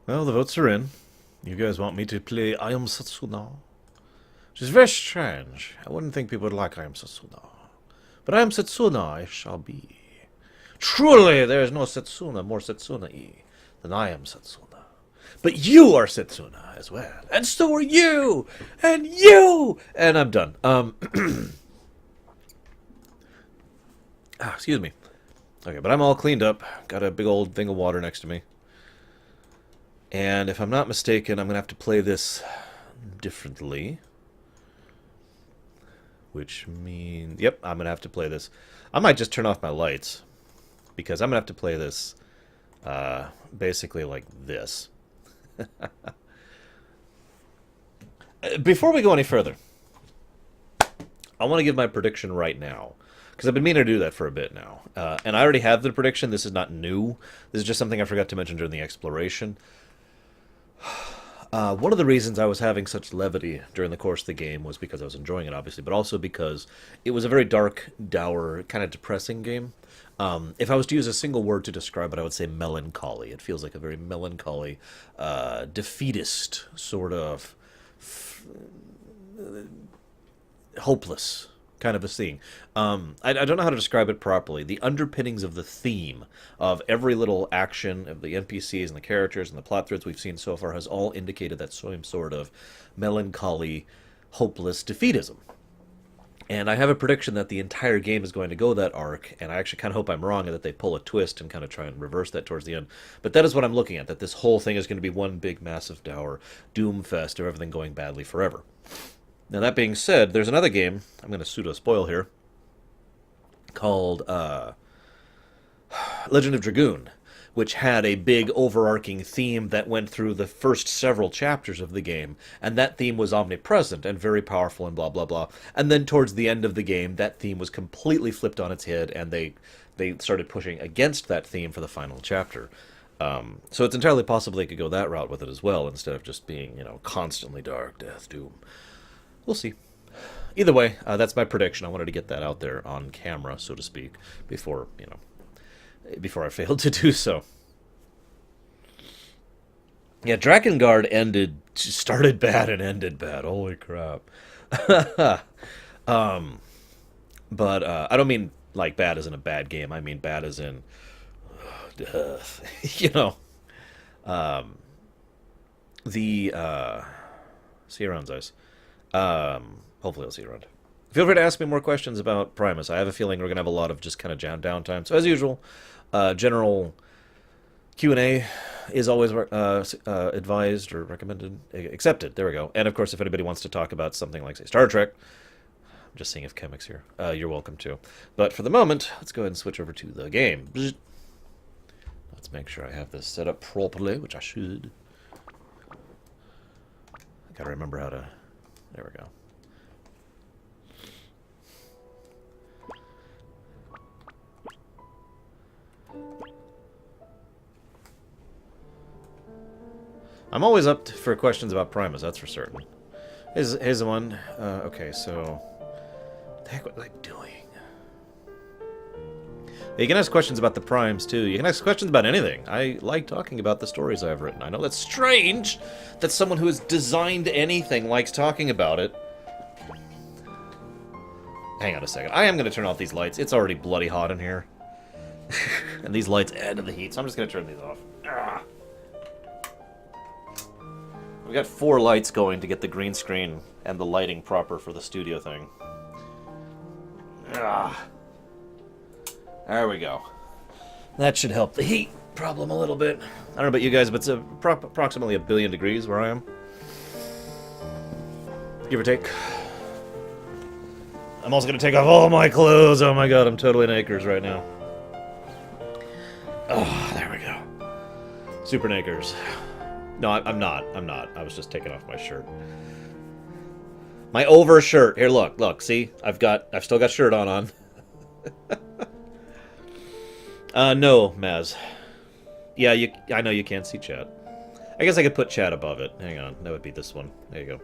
Well, the votes are in. You guys want me to play I Am Setsuna? Which is very strange. I wouldn't think people would like I Am Setsuna. But I Am Setsuna I shall be. Truly, there is no Setsuna more Setsuna-y than I am Setsuna. But you are Setsuna as well. And so are you! And you! And I'm done. Excuse me. Okay, but I'm all cleaned up. Got a big old thing of water next to me. And if I'm not mistaken, I'm going to have to play this differently. Which means... Yep, I'm going to have to play this. I might just turn off my lights. Because I'm going to have to play this basically like this. Before we go any further, I want to give my prediction right now. Because I've been meaning to do that for a bit now. And I already have the prediction. This is not new. This is just something I forgot to mention during the exploration. One of the reasons I was having such levity during the course of the game was because I was enjoying it, obviously, but also because it was a very dark, dour, kind of depressing game. If I was to use a single word to describe it, I would say melancholy. It feels like a very melancholy, defeatist, sort of hopeless kind of a thing. I don't know how to describe it properly. The underpinnings of the theme of every little action of the NPCs and the characters and the plot threads we've seen so far has all indicated that same sort of melancholy, hopeless defeatism. And I have a prediction that the entire game is going to go that arc, and I actually kind of hope I'm wrong and that they pull a twist and kind of try and reverse that towards the end. But that is what I'm looking at, that this whole thing is going to be one big, massive, dour doom fest of everything going badly forever. Now, that being said, there's another game, I'm going to pseudo-spoil here, called Legend of Dragoon, which had a big overarching theme that went through the first several chapters of the game, and that theme was omnipresent and very powerful and blah, blah, blah. And then towards the end of the game, that theme was completely flipped on its head, and they started pushing against that theme for the final chapter. So it's entirely possible they could go that route with it as well, instead of just being, constantly dark, death, doom. We'll see. Either way, that's my prediction. I wanted to get that out there on camera, so to speak, before I failed to do so. Yeah, Drakengard started bad and ended bad. Holy crap. But I don't mean like bad as in a bad game. I mean bad as in death. The see you around, Zeiss. Hopefully I'll see you around. Feel free to ask me more questions about Primus. I have a feeling we're going to have a lot of just kind of downtime. So as usual, general Q&A is always advised or recommended, accepted. There we go. And of course, if anybody wants to talk about something like, say, Star Trek, I'm just seeing if Chemic's here. You're welcome to. But for the moment, let's go ahead and switch over to the game. Let's make sure I have this set up properly, which I should. I gotta remember how to... There we go. I'm always up for questions about Primus, that's for certain. Here's the one. Okay, so... What the heck was I doing? You can ask questions about the Primes, too. You can ask questions about anything. I like talking about the stories I've written. I know that's strange that someone who has designed anything likes talking about it. Hang on a second. I am going to turn off these lights. It's already bloody hot in here. And these lights add to the heat, so I'm just going to turn these off. Ugh. We got 4 lights going to get the green screen and the lighting proper for the studio thing. Ugh. There we go. That should help the heat problem a little bit. I don't know about you guys, but it's approximately 1 billion degrees where I am. Give or take. I'm also going to take off all my clothes. Oh my god, I'm totally nakers right now. Oh, there we go. Super nakers. No, I'm not. I was just taking off my shirt. My over shirt. Here, look. See? I've still got shirt on. No, Maz. Yeah, I know you can't see chat. I guess I could put chat above it. Hang on, that would be this one. There you go.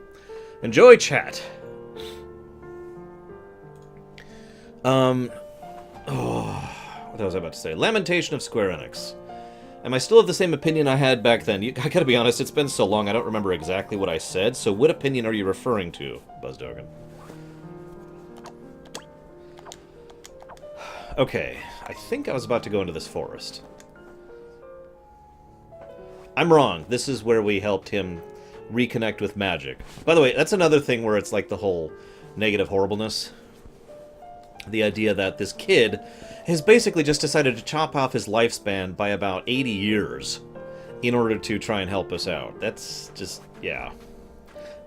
Enjoy chat. Oh, what was I about to say? Lamentation of Square Enix. Am I still of the same opinion I had back then? I gotta be honest, it's been so long I don't remember exactly what I said, so what opinion are you referring to, Buzzdogan? Okay, I think I was about to go into this forest. I'm wrong. This is where we helped him reconnect with magic. By the way, that's another thing where it's like the whole negative horribleness. The idea that this kid has basically just decided to chop off his lifespan by about 80 years in order to try and help us out. That's just, yeah.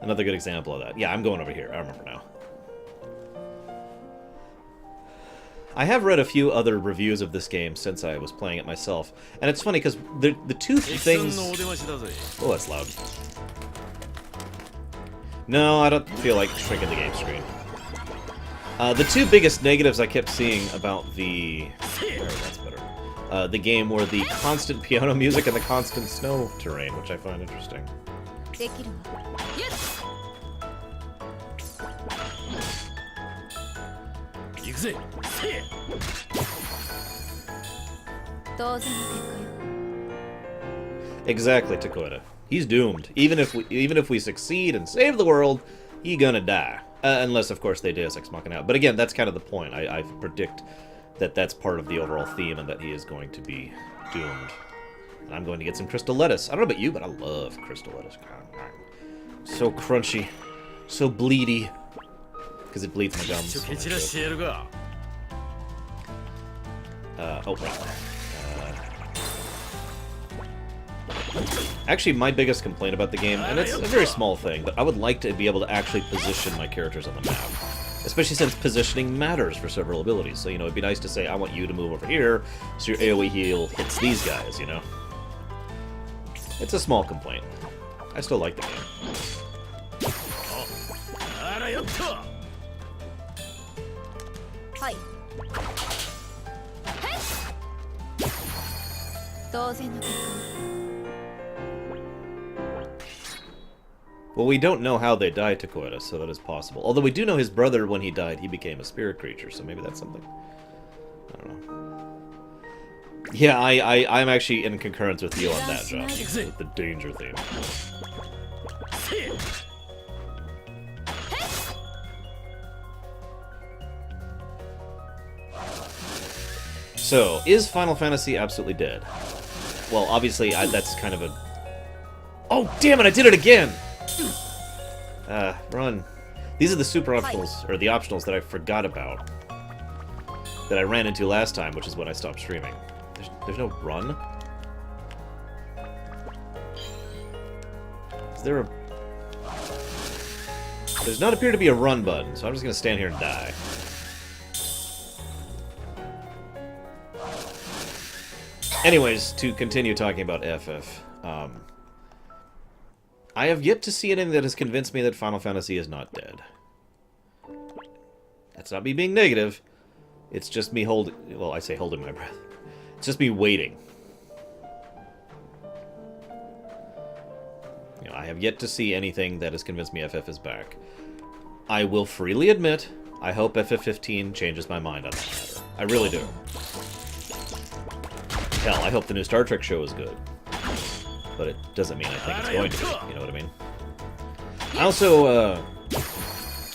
Another good example of that. Yeah, I'm going over here. I remember now. I have read a few other reviews of this game since I was playing it myself, and it's funny because the two things... Oh, that's loud. No, I don't feel like shrinking the game screen. The two biggest negatives I kept seeing about the... There, that's better. The game were the constant piano music and the constant snow terrain, which I find interesting. Exactly, Takoda. He's doomed. Even if we succeed and save the world, he gonna die. Unless, of course, they Deus Ex Machina out. But again, that's kind of the point. I predict that that's part of the overall theme and that he is going to be doomed. And I'm going to get some crystal lettuce. I don't know about you, but I love crystal lettuce. So crunchy. So bleedy. Because it bleeds my gums. Oh, right. Actually, my biggest complaint about the game, and it's a very small thing, but I would like to be able to actually position my characters on the map. Especially since positioning matters for several abilities. So, you know, it'd be nice to say, I want you to move over here, so your AoE heal hits these guys, you know? It's a small complaint. I still like the game. Hi. Well, we don't know how they died, Takoda, so that is possible. Although we do know his brother, when he died, he became a spirit creature, so maybe that's something. I don't know. Yeah, I'm actually in concurrence with you on that, Josh. With the danger theme. So, is Final Fantasy absolutely dead? Well, obviously, that's kind of a... Oh, damn it, I did it again! Run. These are the super optionals, or the optionals that I forgot about. That I ran into last time, which is when I stopped streaming. There's no run? Is there a... Does not appear to be a run button, so I'm just gonna stand here and die. Anyways, to continue talking about FF, I have yet to see anything that has convinced me that Final Fantasy is not dead. That's not me being negative. It's just me holding... Well, I say holding my breath. It's just me waiting. You know, I have yet to see anything that has convinced me FF is back. I will freely admit, I hope FF15 changes my mind on that matter. I really do. Hell, I hope the new Star Trek show is good. But it doesn't mean I think it's going to be, you know what I mean? I also,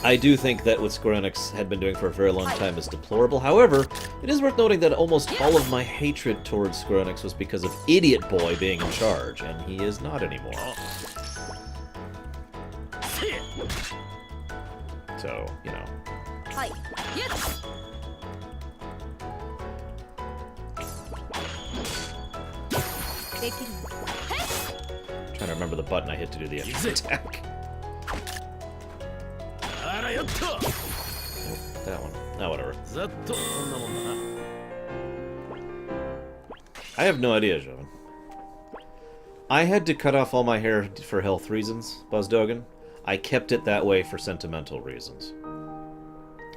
I do think that what Square Enix had been doing for a very long time is deplorable. However, it is worth noting that almost all of my hatred towards Square Enix was because of Idiot Boy being in charge, and he is not anymore. So, you know. Trying to remember the button I hit to do the attack. Nope, that one. No, whatever. I have no idea, Jovan. I had to cut off all my hair for health reasons, Buzzdogan. I kept it that way for sentimental reasons.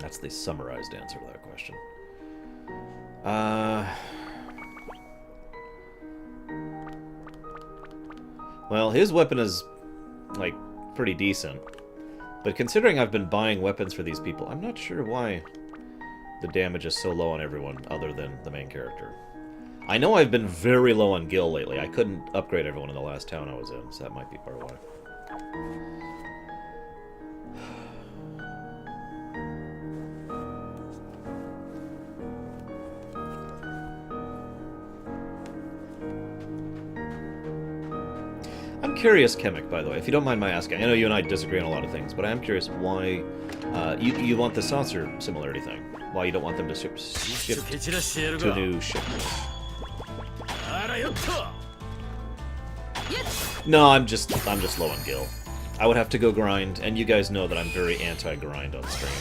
That's the summarized answer to that question. Well, his weapon is, like, pretty decent. But considering I've been buying weapons for these people, I'm not sure why the damage is so low on everyone other than the main character. I know I've been very low on gil lately. I couldn't upgrade everyone in the last town I was in, so that might be part of why. I'm curious, Chemic, by the way, if you don't mind my asking. I know you and I disagree on a lot of things, but I am curious why you want the saucer similarity thing. Why you don't want them to ship to a new ship. No, I'm just low on gil. I would have to go grind, and you guys know that I'm very anti-grind on stream.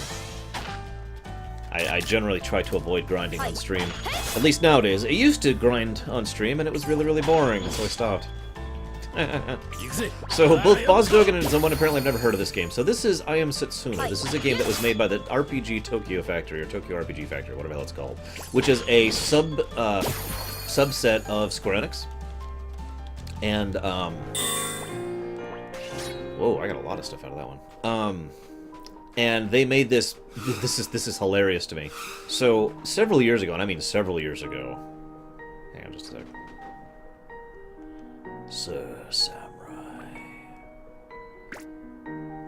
I generally try to avoid grinding on stream. At least nowadays. I used to grind on stream, and it was really, really boring, so I stopped. So both Bosdogan and someone apparently have never heard of this game. So this is I Am Setsuna. This is a game that was made by the RPG Tokyo Factory, or Tokyo RPG Factory, whatever the hell it's called, which is a subset of Square Enix. And whoa, I got a lot of stuff out of that one. And they made this. This is hilarious to me. So several years ago, and I mean several years ago. Hang on just a sec. Sir Samurai.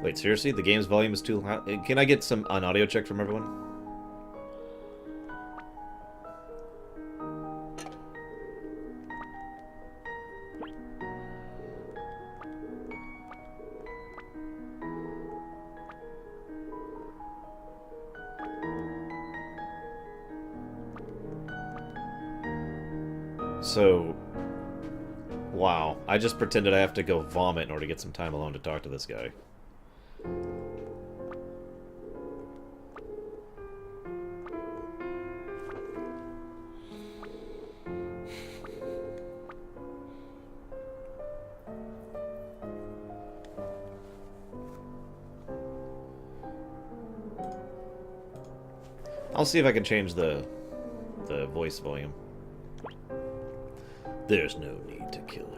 Wait, seriously? The game's volume is too loud? Can I get an audio check from everyone? So... wow, I just pretended I have to go vomit in order to get some time alone to talk to this guy. I'll see if I can change the voice volume. There's no need to kill her.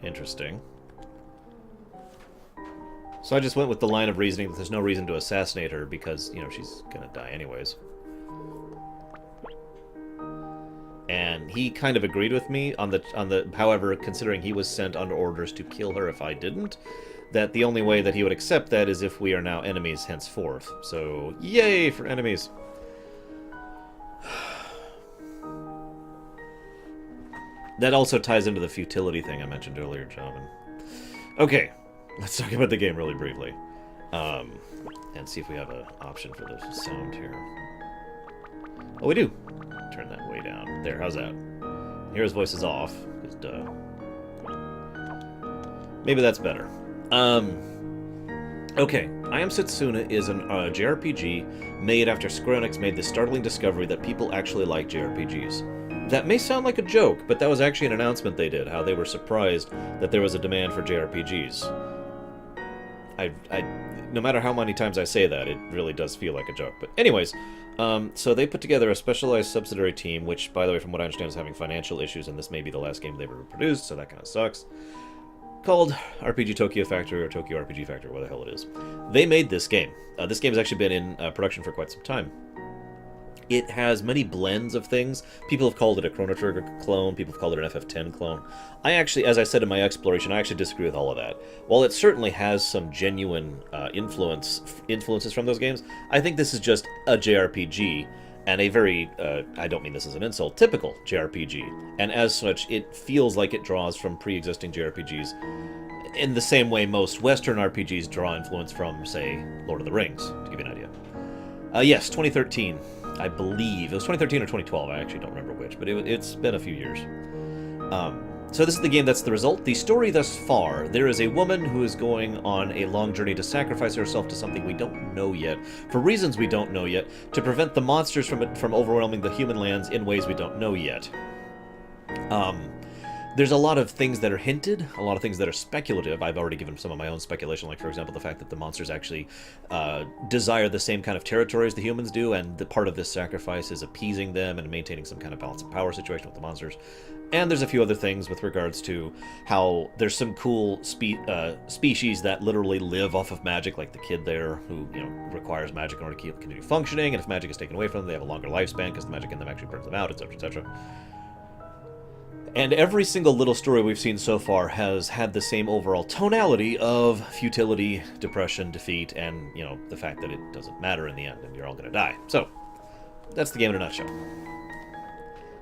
Interesting. So I just went with the line of reasoning that there's no reason to assassinate her because, you know, she's gonna die anyways. And he kind of agreed with me on the however, considering he was sent under orders to kill her if I didn't, that the only way that he would accept that is if we are now enemies henceforth. So, yay for enemies. That also ties into the futility thing I mentioned earlier, gentlemen. Okay, let's talk about the game really briefly. And see if we have an option for the sound here. Oh, we do. Turn that way down. There, how's that? Hero's voice is off. Just, maybe that's better. Okay, I Am Setsuna is an JRPG made after Square Enix made the startling discovery that people actually like JRPGs. That may sound like a joke, but that was actually an announcement they did, how they were surprised that there was a demand for JRPGs. No matter how many times I say that, it really does feel like a joke. But anyways, so they put together a specialized subsidiary team, which, by the way, from what I understand, is having financial issues, and this may be the last game they've ever produced, so that kind of sucks, called RPG Tokyo Factory, or Tokyo RPG Factory, whatever the hell it is. They made this game. This game has actually been in production for quite some time. It has many blends of things. People have called it a Chrono Trigger clone. People have called it an FF10 clone. I actually, as I said in my exploration, I actually disagree with all of that. While it certainly has some genuine influences from those games, I think this is just a JRPG, and a very, I don't mean this as an insult, typical JRPG. And as such, it feels like it draws from pre-existing JRPGs in the same way most Western RPGs draw influence from, say, Lord of the Rings, to give you an idea. Yes, 2013, I believe. It was 2013 or 2012. I actually don't remember which, but it's been a few years. So this is the game that's the result. The story thus far, there is a woman who is going on a long journey to sacrifice herself to something we don't know yet, for reasons we don't know yet, to prevent the monsters from overwhelming the human lands in ways we don't know yet. There's a lot of things that are hinted, a lot of things that are speculative. I've already given some of my own speculation, like, for example, the fact that the monsters actually desire the same kind of territory as the humans do, and the part of this sacrifice is appeasing them and maintaining some kind of balance of power situation with the monsters. And there's a few other things with regards to how there's some cool species that literally live off of magic, like the kid there who, requires magic in order to continue functioning, and if magic is taken away from them, they have a longer lifespan because the magic in them actually burns them out, etc., etc. And every single little story we've seen so far has had the same overall tonality of futility, depression, defeat, and, the fact that it doesn't matter in the end and you're all going to die. So, that's the game in a nutshell.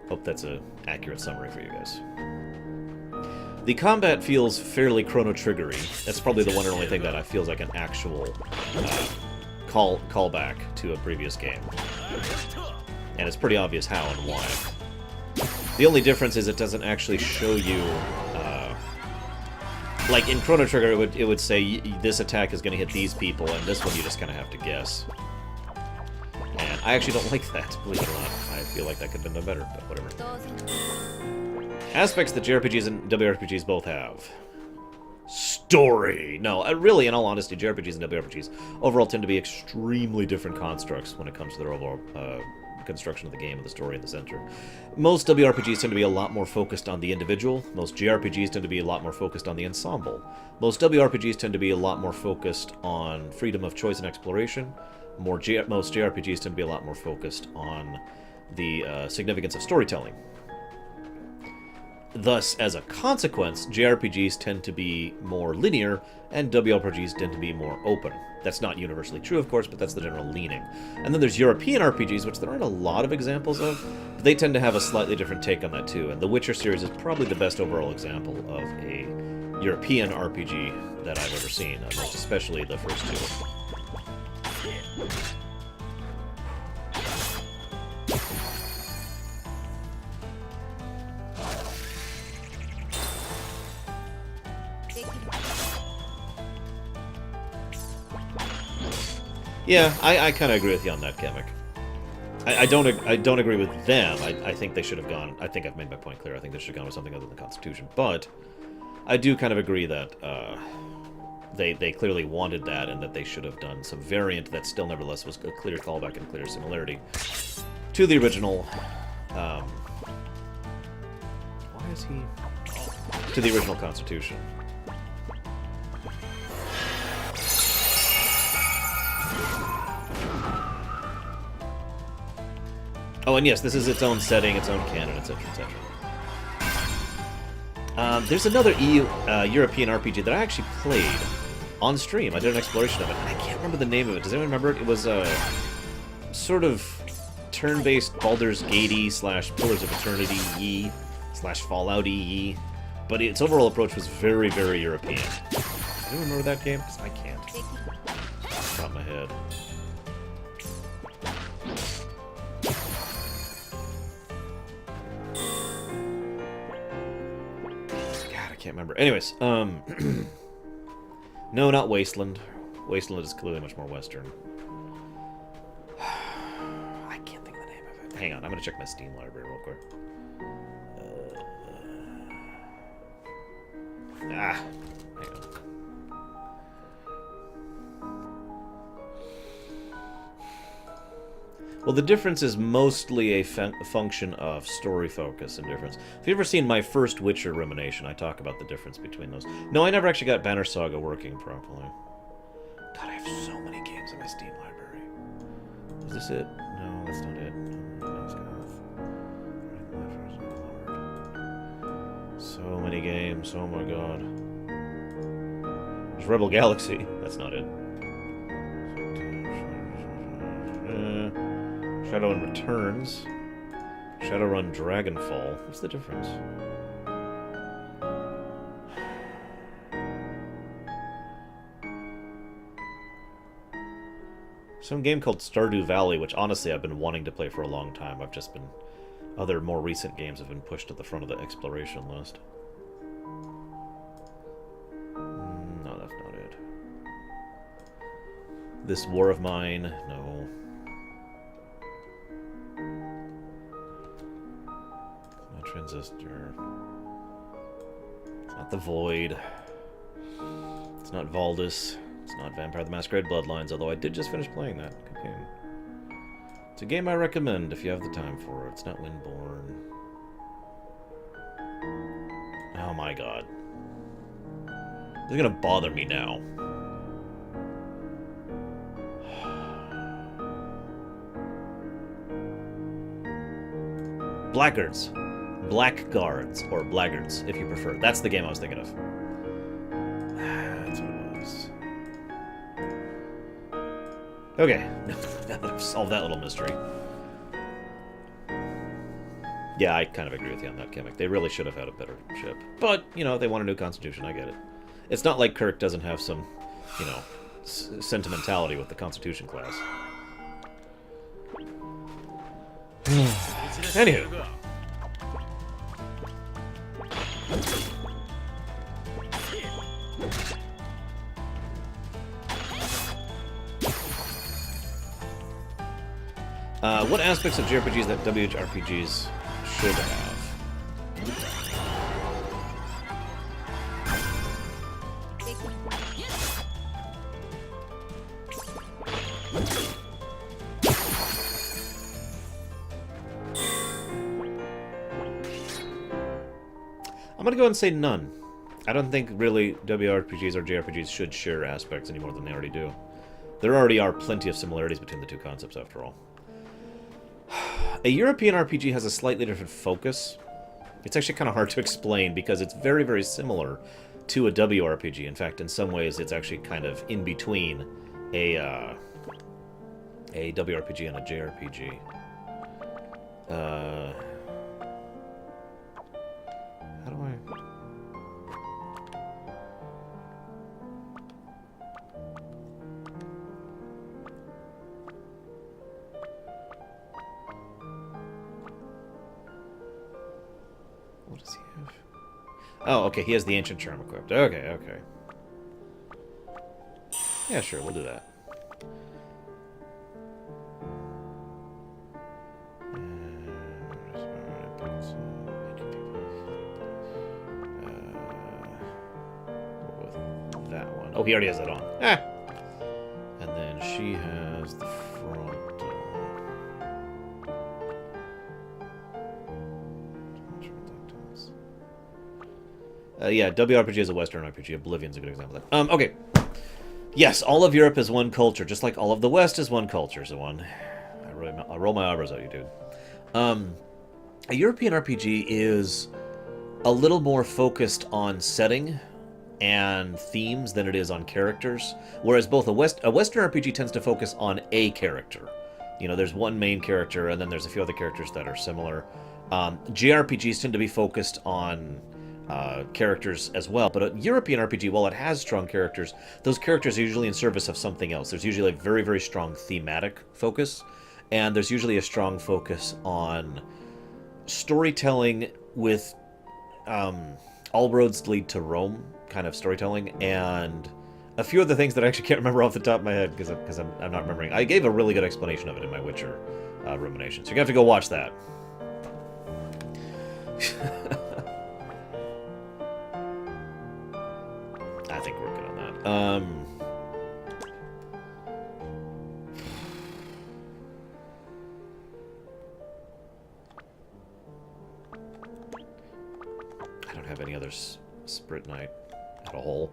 Hope that's an accurate summary for you guys. The combat feels fairly Chrono Triggery. That's probably the one and only thing that I feels like an actual callback to a previous game. And it's pretty obvious how and why. The only difference is it doesn't actually show you, like in Chrono Trigger, it would say this attack is going to hit these people, and this one you just kind of have to guess. And I actually don't like that, believe it or not. I feel like that could have been done better, but whatever. Aspects that JRPGs and WRPGs both have. Story! No, really, in all honesty, JRPGs and WRPGs overall tend to be extremely different constructs when it comes to their overall construction of the game and the story in the center. Most WRPGs tend to be a lot more focused on the individual. Most JRPGs tend to be a lot more focused on the ensemble. Most WRPGs tend to be a lot more focused on freedom of choice and exploration. Most JRPGs tend to be a lot more focused on the significance of storytelling. Thus, as a consequence, JRPGs tend to be more linear, and WRPGs tend to be more open. That's not universally true, of course, but that's the general leaning. And then there's European RPGs, which there aren't a lot of examples of, but they tend to have a slightly different take on that too, and the Witcher series is probably the best overall example of a European RPG that I've ever seen, most especially the first two. Yeah, I kind of agree with you on that, Kamek. I don't agree with them. I think they should have gone. I think I've made my point clear. I think they should have gone with something other than the Constitution. But I do kind of agree that they clearly wanted that, and that they should have done some variant that still nevertheless was a clear callback and clear similarity to the original. Why is he to the original Constitution? Oh, and yes, this is its own setting, its own canon, etc., etc. There's another European RPG that I actually played on stream. I did an exploration of it. I can't remember the name of it. Does anyone remember it? It was sort of turn-based Baldur's Gate-y / Pillars of Eternity-y / Fallout-y, but its overall approach was very, very European. Do you remember that game? Because I can't. Off the top of my head. Can't remember. Anyways, no, not Wasteland. Wasteland is clearly much more Western. I can't think of the name of it. Hang on, I'm gonna check my Steam library real quick. Hang on. Well, the difference is mostly a function of story focus and difference. If you've ever seen my first Witcher Rumination, I talk about the difference between those. No, I never actually got Banner Saga working properly. God, I have so many games in my Steam library. Is this it? No, that's not it. So many games, oh my god. There's Rebel Galaxy, that's not it. Shadowrun Returns. Shadowrun Dragonfall. What's the difference? some game called Stardew Valley, which honestly I've been wanting to play for a long time. I've just been... Other more recent games have been pushed to the front of the exploration list. No, that's not it. This War of Mine, no. Not Transistor. It's not The Void. It's not Valdis. It's not Vampire the Masquerade Bloodlines, although I did just finish playing that. Good game. It's a game I recommend if you have the time for it. It's not Windborne. Oh my god. This is gonna bother me now. Blackguards. Blackguards, or Blackguards, if you prefer. That's the game I was thinking of. That's what it was. Okay. Now that I've solved that little mystery. Yeah, I kind of agree with you on that, Kimmick. They really should have had a better ship. But, you know, they want a new constitution, I get it. It's not like Kirk doesn't have some, you know, sentimentality with the constitution class. Anywho. What aspects of JRPGs that WRPGs should have? I'm gonna go and say none. I don't think really WRPGs or JRPGs should share aspects any more than they already do. There already are plenty of similarities between the two concepts, after all. A European RPG has a slightly different focus. It's actually kind of hard to explain because it's very, very similar to a WRPG. In fact, in some ways, it's actually kind of in between a WRPG and a JRPG. How do I... What does he have? Oh, okay, he has the Ancient Charm equipped. Okay, okay. Yeah, sure, we'll do that. With that one. Oh, he already has that on. Ah! And then she has the front. Yeah, WRPG is a Western RPG. Oblivion's a good example of that. Okay. Yes, all of Europe is one culture, just like all of the West is one culture. So I roll my eyebrows at you, dude. A European RPG is a little more focused on setting and themes than it is on characters, whereas both a Western RPG tends to focus on a character. You know, there's one main character, and then there's a few other characters that are similar. JRPGs tend to be focused on characters as well, but a European RPG, while it has strong characters, those characters are usually in service of something else. There's usually a very, very strong thematic focus, and there's usually a strong focus on storytelling with all roads lead to Rome kind of storytelling, and a few other things that I actually can't remember off the top of my head because I'm not remembering. I gave a really good explanation of it in my Witcher rumination, so you're gonna have to go watch that. I think we're good on that. I don't have any other Sprit Knight at all.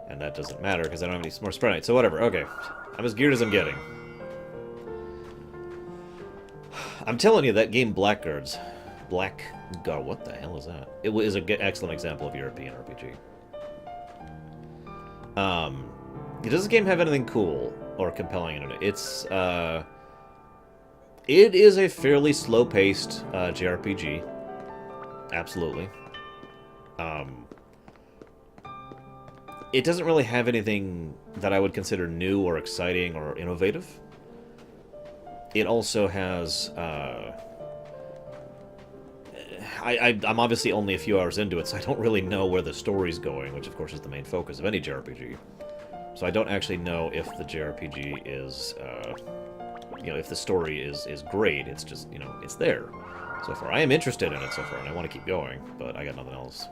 And that doesn't matter because I don't have any more Sprit Knight. So whatever, okay. I'm as geared as I'm getting. I'm telling you, that game Blackguards. Blackguard, what the hell is that? It is an excellent example of European RPG. Does this game have anything cool or compelling in it? It is a fairly slow-paced JRPG. Absolutely. it doesn't really have anything that I would consider new or exciting or innovative. It also has... I'm obviously only a few hours into it, so I don't really know where the story's going, which of course is the main focus of any JRPG. So I don't actually know if the JRPG is, you know, if the story is great. It's just, you know, it's there so far. I am interested in it so far, and I want to keep going, but I got nothing else.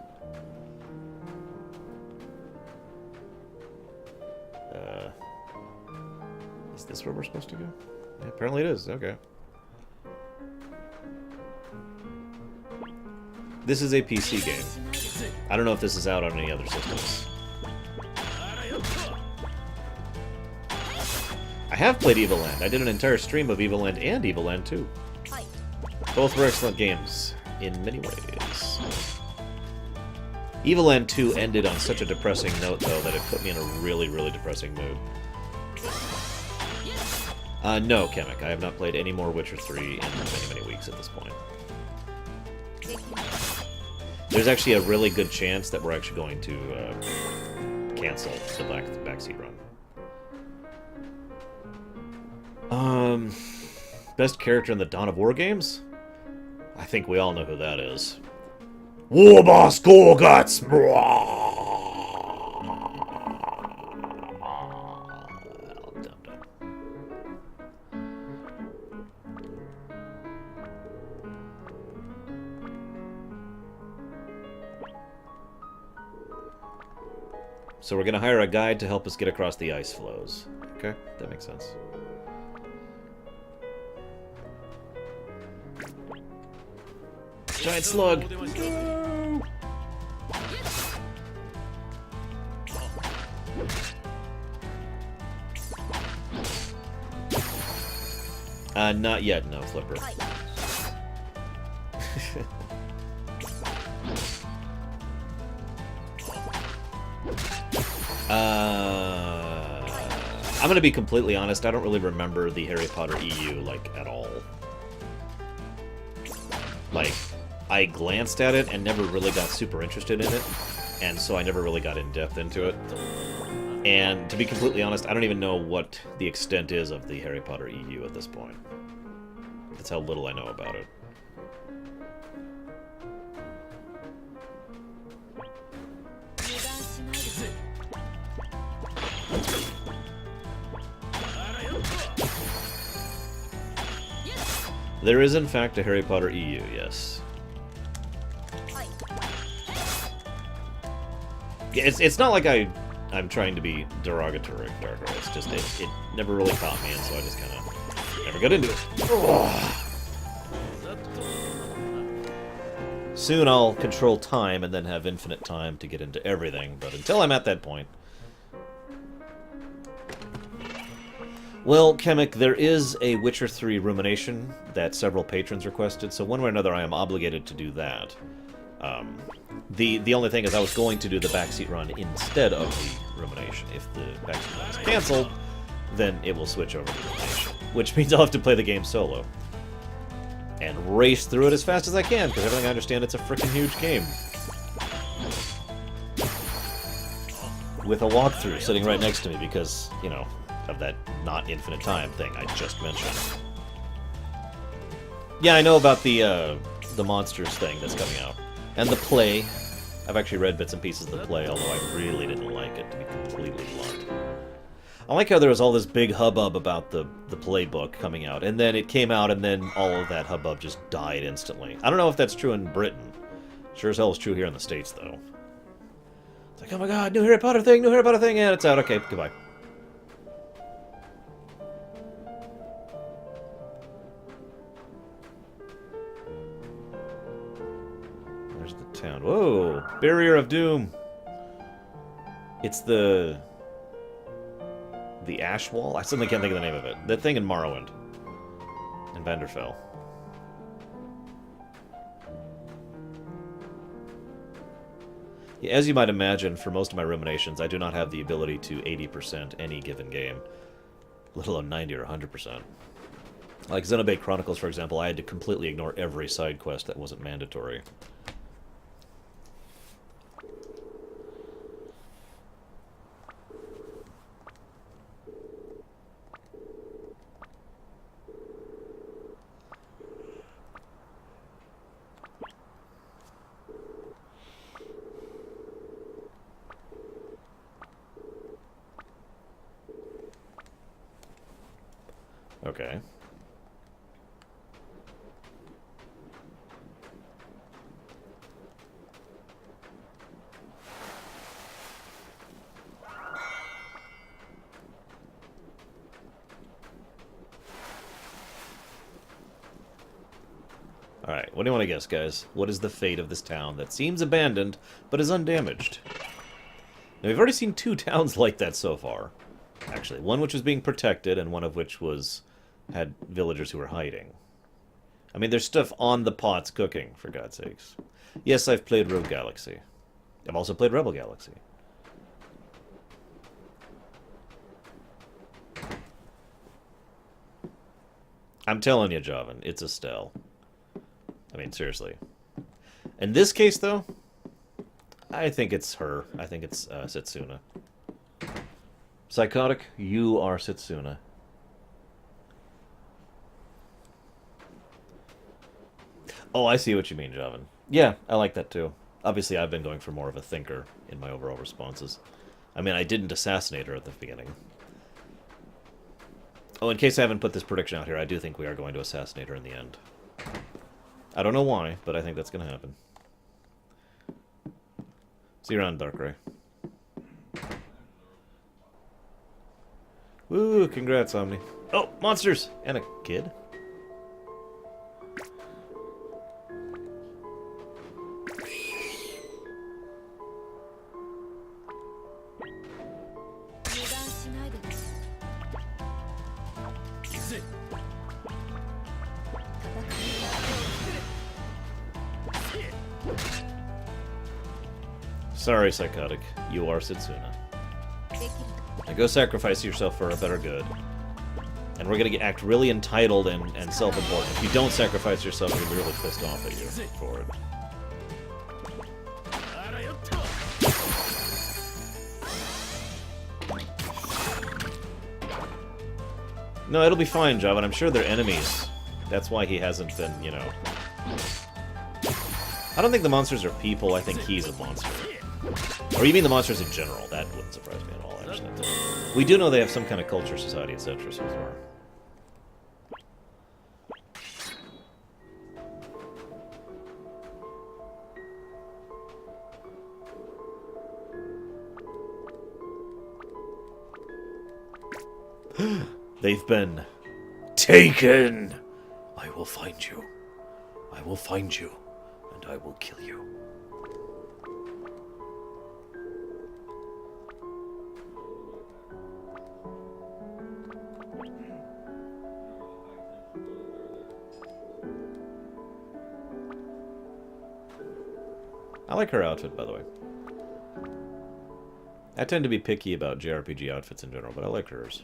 Is this where we're supposed to go? Yeah, apparently it is. Okay. This is a PC game. I don't know if this is out on any other systems. I have played Evil Land. I did an entire stream of Evil Land and Evil Land 2. Both were excellent games, in many ways. Evil Land 2 ended on such a depressing note, though, that it put me in a really, really depressing mood. No, Kemek. I have not played any more Witcher 3 in many, many weeks at this point. There's actually a really good chance that we're actually going to cancel the backseat run. Best character in the Dawn of War games? I think we all know who that is. War Boss Gorguts! So we're going to hire a guide to help us get across the ice floes. Okay, that makes sense. Giant slug! Not yet, no, Flipper. I'm gonna be completely honest, I don't really remember the Harry Potter EU, like, at all. Like, I glanced at it and never really got super interested in it, and so I never really got in-depth into it. And to be completely honest, I don't even know what the extent is of the Harry Potter EU at this point. That's how little I know about it. There is, in fact, a Harry Potter EU, yes. It's not like I'm trying to be derogatory, Darker. It's just, it never really caught me, and so I just kind of never got into it. Ugh. Soon I'll control time and then have infinite time to get into everything, but until I'm at that point... Well, Kemek, there is a Witcher 3 rumination that several patrons requested, so one way or another I am obligated to do that. The only thing is I was going to do the backseat run instead of the rumination. If the backseat run is cancelled, then it will switch over to rumination, which means I'll have to play the game solo. And race through it as fast as I can, because everything I understand, it's a freaking huge game. With a walkthrough sitting right next to me because, you know, of that not infinite time thing I just mentioned. Yeah, I know about the monsters thing that's coming out. And the play. I've actually read bits and pieces of the play, although I really didn't like it, to be completely blunt. I like how there was all this big hubbub about the playbook coming out, and then it came out, and then all of that hubbub just died instantly. I don't know if that's true in Britain. Sure as hell is true here in the States, though. It's like, oh my god, new Harry Potter thing, and it's out. Okay, goodbye. There's the town. Whoa! Barrier of Doom! It's the Ash Wall? I suddenly can't think of the name of it. That thing in Morrowind. In Vanderfell. Yeah, as you might imagine, for most of my ruminations, I do not have the ability to 80% any given game. Let alone 90 or 100%. Like Xenoblade Chronicles, for example, I had to completely ignore every side quest that wasn't mandatory. Okay. Alright, what do you want to guess, guys? What is the fate of this town that seems abandoned, but is undamaged? Now, we've already seen 2 towns like that so far. Actually, one which was being protected, and one of which had villagers who were hiding. I mean, there's stuff on the pots cooking, for God's sakes. Yes, I've played Rogue Galaxy. I've also played Rebel Galaxy. I'm telling you, Javan, it's Estelle. I mean, seriously. In this case, though, I think it's her. I think it's Setsuna. Psychotic, you are Setsuna. Oh, I see what you mean, Javan. Yeah, I like that too. Obviously, I've been going for more of a thinker in my overall responses. I mean, I didn't assassinate her at the beginning. Oh, in case I haven't put this prediction out here, I do think we are going to assassinate her in the end. I don't know why, but I think that's going to happen. See you around, Darkrai. Woo, congrats, Omni. Oh, monsters! And a kid. Sorry, Psychotic. You are Setsuna. Now go sacrifice yourself for a better good. And we're going to act really entitled and self-important. If you don't sacrifice yourself, we're going to be really pissed off at you for it. No, it'll be fine, Javan. I'm sure they're enemies. That's why he hasn't been, you know... I don't think the monsters are people. I think he's a monster. Or you mean the monsters in general? That wouldn't surprise me at all, actually. We do know they have some kind of culture, society, etc. so far. They've been taken! I will find you. I will find you, and I will kill you. I like her outfit, by the way. I tend to be picky about JRPG outfits in general, but I like hers.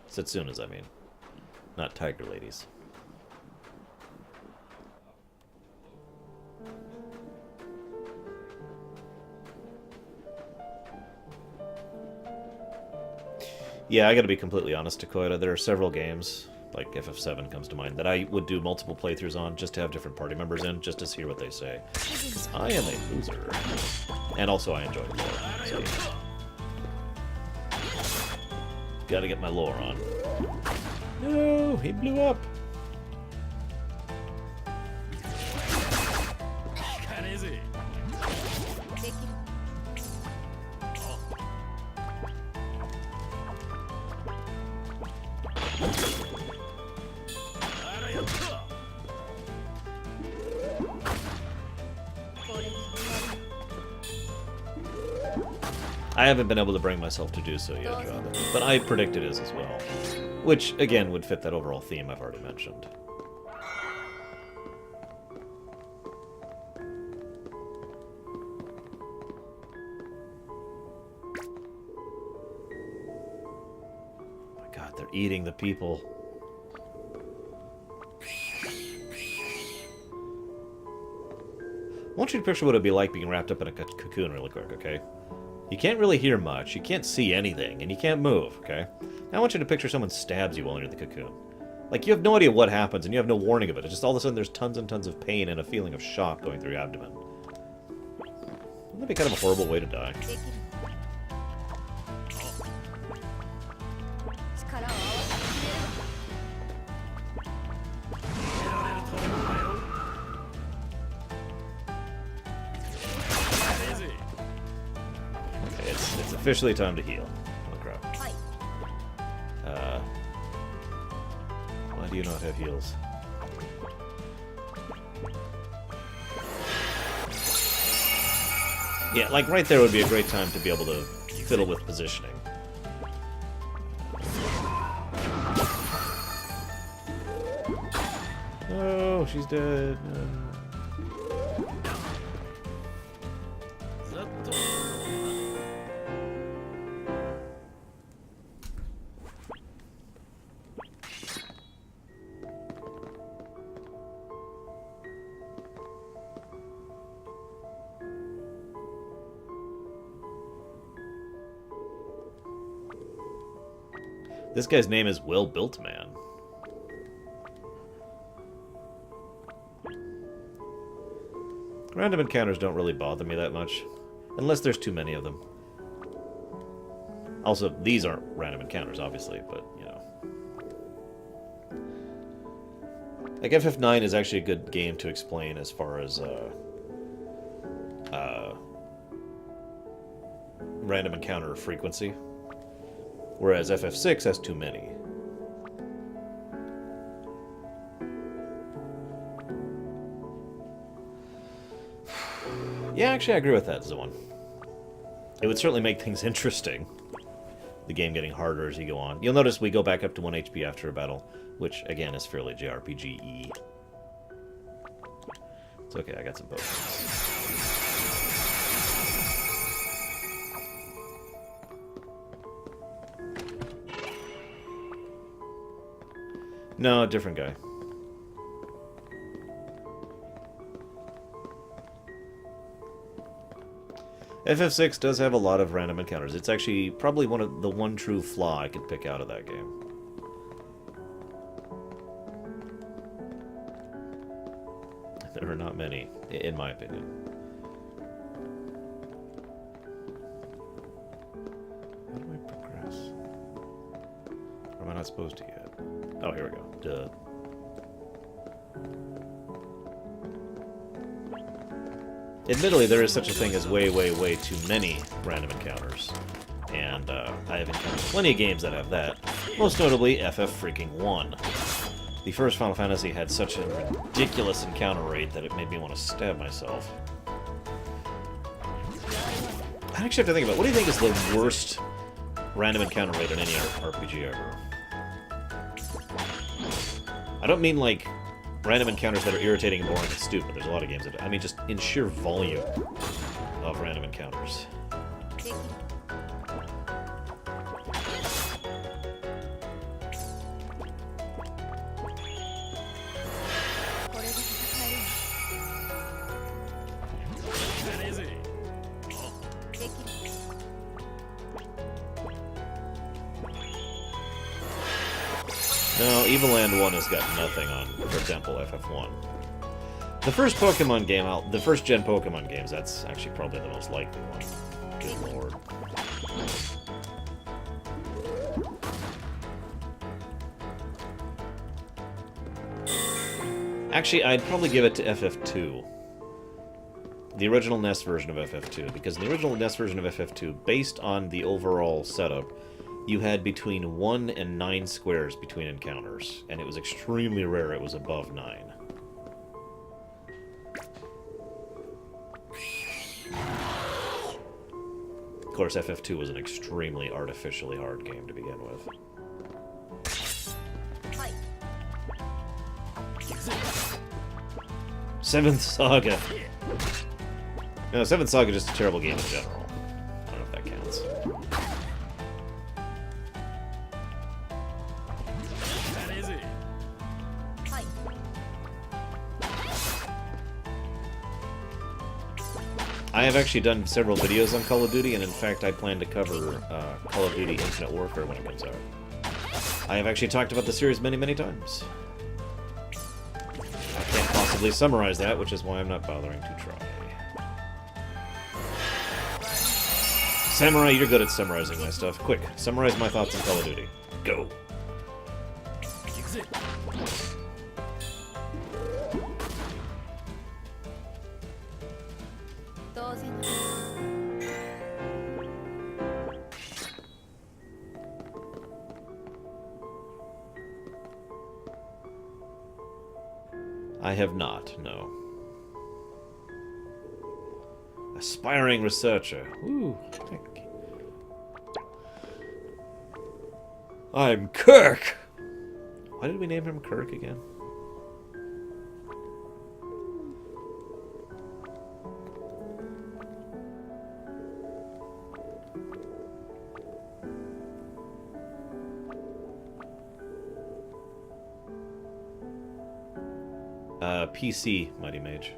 Setsuna's, I mean. Not Tiger Ladies. Yeah, I gotta be completely honest, Takoida. There are several games, like FF7 comes to mind, that I would do multiple playthroughs on just to have different party members in, just to hear what they say. Because I am a loser. And also I enjoy lore. So, yeah. Gotta get my lore on. No, he blew up. I haven't been able to bring myself to do so yet, John. But I predict it is as well. Which, again, would fit that overall theme I've already mentioned. Oh my god, they're eating the people. I want you to picture what it would be like being wrapped up in a cocoon really quick, okay? You can't really hear much, you can't see anything, and you can't move, okay? Now I want you to picture someone stabs you while you're in the cocoon. Like, you have no idea what happens, and you have no warning of it. It's just all of a sudden there's tons and tons of pain and a feeling of shock going through your abdomen. Wouldn't that be kind of a horrible way to die? officially time to heal. Oh crap. Why do you not have heals? Yeah, like right there would be a great time to be able to fiddle with positioning. Oh, she's dead. This guy's name is Well Built Man. Random encounters don't really bother me that much, unless there's too many of them. Also, these aren't random encounters, obviously, but, you know. Like, FF9 is actually a good game to explain as far as, random encounter frequency. Whereas FF6 has too many. Yeah, actually, I agree with that, Zoan. It would certainly make things interesting. The game getting harder as you go on. You'll notice we go back up to 1 HP after a battle, which, again, is fairly JRPG-y. It's okay, I got some potions. No, different guy. FF6 does have a lot of random encounters. It's actually probably the one true flaw I could pick out of that game. There are not many, in my opinion. How do I progress? Or am I not supposed to yet? Oh, here we go. Duh. Admittedly, there is such a thing as way, way, way too many random encounters. And I have encountered plenty of games that have that. Most notably, FF1. The first Final Fantasy had such a ridiculous encounter rate that it made me want to stab myself. I actually have to think about, what do you think is the worst random encounter rate in any RPG ever? I don't mean, like, random encounters that are irritating and boring and stupid. There's a lot of games that do. I mean, just in sheer volume of random encounters. No, Evil Land 1 has got nothing on, for example, FF1. The first Pokemon game, the first gen Pokemon games, that's actually probably the most likely one. Good lord. Actually, I'd probably give it to FF2. The original NES version of FF2, because in the original NES version of FF2, based on the overall setup, you had between 1 and 9 squares between encounters, and it was extremely rare it was above 9. Of course, FF2 was an extremely artificially hard game to begin with. Seventh Saga. No, Seventh Saga is just a terrible game in general. I don't know if that counts. I have actually done several videos on Call of Duty, and in fact I plan to cover Call of Duty Infinite Warfare when it comes out. I have actually talked about the series many, many times. I can't possibly summarize that, which is why I'm not bothering to try. Samurai, you're good at summarizing my stuff. Quick, summarize my thoughts on Call of Duty. Go! I have not, no. Aspiring researcher. Ooh, thank you. I'm Kirk! Why did we name him Kirk again? PC, Mighty Mage.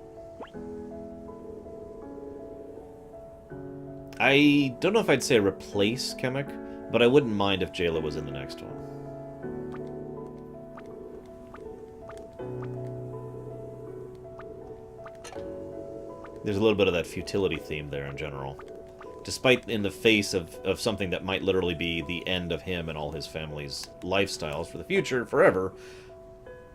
I don't know if I'd say replace Kemek, but I wouldn't mind if Jayla was in the next one. There's a little bit of that futility theme there in general. Despite in the face of something that might literally be the end of him and all his family's lifestyles for the future, forever,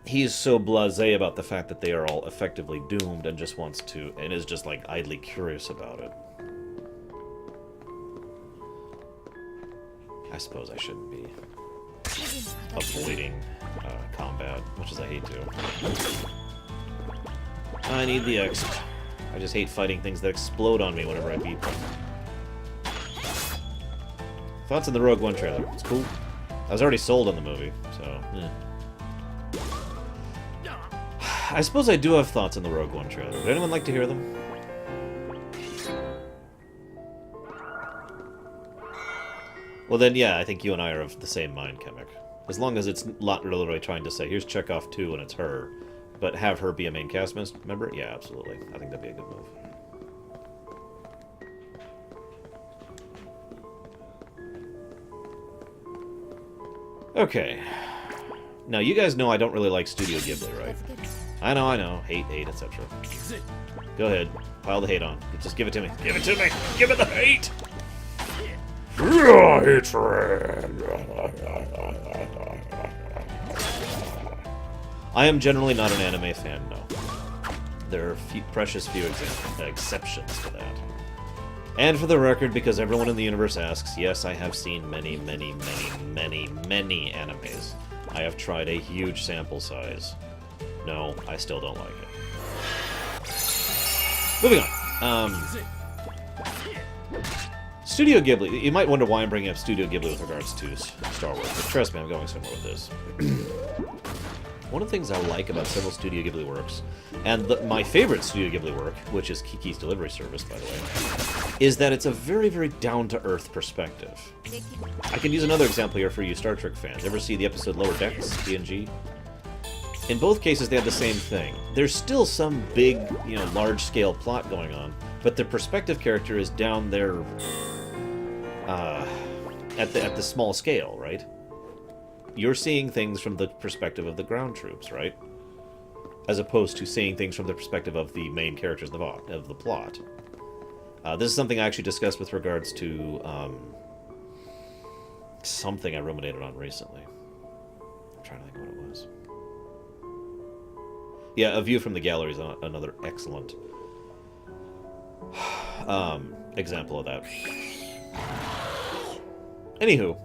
he's so blasé about the fact that they are all effectively doomed and just wants to, and is just like idly curious about it. I suppose I shouldn't be avoiding combat, much as I hate to. I need the exp. I just hate fighting things that explode on me whenever I beat them. Thoughts on the Rogue One trailer? It's cool. I was already sold on the movie, so, yeah. I suppose I do have thoughts on the Rogue One trailer. Would anyone like to hear them? Well then, yeah, I think you and I are of the same mind, Kemek. As long as it's not literally trying to say, here's Chekhov 2 and it's her, but have her be a main cast member? Yeah, absolutely. I think that'd be a good move. Okay. Now, you guys know I don't really like Studio Ghibli, right? I know. Hate, etc. Go ahead. Pile the hate on. Just give it to me. Give it to me! Give it the hate! I am generally not an anime fan, no. There are precious few exceptions to that. And for the record, because everyone in the universe asks, yes, I have seen many animes. I have tried a huge sample size. No, I still don't like it. Moving on. Studio Ghibli. You might wonder why I'm bringing up Studio Ghibli with regards to Star Wars, but trust me, I'm going somewhere with this. One of the things I like about several Studio Ghibli works, and my favorite Studio Ghibli work, which is Kiki's Delivery Service, by the way, is that it's a very, very down-to-earth perspective. I can use another example here for you Star Trek fans. Ever see the episode Lower Decks, TNG? In both cases, they had the same thing. There's still some big, large-scale plot going on, but the perspective character is down there at the small scale, right? You're seeing things from the perspective of the ground troops, right? As opposed to seeing things from the perspective of the main characters of the plot. This is something I actually discussed with regards to something I ruminated on recently. I'm trying to think what it was. Yeah, A View from the Gallery is another excellent example of that. Anywho,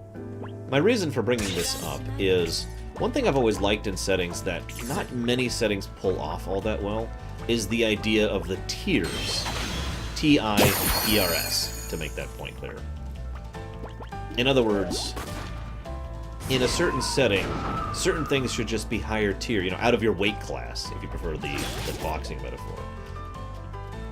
my reason for bringing this up is one thing I've always liked in settings that not many settings pull off all that well is the idea of the tiers. T-I-E-R-S, to make that point clear. In other words, in a certain setting, certain things should just be higher tier, out of your weight class, if you prefer the boxing metaphor.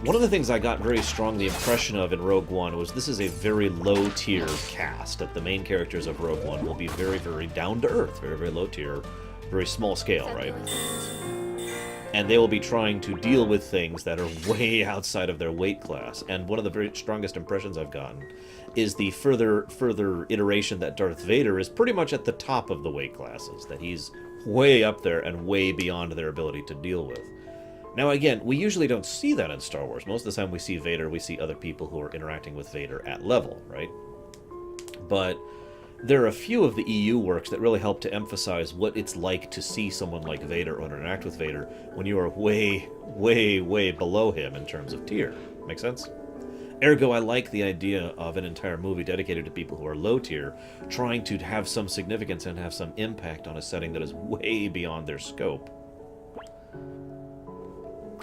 One of the things I got very strong the impression of in Rogue One was this is a very low-tier cast, that the main characters of Rogue One will be very, very down-to-earth, very, very low-tier, very small scale, right? And they will be trying to deal with things that are way outside of their weight class. And one of the very strongest impressions I've gotten is the further iteration that Darth Vader is pretty much at the top of the weight classes, that he's way up there and way beyond their ability to deal with. Now, again, we usually don't see that in Star Wars. Most of the time we see Vader, we see other people who are interacting with Vader at level, right? But there are a few of the EU works that really help to emphasize what it's like to see someone like Vader or interact with Vader when you are way, way, way below him in terms of tier. Make sense? Ergo, I like the idea of an entire movie dedicated to people who are low tier, trying to have some significance and have some impact on a setting that is way beyond their scope.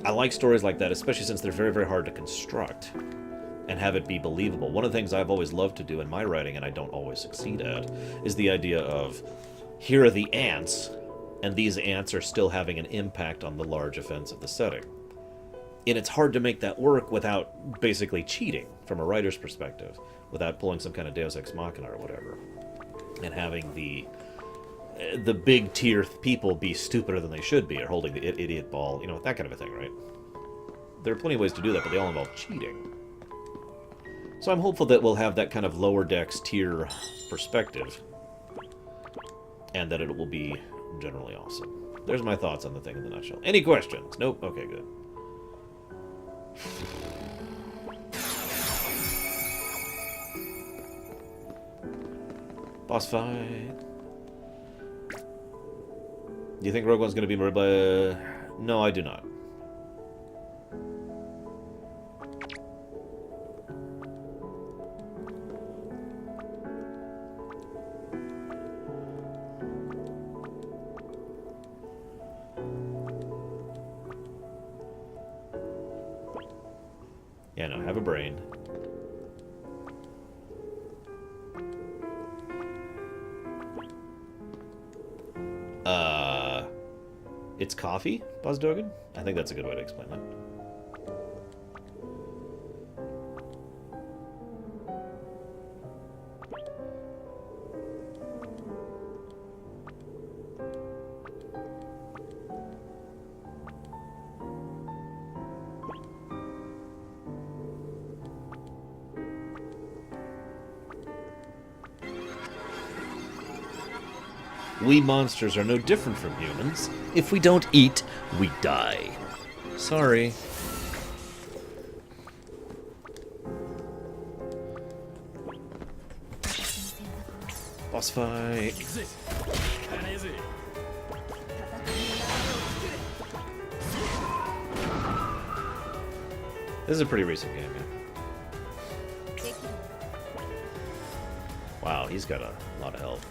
I like stories like that, especially since they're very, very hard to construct and have it be believable. One of the things I've always loved to do in my writing, and I don't always succeed at, is the idea of, here are the ants, and these ants are still having an impact on the large events of the setting. And it's hard to make that work without basically cheating, from a writer's perspective, without pulling some kind of Deus Ex Machina or whatever, and having the big tier people be stupider than they should be, or holding the idiot ball, you know, that kind of a thing, right? There are plenty of ways to do that, but they all involve cheating. So I'm hopeful that we'll have that kind of lower decks tier perspective, and that it will be generally awesome. There's my thoughts on the thing in the nutshell. Any questions? Nope? Okay, good. Boss fight. Do you think Rogue One's going to be murdered by... No, I do not. Yeah, no, have a brain. It's coffee, Buzdogan? I think that's a good way to explain that. We monsters are no different from humans. If we don't eat, we die. Sorry. Boss fight. This is a pretty recent game, yeah. Wow, he's got a lot of health.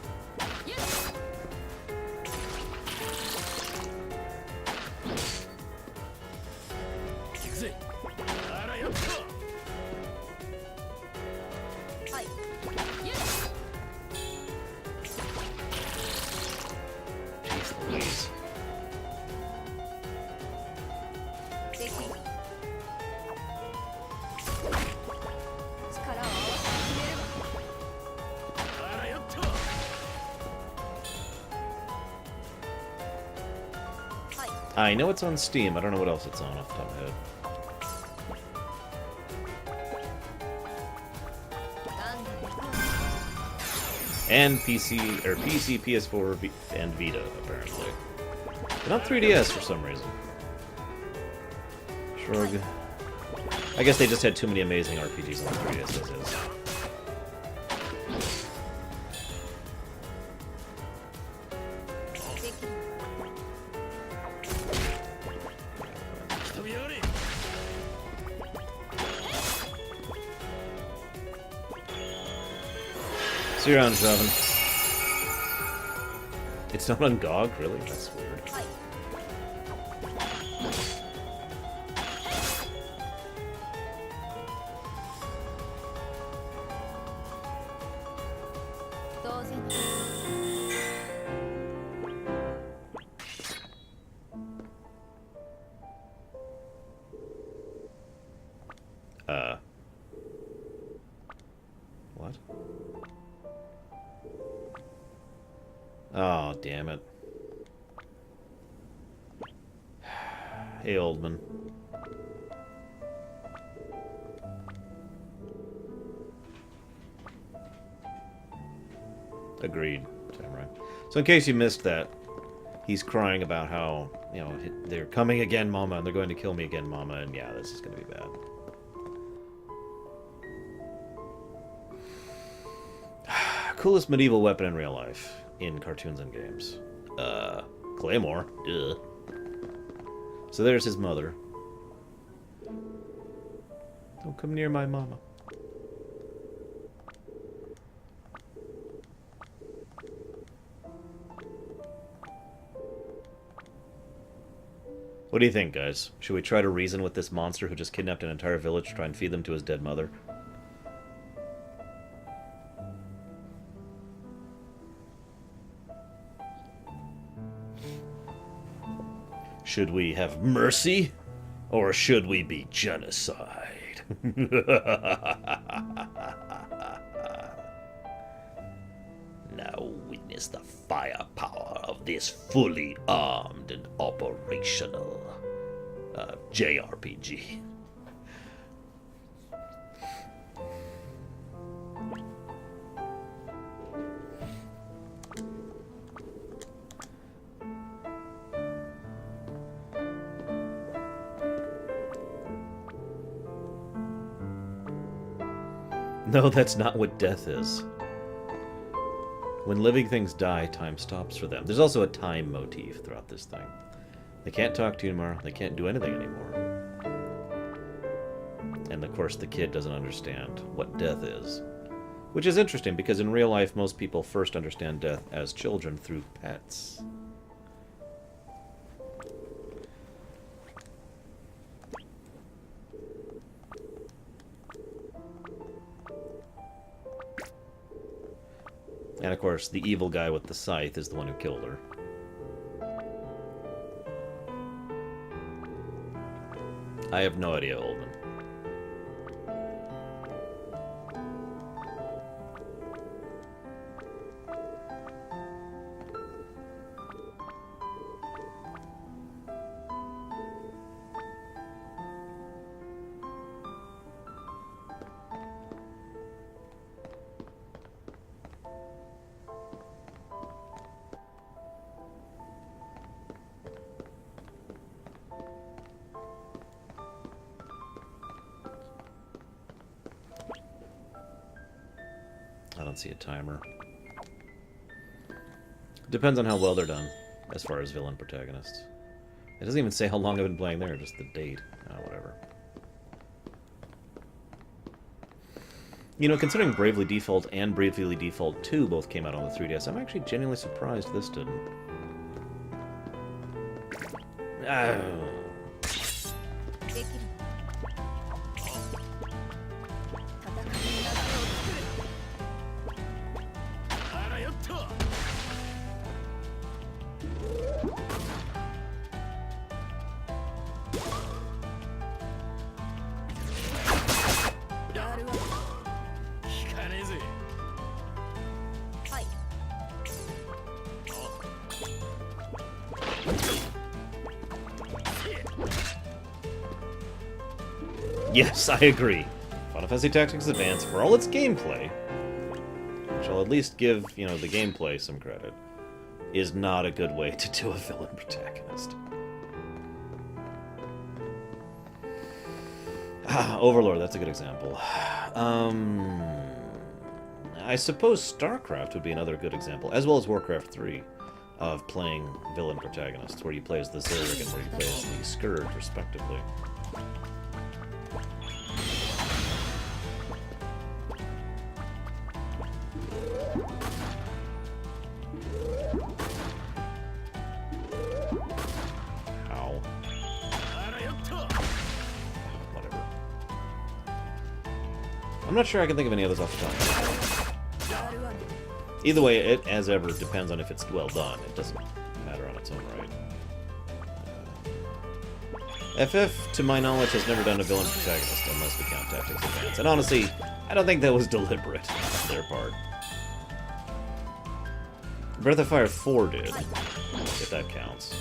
I know it's on Steam. I don't know what else it's on off the top of my head. And PC, or PC, PS4, and Vita, apparently. But not 3DS for some reason. Shrug. I guess they just had too many amazing RPGs on the 3DS as is. See you around, Draven. It's not on GOG, really? That's weird. What? Oh, damn it. Hey, Oldman. Agreed, Samurai. So in case you missed that, he's crying about how, you know, they're coming again, Mama, and they're going to kill me again, Mama, and yeah, this is going to be bad. Coolest medieval weapon in real life, in cartoons and games. Claymore. Duh. So there's his mother. Don't come near my mama. What do you think, guys? Should we try to reason with this monster who just kidnapped an entire village to try and feed them to his dead mother? Should we have mercy? Or should we be genocide? Now witness the firepower of this fully armed and operational JRPG. No, that's not what death is. When living things die, time stops for them. There's also a time motif throughout this thing. They can't talk to you tomorrow. They can't do anything anymore. And of course, the kid doesn't understand what death is. Which is interesting, because in real life, most people first understand death as children through pets. And of course, the evil guy with the scythe is the one who killed her. I have no idea, Oldman. I don't see a timer. Depends on how well they're done, as far as villain protagonists. It doesn't even say how long I've been playing there, just the date. Oh, whatever. You know, considering Bravely Default and Bravely Default 2 both came out on the 3DS, I'm actually genuinely surprised this didn't. Oh. Yes, I agree. Final Fantasy Tactics Advance, for all its gameplay, which I'll at least give, you know, the gameplay some credit, is not a good way to do a villain protagonist. Overlord, that's a good example. I suppose StarCraft would be another good example, as well as Warcraft 3, of playing villain protagonists, where you play as the Zerg and where you play as the Scourge, respectively. I'm not sure I can think of any others off the top. Either way, it, as ever, depends on if it's well done. It doesn't matter on its own right. FF, to my knowledge, has never done a villain protagonist, unless we count Tactics Advance. And honestly, I don't think that was deliberate on their part. Breath of Fire 4 did, if that counts.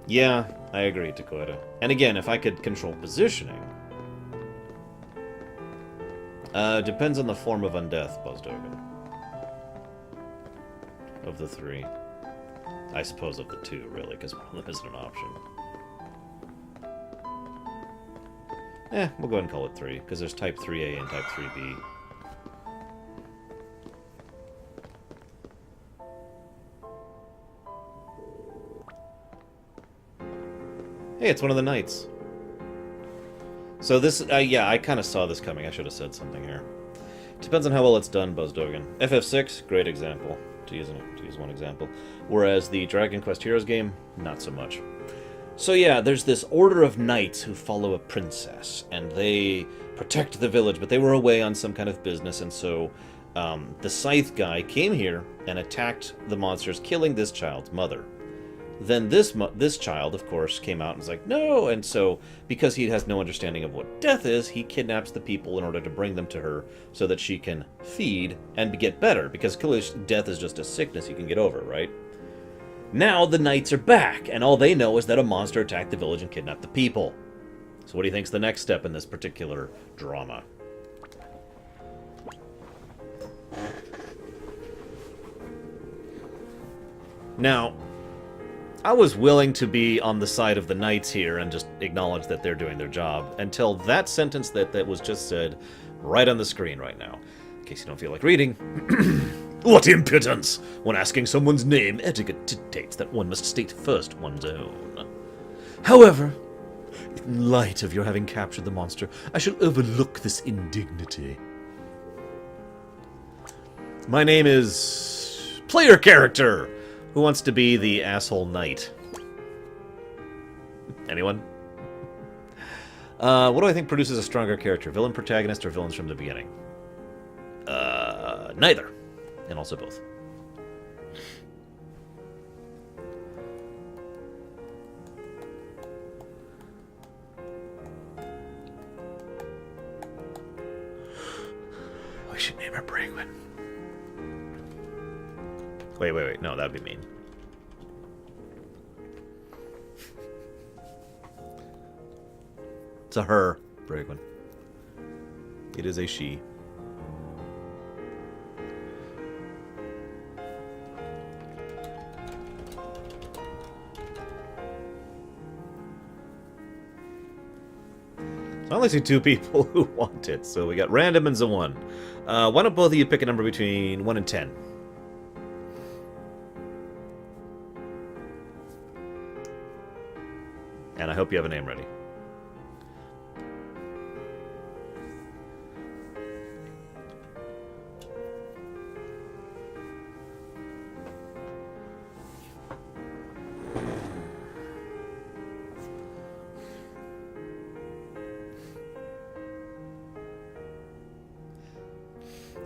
Yeah, I agree, Dakota. And again, if I could control positioning... depends on the form of undeath, Buzdogan. Of the three. I suppose of the two, really, because one of them isn't an option. We'll go ahead and call it 3, because there's Type 3A and Type 3B. Hey, it's one of the knights. So this, yeah, I kind of saw this coming. I should have said something here. Depends on how well it's done, Buzzdogan. FF6, great example, to use one example. Whereas the Dragon Quest Heroes game, not so much. So yeah, there's this order of knights who follow a princess, and they protect the village, but they were away on some kind of business, and so the Scythe guy came here and attacked the monsters, killing this child's mother. Then this child, of course, came out and was like, no! And so, because he has no understanding of what death is, he kidnaps the people in order to bring them to her so that she can feed and get better, because clearly death is just a sickness you can get over, right? Now the knights are back, and all they know is that a monster attacked the village and kidnapped the people. So what do you think's the next step in this particular drama? Now, I was willing to be on the side of the knights here and just acknowledge that they're doing their job until that sentence that was just said right on the screen right now. In case you don't feel like reading. What impudence! When asking someone's name, etiquette dictates that one must state first one's own. However, in light of your having captured the monster, I shall overlook this indignity. My name is... Player Character! Who wants to be the asshole knight? Anyone? What do I think produces a stronger character? Villain, protagonist, or villains from the beginning? Neither. And also both. We should name her Bragwin. Wait. No, that'd be mean. It's a her, Bragwin. It is a she. I only see two people who want it, so we got Random and Zawan. Why don't both of you pick a number between 1 and 10? And I hope you have a name ready.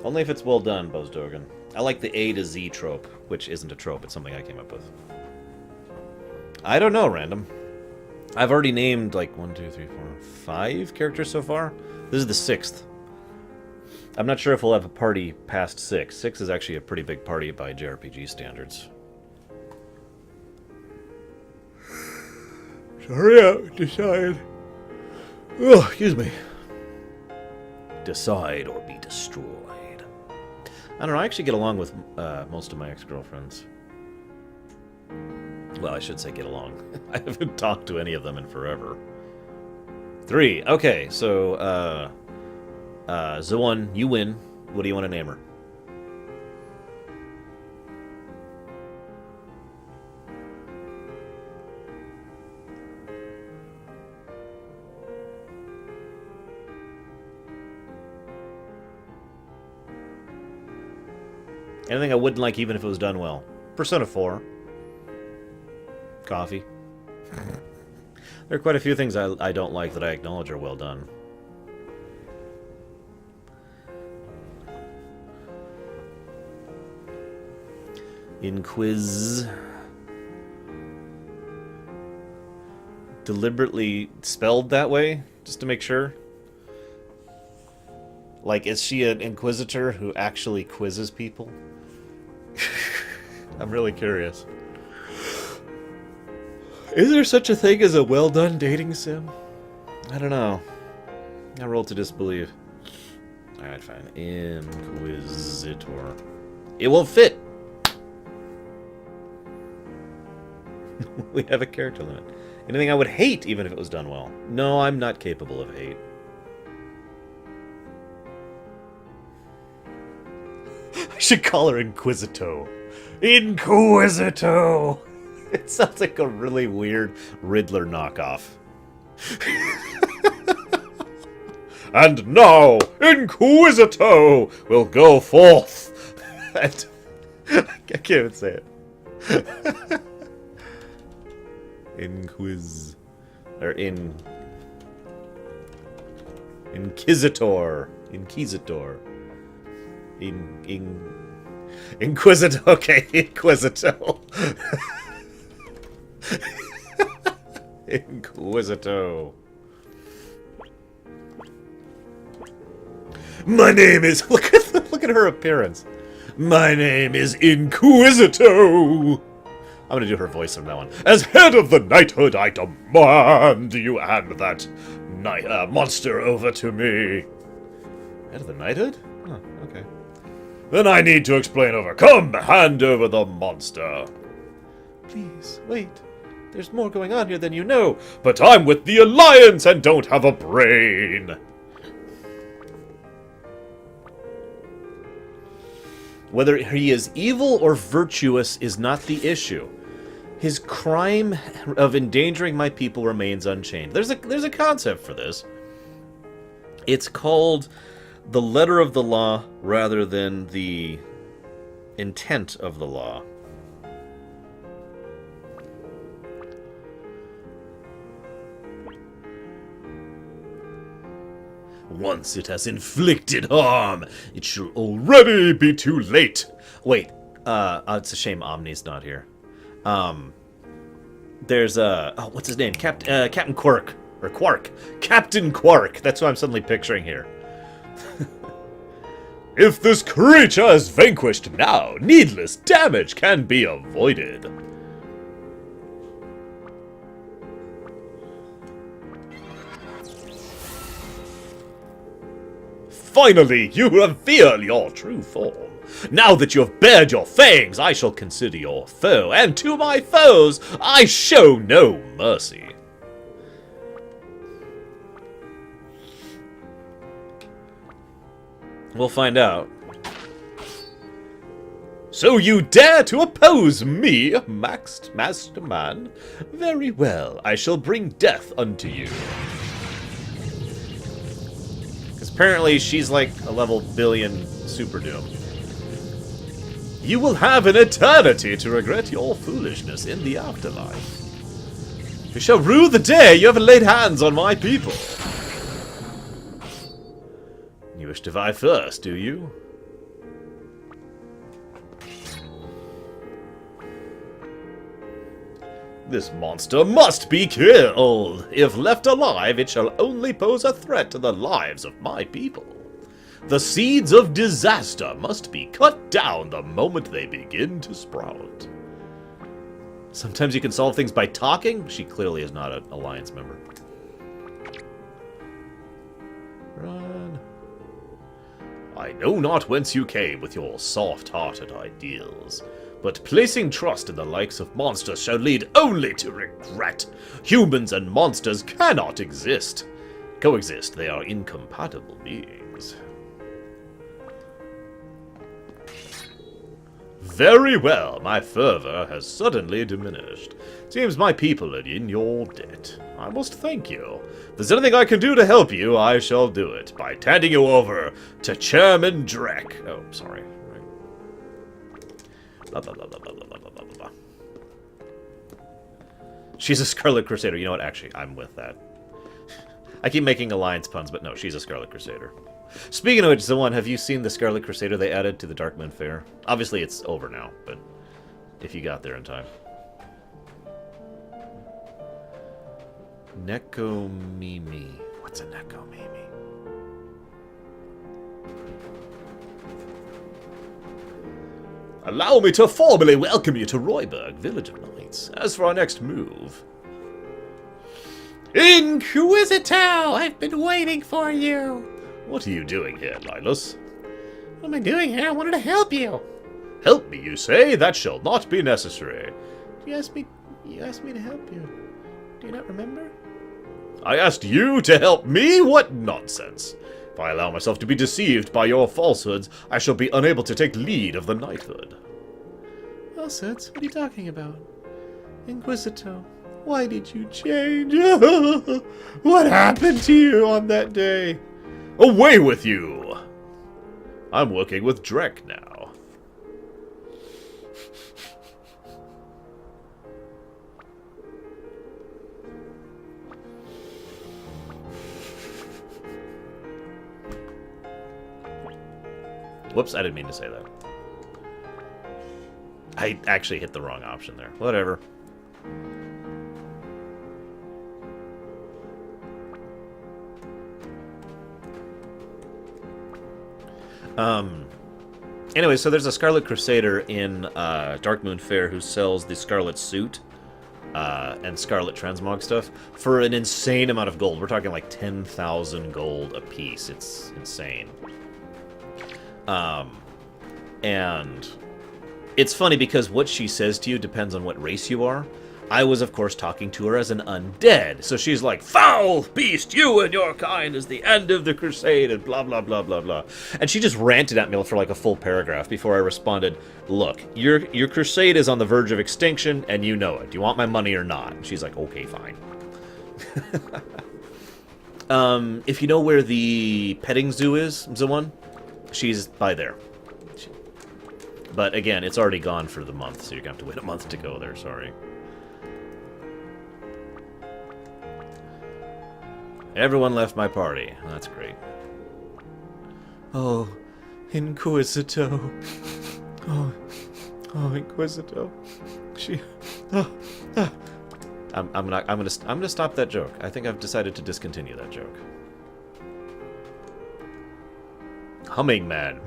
Only if it's well done, Buzzdogan. I like the A to Z trope, which isn't a trope, it's something I came up with. I don't know, Random. I've already named, like, 1, 2, 3, 4, 5 characters so far. This is the 6th. I'm not sure if we'll have a party past 6. 6 is actually a pretty big party by JRPG standards. Hurry up, decide. Oh, excuse me. Decide or be destroyed. I don't know, I actually get along with most of my ex-girlfriends. Well, I should say get along. I haven't talked to any of them in forever. 3. Okay, so, Zawan, you win. What do you want to name her? Anything I wouldn't like even if it was done well. Persona 4. Coffee. There are quite a few things I don't like that I acknowledge are well done. Inquis. Deliberately spelled that way, just to make sure. Like, is she an Inquisitor who actually quizzes people? I'm really curious. Is there such a thing as a well-done dating sim? I don't know. I roll to disbelieve. Alright, fine. Inquisitor. It will fit! We have a character limit. Anything I would hate, even if it was done well. No, I'm not capable of hate. I should call her Inquisito. Inquisito! It sounds like a really weird Riddler knockoff. And now, Inquisitor will go forth. And I can't even say it. Inquisitor. Inquisitor. Okay, Inquisitor. Inquisitor. My name is... Look at her appearance. My name is Inquisitor. I'm gonna do her voice from that one. As head of the Knighthood, I demand you hand that monster over to me. Head of the Knighthood? Oh, okay. Then I need to explain over. Come, hand over the monster. Please, wait. There's more going on here than you know. But I'm with the Alliance and don't have a brain. Whether he is evil or virtuous is not the issue. His crime of endangering my people remains unchanged. There's a concept for this. It's called the letter of the law rather than the intent of the law. Once it has inflicted harm, it shall already be too late. Wait, it's a shame Omni's not here. There's what's his name? Captain Quark. Or Quark. Captain Quark. That's what I'm suddenly picturing here. If this creature is vanquished now, needless damage can be avoided. Finally, you reveal your true form. Now that you have bared your fangs, I shall consider your foe, and to my foes, I show no mercy. We'll find out. So you dare to oppose me, Masterman? Very well, I shall bring death unto you. Because apparently she's like a level billion Super Doom. You will have an eternity to regret your foolishness in the afterlife. You shall rue the day you have laid hands on my people. You wish to vie first, do you? This monster must be killed. If left alive, it shall only pose a threat to the lives of my people. The seeds of disaster must be cut down the moment they begin to sprout. Sometimes you can solve things by talking? She clearly is not an Alliance member. Run. I know not whence you came with your soft-hearted ideals, but placing trust in the likes of monsters shall lead only to regret. Humans and monsters cannot coexist. They are incompatible beings. Very well, my fervor has suddenly diminished. Seems my people are in your debt. I must thank you. If there's anything I can do to help you, I shall do it by handing you over to Chairman Drek. Oh, sorry. Blah, blah, blah, blah, blah, blah, blah, blah, blah. She's a Scarlet Crusader. You know what? Actually, I'm with that. I keep making Alliance puns, but no, she's a Scarlet Crusader. Speaking of which, Zawan, have you seen the Scarlet Crusader they added to the Darkmoon Fair? Obviously, it's over now, but if you got there in time. Nekomimi. What's a Nekomimi? Allow me to formally welcome you to Royburg, Village of Knights. As for our next move... Inquisitor! I've been waiting for you! What are you doing here, Linus? What am I doing here? I wanted to help you. Help me, you say? That shall not be necessary. You asked me to help you. Do you not remember? I asked you to help me? What nonsense. If I allow myself to be deceived by your falsehoods, I shall be unable to take lead of the knighthood. Falsehoods? What are you talking about? Inquisitor, why did you change? What happened to you on that day? Away with you! I'm working with Drek now. Whoops, I didn't mean to say that. I actually hit the wrong option there. Whatever. Anyway, so there's a Scarlet Crusader in Darkmoon Faire who sells the Scarlet Suit and Scarlet Transmog stuff for an insane amount of gold. We're talking like 10,000 gold a piece. It's insane. And it's funny because what she says to you depends on what race you are. I was, of course, talking to her as an undead. So she's like, "Foul beast, you and your kind is the end of the crusade," and blah, blah, blah, blah, blah. And she just ranted at me for like a full paragraph before I responded, "Look, your crusade is on the verge of extinction, and you know it. Do you want my money or not?" And she's like, "Okay, fine." If you know where the petting zoo is, Zawan, she's by there. But again, it's already gone for the month, so you're going to have to wait a month to go there, sorry. Everyone left my party. That's great. Oh, Inquisitor. Oh, Inquisitor. She. I'm gonna stop that joke. I think I've decided to discontinue that joke. Humming man.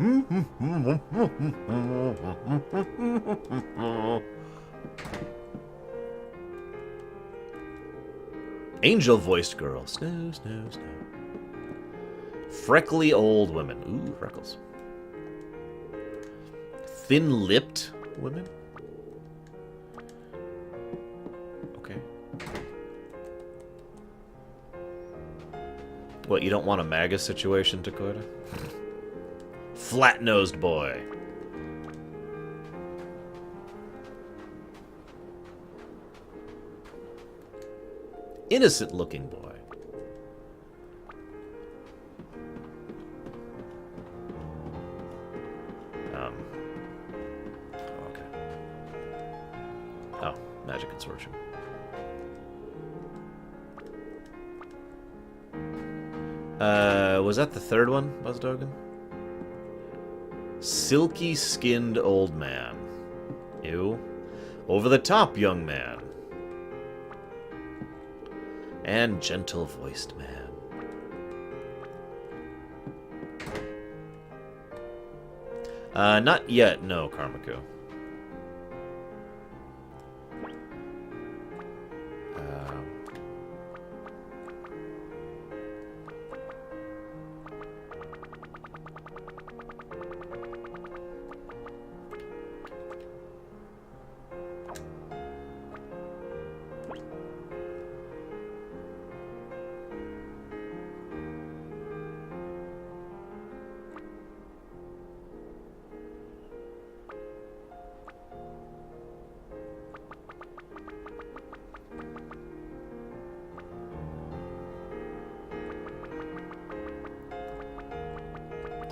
Angel-voiced girl. Snow, snow, snow. Freckly old women. Ooh, freckles. Thin-lipped women? Okay. What, you don't want a MAGA situation, Dakota? Flat-nosed boy. Innocent-looking boy. Okay. Oh, Magic Consortium. Was that the third one, Buzzdogan? Silky-skinned old man. Ew. Over the top, young man. And gentle-voiced man. Not yet, no, Karmaku.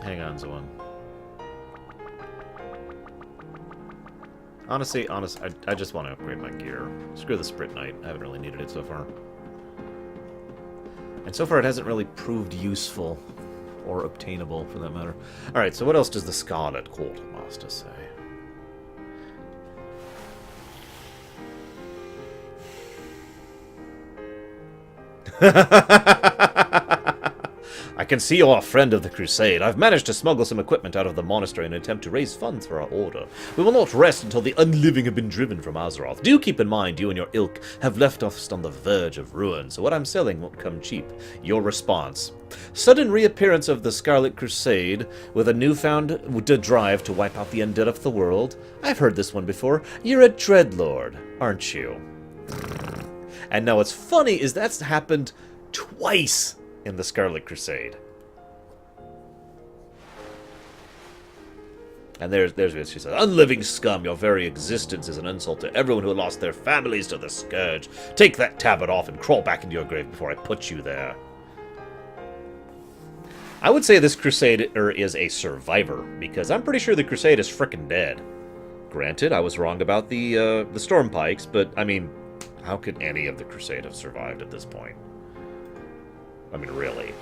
Hang on, Zoan. Honestly, I just want to upgrade my gear. Screw the Sprit Knight. I haven't really needed it so far. And so far it hasn't really proved useful. Or obtainable, for that matter. Alright, so what else does the Scarlet Quartermaster say? I can see you're a friend of the Crusade. I've managed to smuggle some equipment out of the monastery in an attempt to raise funds for our order. We will not rest until the unliving have been driven from Azeroth. Do keep in mind you and your ilk have left us on the verge of ruin, so what I'm selling won't come cheap. Your response. Sudden reappearance of the Scarlet Crusade with a newfound drive to wipe out the undead of the world. I've heard this one before. You're a Dreadlord, aren't you? And now what's funny is that's happened twice in the Scarlet Crusade. And there's what she says. Unliving scum, your very existence is an insult to everyone who lost their families to the Scourge. Take that tabard off and crawl back into your grave before I put you there. I would say this Crusader is a survivor, because I'm pretty sure the Crusade is frickin' dead. Granted, I was wrong about the Storm Pikes, but, I mean, how could any of the Crusade have survived at this point? I mean, really.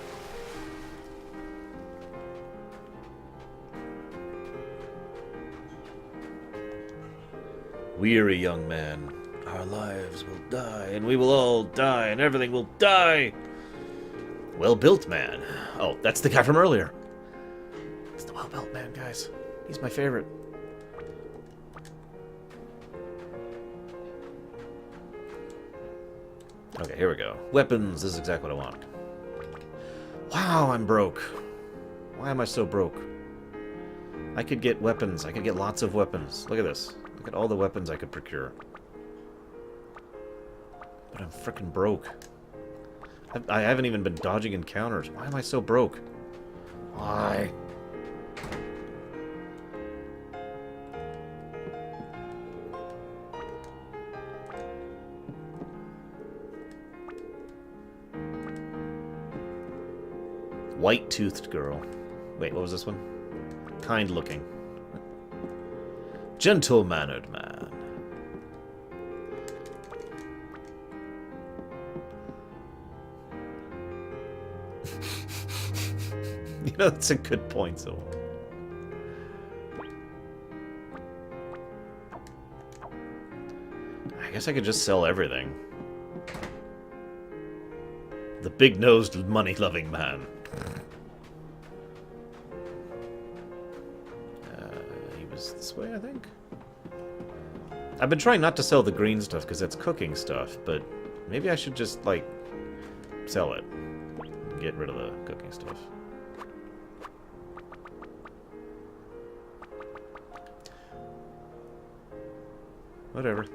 Weary young man, our lives will die, and we will all die, and everything will die. Well-built man. Oh, that's the guy from earlier. It's the well-built man, guys. He's my favorite. Okay, here we go. Weapons. This is exactly what I want. Wow, I'm broke. Why am I so broke? I could get weapons. I could get lots of weapons. Look at this. Look at all the weapons I could procure. But I'm frickin' broke. I haven't even been dodging encounters. Why am I so broke? Why? White-toothed girl. Wait, what was this one? Kind-looking. Gentle-mannered man. You know, that's a good point, so. I guess I could just sell everything. The big-nosed, money-loving man. He was this way, I think? I've been trying not to sell the green stuff because it's cooking stuff, but maybe I should just, like, sell it. Get rid of the cooking stuff. Whatever.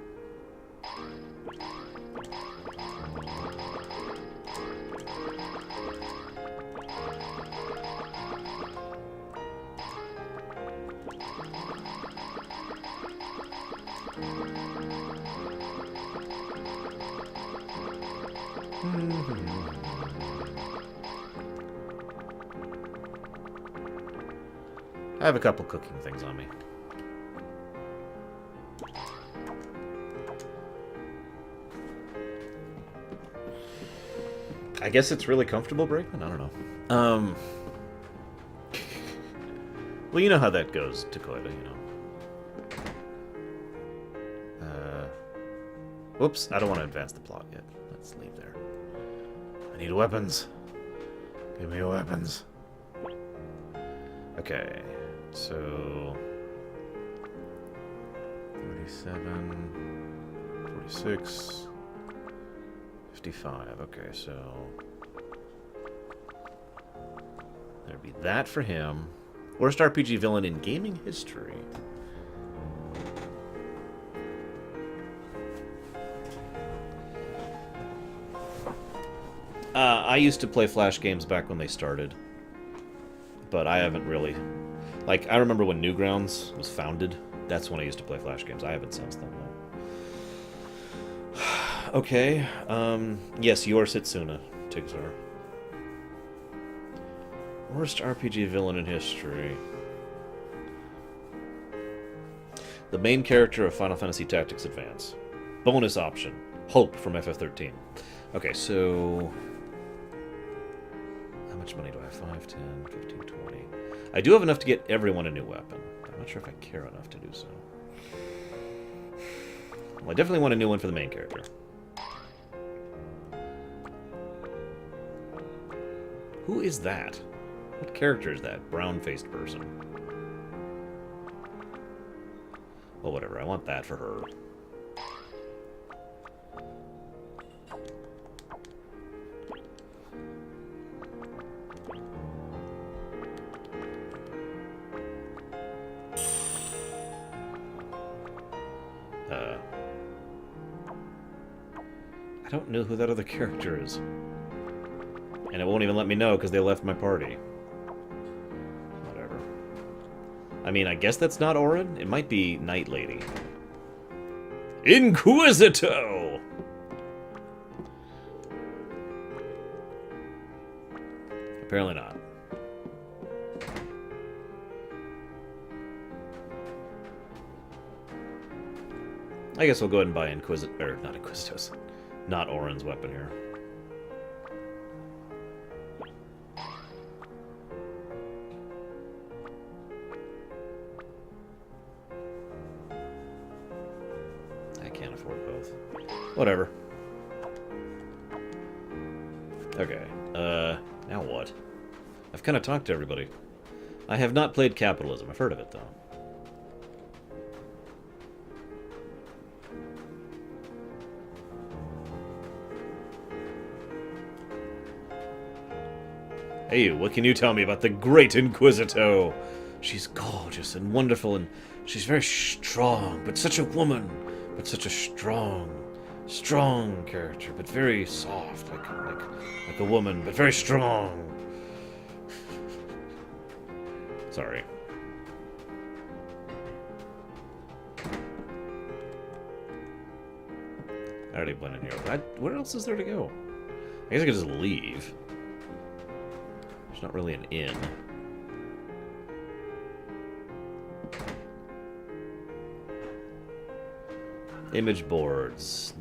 I have a couple cooking things on me. I guess it's really comfortable, Brakeman? I don't know. Well, you know how that goes, Takoida, you know. Whoops, I don't want to advance the plot yet. Let's leave there. I need weapons. Give me weapons. Okay, so... 37... 46... 55, okay, so... There'd be that for him. Worst RPG villain in gaming history. I used to play Flash games back when they started. But I haven't really... Like, I remember when Newgrounds was founded. That's when I used to play Flash games. I haven't since then, though. Okay. Yes, you are Setsuna, Tigzar. Worst RPG villain in history. The main character of Final Fantasy Tactics Advance. Bonus option. Hope from FF13. Okay, so... How much money do I have? 5, 10, 15, 20. I do have enough to get everyone a new weapon. I'm not sure if I care enough to do so. Well, I definitely want a new one for the main character. Who is that? What character is that? Brown-faced person. Well, whatever. I want that for her. I don't know who that other character is. And it won't even let me know because they left my party. Whatever. I mean, I guess that's not Orin. It might be Night Lady. Inquisitor! Apparently not. I guess we'll go ahead and buy Inquisitor, or not Inquisitos, not Orin's weapon here. I can't afford both. Whatever. Okay, now what? I've kind of talked to everybody. I have not played Capitalism. I've heard of it, though. Hey, what can you tell me about the Great Inquisitor? She's gorgeous and wonderful, and she's very strong, but such a woman, but such a strong character, but very soft, like a woman, but very strong. Sorry. I already went in here. Where else is there to go? I guess I could just leave. There's not really an inn. Image boards.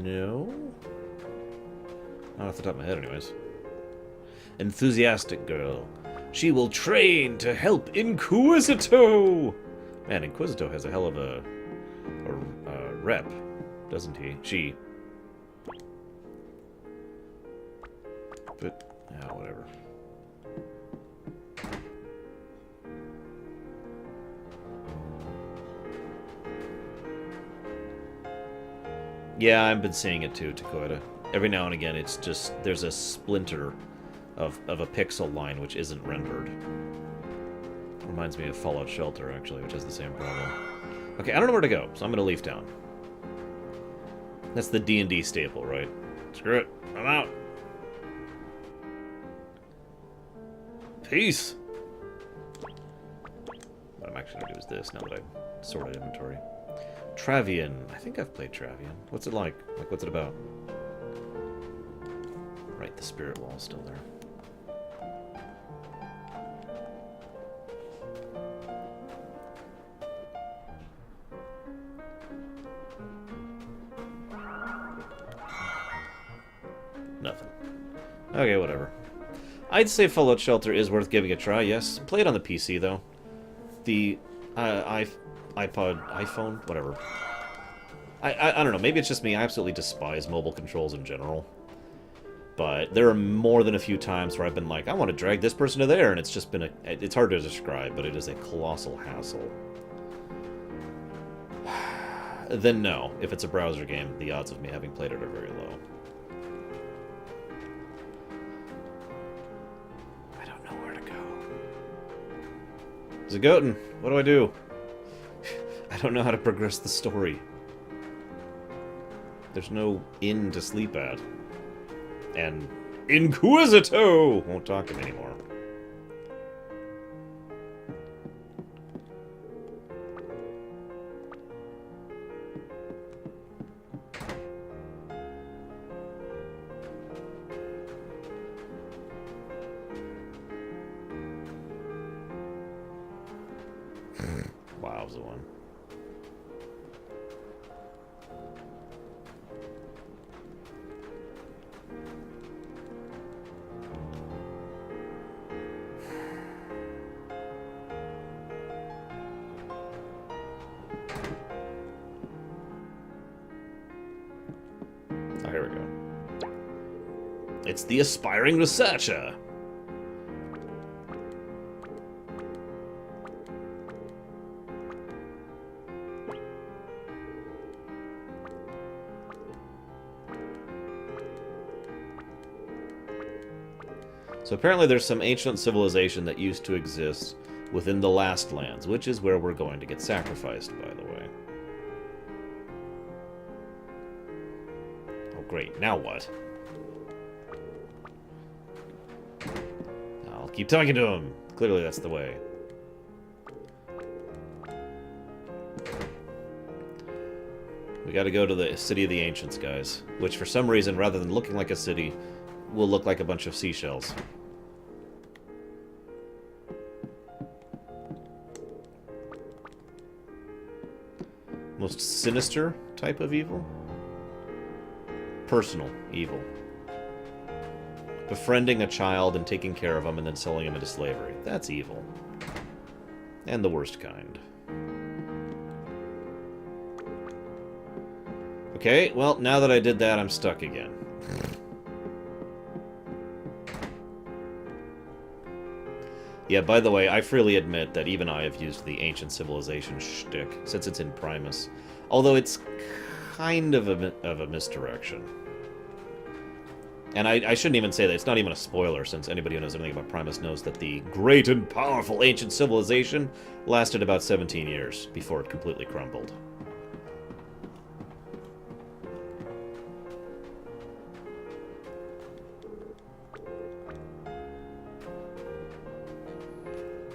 No? Not off the top of my head, anyways. Enthusiastic girl. She will train to help Inquisitor! Man, Inquisitor has a hell of a rep, doesn't he? She. But, yeah, whatever. Yeah, I've been seeing it too, Takoida. Every now and again, it's just, there's a splinter of a pixel line which isn't rendered. Reminds me of Fallout Shelter, actually, which has the same problem. Okay, I don't know where to go, so I'm going to leave town. That's the D&D staple, right? Screw it. I'm out. Peace. What I'm actually going to do is this, now that I've sorted inventory. Travian. I think I've played Travian. What's it like? Like, what's it about? Right, the spirit wall is still there. Nothing. Okay, whatever. I'd say Fallout Shelter is worth giving a try, yes. Play it on the PC, though. The iPhone, whatever. I don't know, maybe it's just me. I absolutely despise mobile controls in general. But there are more than a few times where I've been like, I want to drag this person to there, and it's just been it's hard to describe, but it is a colossal hassle. Then no, if it's a browser game, the odds of me having played it are very low. I don't know where to go. Zagoten, what do I do? I don't know how to progress the story. There's no inn to sleep at. And Inquisitor won't talk to me anymore. Wow, was the one. Oh, here we go. It's the aspiring researcher. So apparently there's some ancient civilization that used to exist within the Last Lands, which is where we're going to get sacrificed, by the way. Oh, great. Now what? I'll keep talking to him. Clearly that's the way. We gotta go to the City of the Ancients, guys. Which, for some reason, rather than looking like a city, will look like a bunch of seashells. Most sinister type of evil? Personal evil. Befriending a child and taking care of him and then selling him into slavery. That's evil. And the worst kind. Okay, well, now that I did that, I'm stuck again. Yeah, by the way, I freely admit that even I have used the ancient civilization shtick, since it's in Primus. Although it's kind of a misdirection. And I shouldn't even say that. It's not even a spoiler, since anybody who knows anything about Primus knows that the great and powerful ancient civilization lasted about 17 years before it completely crumbled.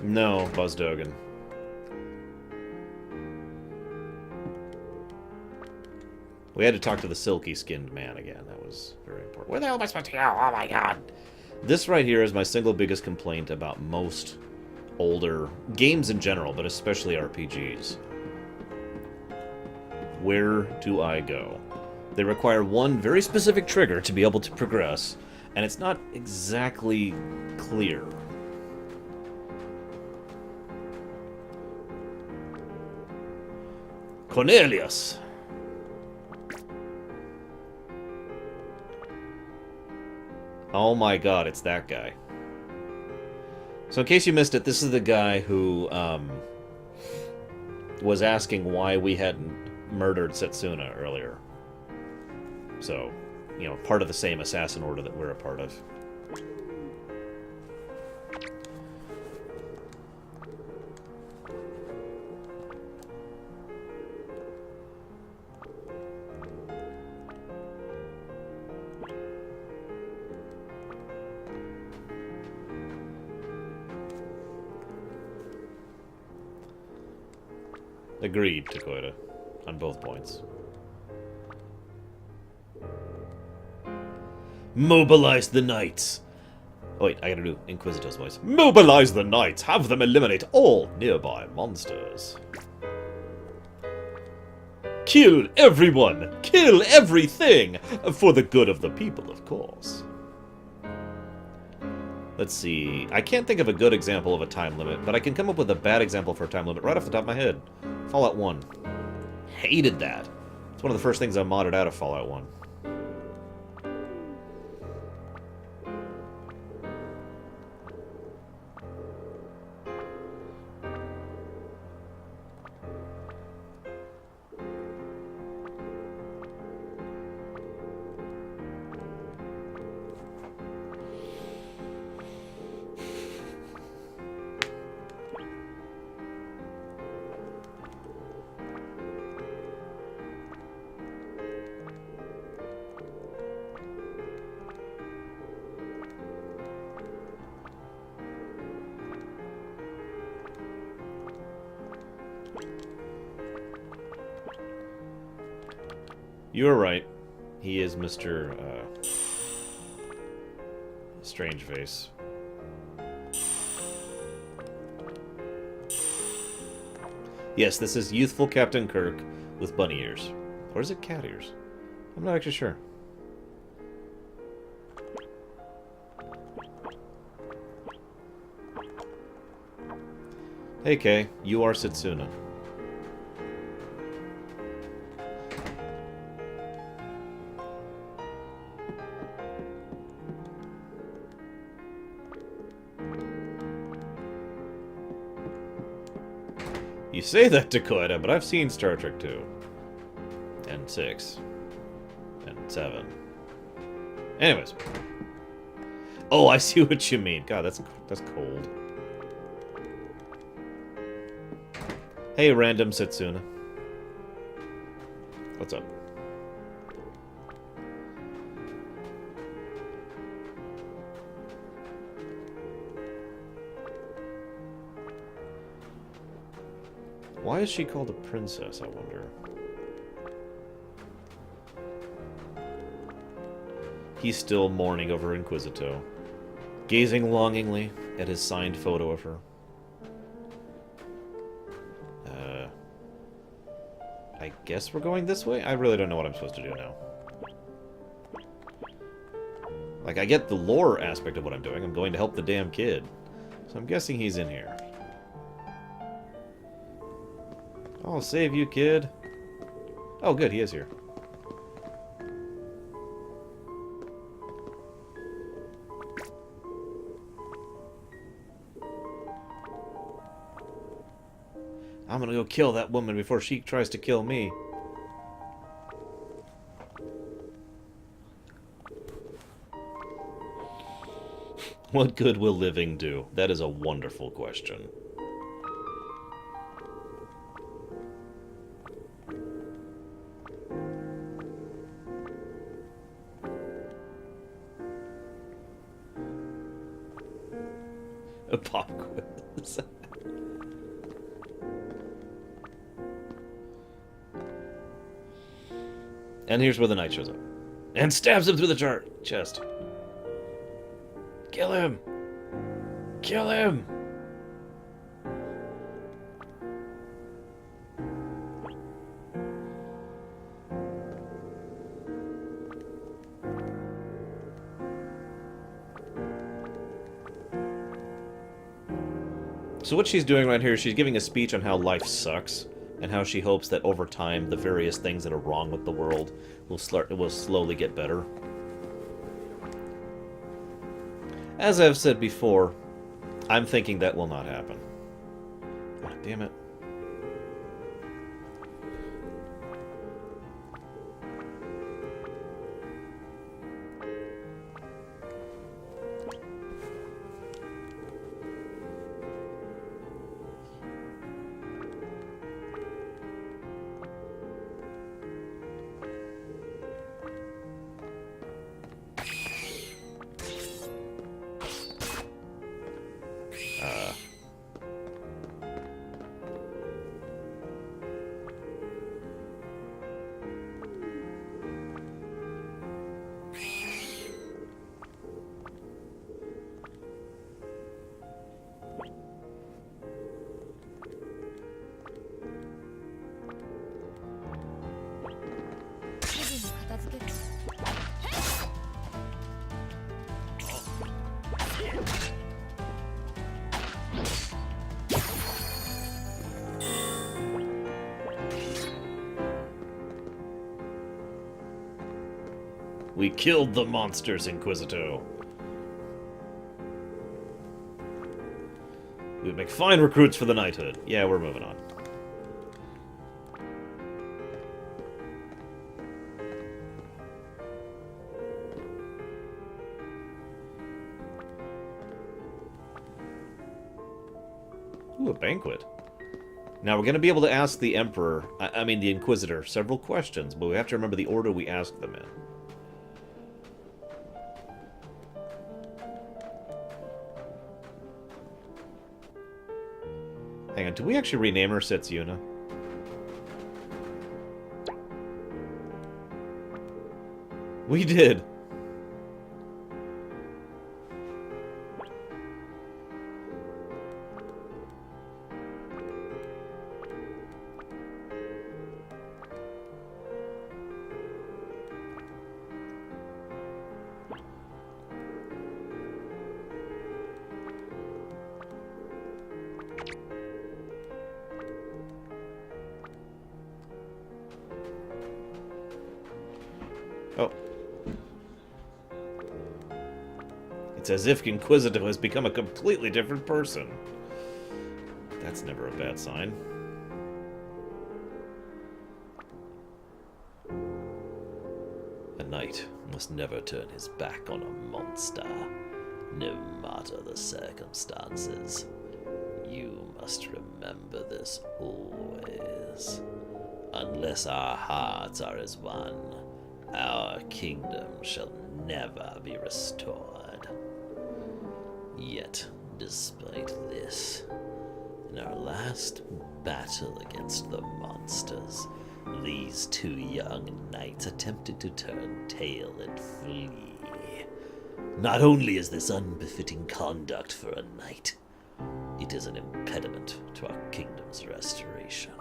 No, Buzzdogan. We had to talk to the silky-skinned man again. That was very important. Where the hell am I supposed to go? Oh my god. This right here is my single biggest complaint about most older games in general, but especially RPGs. Where do I go? They require one very specific trigger to be able to progress, and it's not exactly clear. Cornelius! Oh my god, it's that guy. So in case you missed it, this is the guy who was asking why we hadn't murdered Setsuna earlier. So, you know, part of the same assassin order that we're a part of. Agreed, Takoida, on both points. Mobilize the knights! Oh wait, I gotta do Inquisitor's voice. Mobilize the knights! Have them eliminate all nearby monsters. Kill everyone! Kill everything! For the good of the people, of course. Let's see. I can't think of a good example of a time limit, but I can come up with a bad example for a time limit right off the top of my head. Fallout 1. Hated that. It's one of the first things I modded out of Fallout 1. You were right. He is Mr. Strangeface. Yes, this is youthful Captain Kirk with bunny ears. Or is it cat ears? I'm not actually sure. Hey Kay, you are Setsuna. You say that, Dakota, but I've seen Star Trek 2. And 6. And 7. Anyways. Oh, I see what you mean. God, that's cold. Hey, random Setsuna. What's up? Why is she called a princess, I wonder? He's still mourning over Inquisitor, gazing longingly at his signed photo of her. I guess we're going this way? I really don't know what I'm supposed to do now. Like, I get the lore aspect of what I'm doing. I'm going to help the damn kid. So I'm guessing he's in here. I'll save you, kid. Oh, good, he is here. I'm gonna go kill that woman before she tries to kill me. What good will living do? That is a wonderful question. A pop quiz. And here's where the knight shows up. And stabs him through the chest. Kill him! Kill him! So what she's doing right here, she's giving a speech on how life sucks, and how she hopes that over time the various things that are wrong with the world will slowly get better. As I've said before, I'm thinking that will not happen. Oh, damn it. We killed the monsters, Inquisitor. We would make fine recruits for the Knighthood. Yeah, we're moving on. Ooh, a banquet. Now, we're going to be able to ask the Emperor, I mean the Inquisitor, several questions, but we have to remember the order we ask them in. Hang on, did we actually rename her Setsuna? We did. Oh. It's as if Inquisitor has become a completely different person. That's never a bad sign. A knight must never turn his back on a monster, no matter the circumstances. You must remember this always. Unless our hearts are as one, our kingdom shall never be restored. Yet, despite this, in our last battle against the monsters, these two young knights attempted to turn tail and flee. Not only is this unbefitting conduct for a knight, it is an impediment to our kingdom's restoration.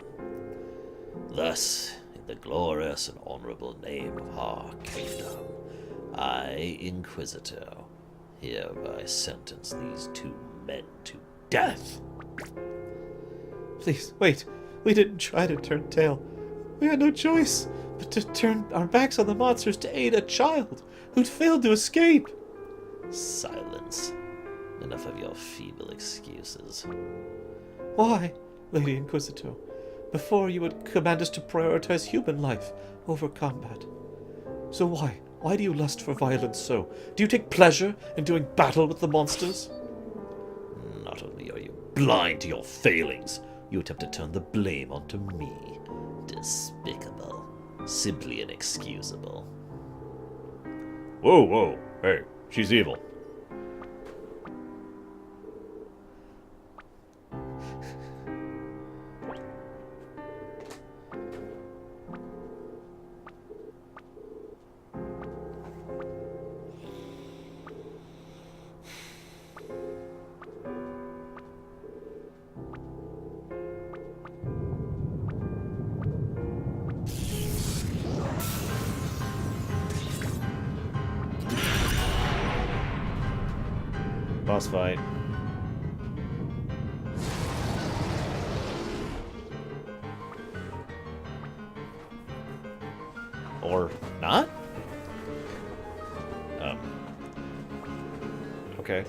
Thus, in the glorious and honorable name of our kingdom, I, Inquisitor, hereby sentence these two men to death. Please, wait. We didn't try to turn tail. We had no choice but to turn our backs on the monsters to aid a child who'd failed to escape. Silence. Enough of your feeble excuses. Why, Lady Inquisitor? Before you would command us to prioritize human life over combat. So why? Why do you lust for violence so? Do you take pleasure in doing battle with the monsters? Not only are you blind to your failings, you attempt to turn the blame onto me. Despicable. Simply inexcusable. Whoa, whoa. Hey, she's evil. Boss fight. Or not? Okay.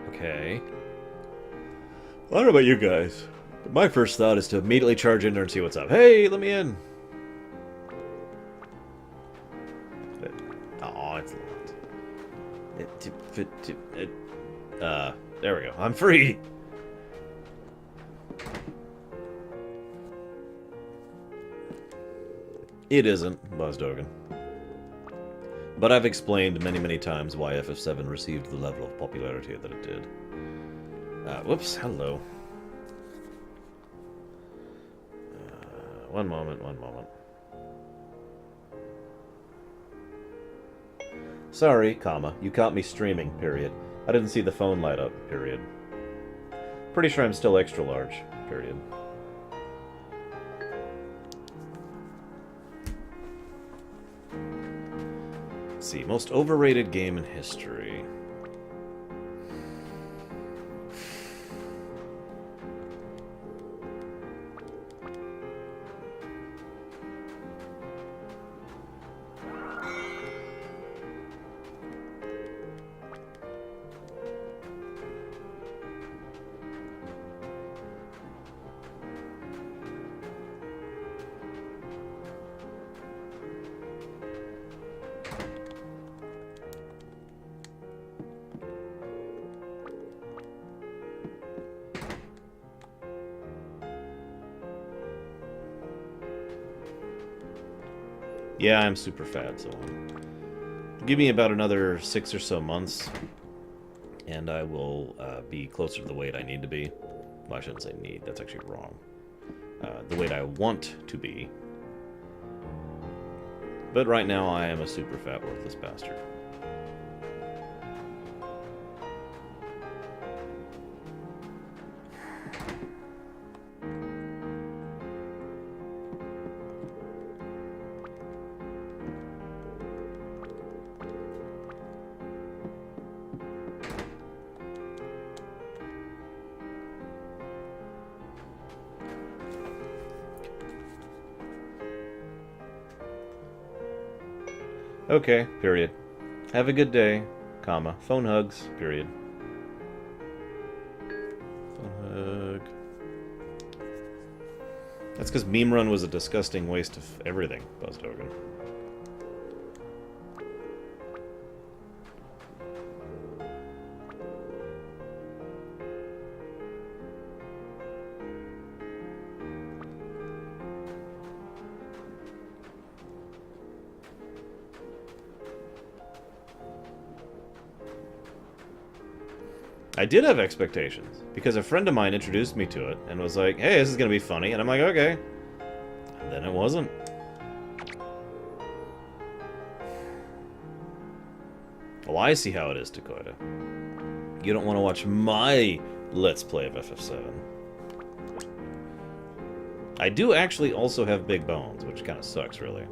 Okay. I don't know about you guys, but my first thought is to immediately charge in there and see what's up. Hey, let me in! Oh, it's locked. There we go. I'm free! It isn't, Bozdogan. But I've explained many, many times why FF7 received the level of popularity that it did. Whoops, hello. One moment. Sorry, comma, you caught me streaming, period. I didn't see the phone light up, period. Pretty sure I'm still extra large, period. Let's see, most overrated game in history. Yeah, I'm super fat, so give me about another 6 or so months, and I will be closer to the weight I need to be. Well, I shouldn't say need, that's actually wrong. The weight I want to be. But right now, I am a super fat, worthless bastard. Okay, period. Have a good day, comma. Phone hugs, period. Phone hug. That's because Meme Run was a disgusting waste of everything, Buzdogan. I did have expectations, because a friend of mine introduced me to it, and was like, hey, this is gonna be funny, and I'm like, okay. And then it wasn't. Oh, I see how it is, Dakota. You don't want to watch my Let's Play of FF7. I do actually also have big bones, which kind of sucks, really.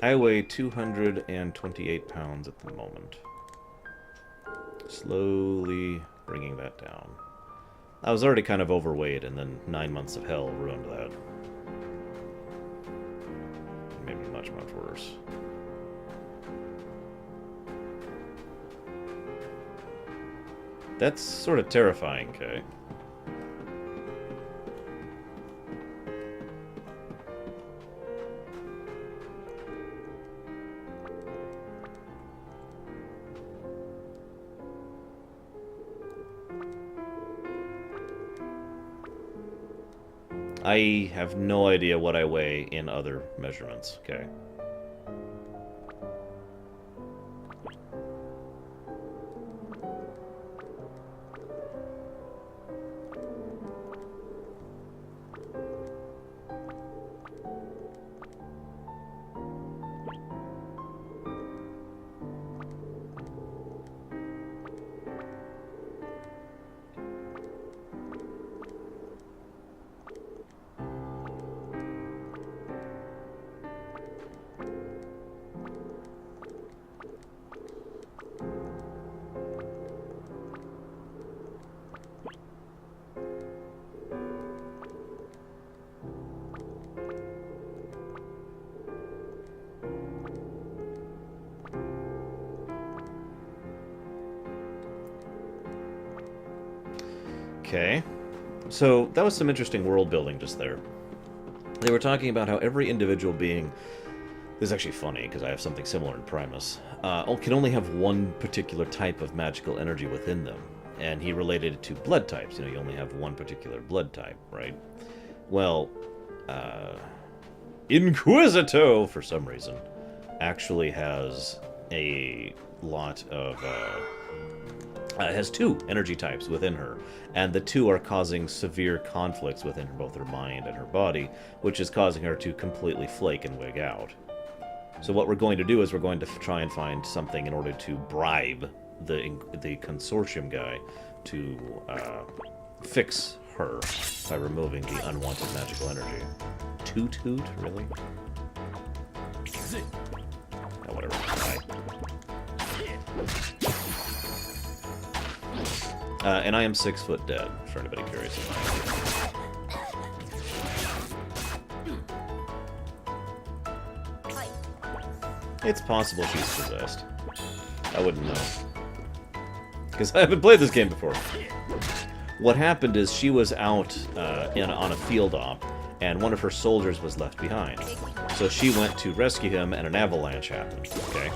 I weigh 228 pounds at the moment. Slowly bringing that down. I was already kind of overweight, and then 9 months of hell ruined that. Maybe much, much worse. That's sort of terrifying, Kay. I have no idea what I weigh in other measurements, okay? Okay, so that was some interesting world building just there. They were talking about how every individual being... This is actually funny, because I have something similar in Primus. Can only have one particular type of magical energy within them. And he related it to blood types. You know, you only have one particular blood type, right? Well, Inquisitor, for some reason, actually has a lot of... has two energy types within her, and the two are causing severe conflicts within both her mind and her body, which is causing her to completely flake and wig out. So what we're going to do is we're going to try and find something in order to bribe the consortium guy to fix her by removing the unwanted magical energy. Toot toot, really? Oh, whatever. Bye. And I am 6 foot dead, for anybody curious about it. It's possible she's possessed. I wouldn't know. Because I haven't played this game before. What happened is she was out on a field op, and one of her soldiers was left behind. So she went to rescue him, and an avalanche happened, okay?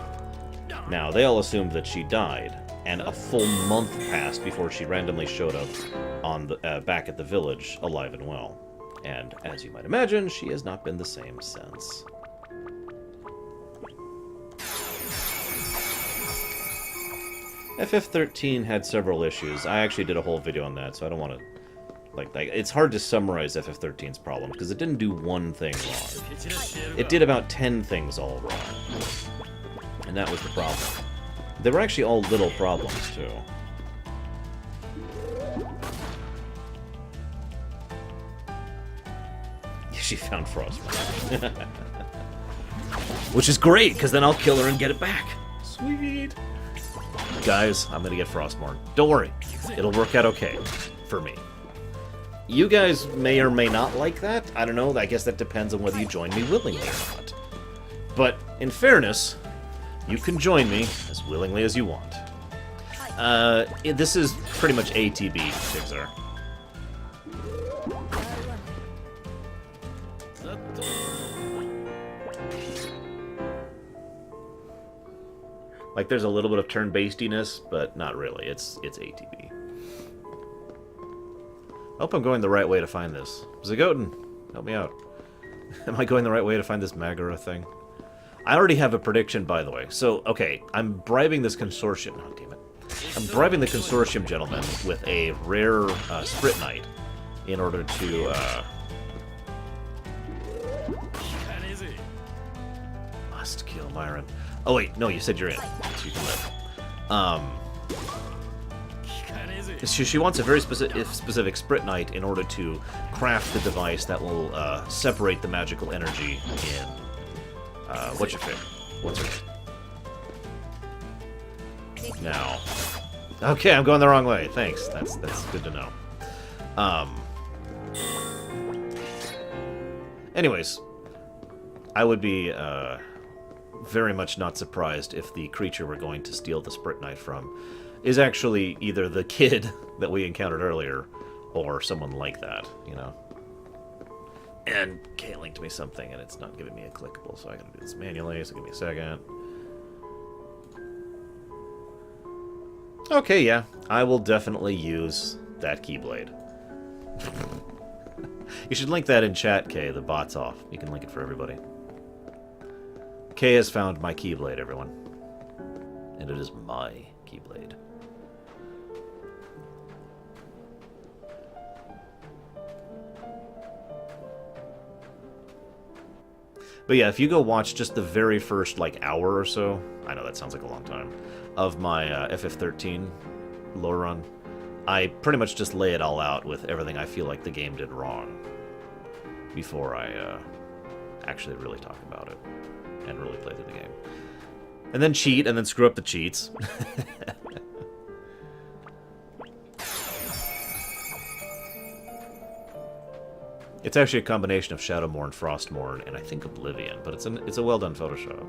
Now, they all assumed that she died. And a full month passed before she randomly showed up on the back at the village, alive and well. And as you might imagine, she has not been the same since. FF13 had several issues. I actually did a whole video on that, so I don't want to... Like, it's hard to summarize FF13's problems, because it didn't do one thing wrong. It did about 10 things all wrong. And that was the problem. They were actually all little problems, too. she found Frostmourne. Which is great, because then I'll kill her and get it back. Sweet. Guys, I'm gonna get Frostmourne. Don't worry. It'll work out okay. For me. You guys may or may not like that. I don't know. I guess that depends on whether you join me willingly or not. But, in fairness, you can join me as willingly as you want. This is pretty much ATB, Pixar. Like, there's a little bit of turn-basediness, but not really. It's ATB. I hope I'm going the right way to find this. Zagoten, help me out. Am I going the right way to find this Magara thing? I already have a prediction, by the way. So, okay, I'm bribing this consortium... Oh, damn it. I'm bribing the consortium gentleman with a rare Sprit Knight in order to... Must kill Myron. Oh, wait, no, you said you're in, so you can live. She wants a very specific Sprit Knight in order to craft the device that will separate the magical energy in... what's your favorite? What's her name? Now... Okay, I'm going the wrong way. Thanks. That's good to know. Anyways, I would be very much not surprised if the creature we're going to steal the Sprit Knight from is actually either the kid that we encountered earlier or someone like that, you know. And Kay linked me something and it's not giving me a clickable, so I gotta do this manually, so give me a second. Okay, yeah, I will definitely use that Keyblade. You should link that in chat, Kay. The bot's off. You can link it for everybody. Kay has found my Keyblade, everyone. And it is my Keyblade. But yeah, if you go watch just the very first, like, hour or so, I know that sounds like a long time, of my FF13 lore run, I pretty much just lay it all out with everything I feel like the game did wrong before I actually really talk about it and really play through the game. And then cheat, and then screw up the cheats. It's actually a combination of Shadowmourne, Frostmourne, and I think Oblivion, but it's a well-done Photoshop.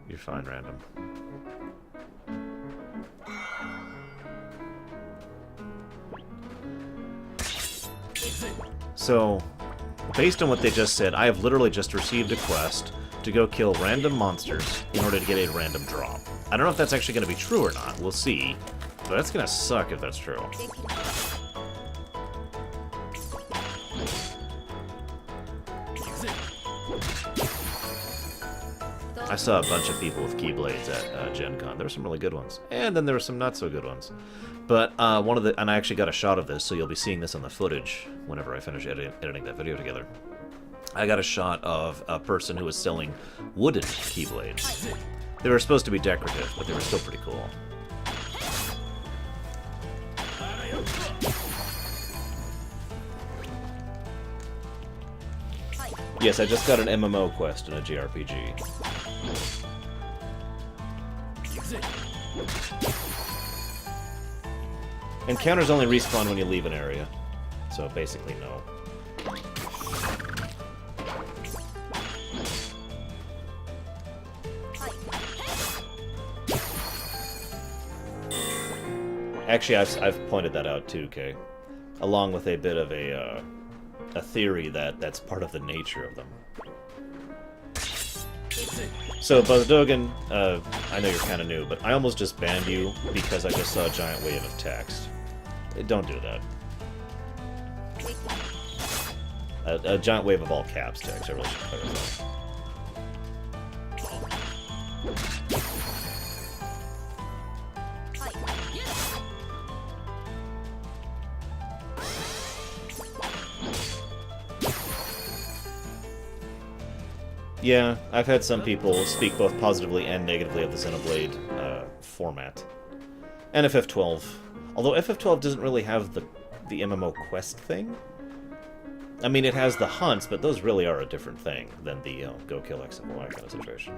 You're fine, random. So, based on what they just said, I have literally just received a quest to go kill random monsters in order to get a random drop. I don't know if that's actually going to be true or not. We'll see. But that's going to suck if that's true. I saw a bunch of people with Keyblades at Gen Con. There were some really good ones. And then there were some not so good ones. But and I actually got a shot of this, so you'll be seeing this on the footage whenever I finish editing that video together. I got a shot of a person who was selling wooden Keyblades. They were supposed to be decorative, but they were still pretty cool. Yes, I just got an MMO quest in a JRPG. Encounters only respawn when you leave an area. So basically, no. Actually, I've pointed that out too, Kay. Along with a bit of a theory that's part of the nature of them. So, Buzzdogan, I know you're kind of new, but I almost just banned you because I just saw a giant wave of text. Don't do that. A giant wave of all caps text, I really should clarify. Yeah, I've had some people speak both positively and negatively of the Xenoblade format. And FF12. Although FF12 doesn't really have the MMO quest thing. I mean, it has the hunts, but those really are a different thing than the go kill X and Y kind of situation.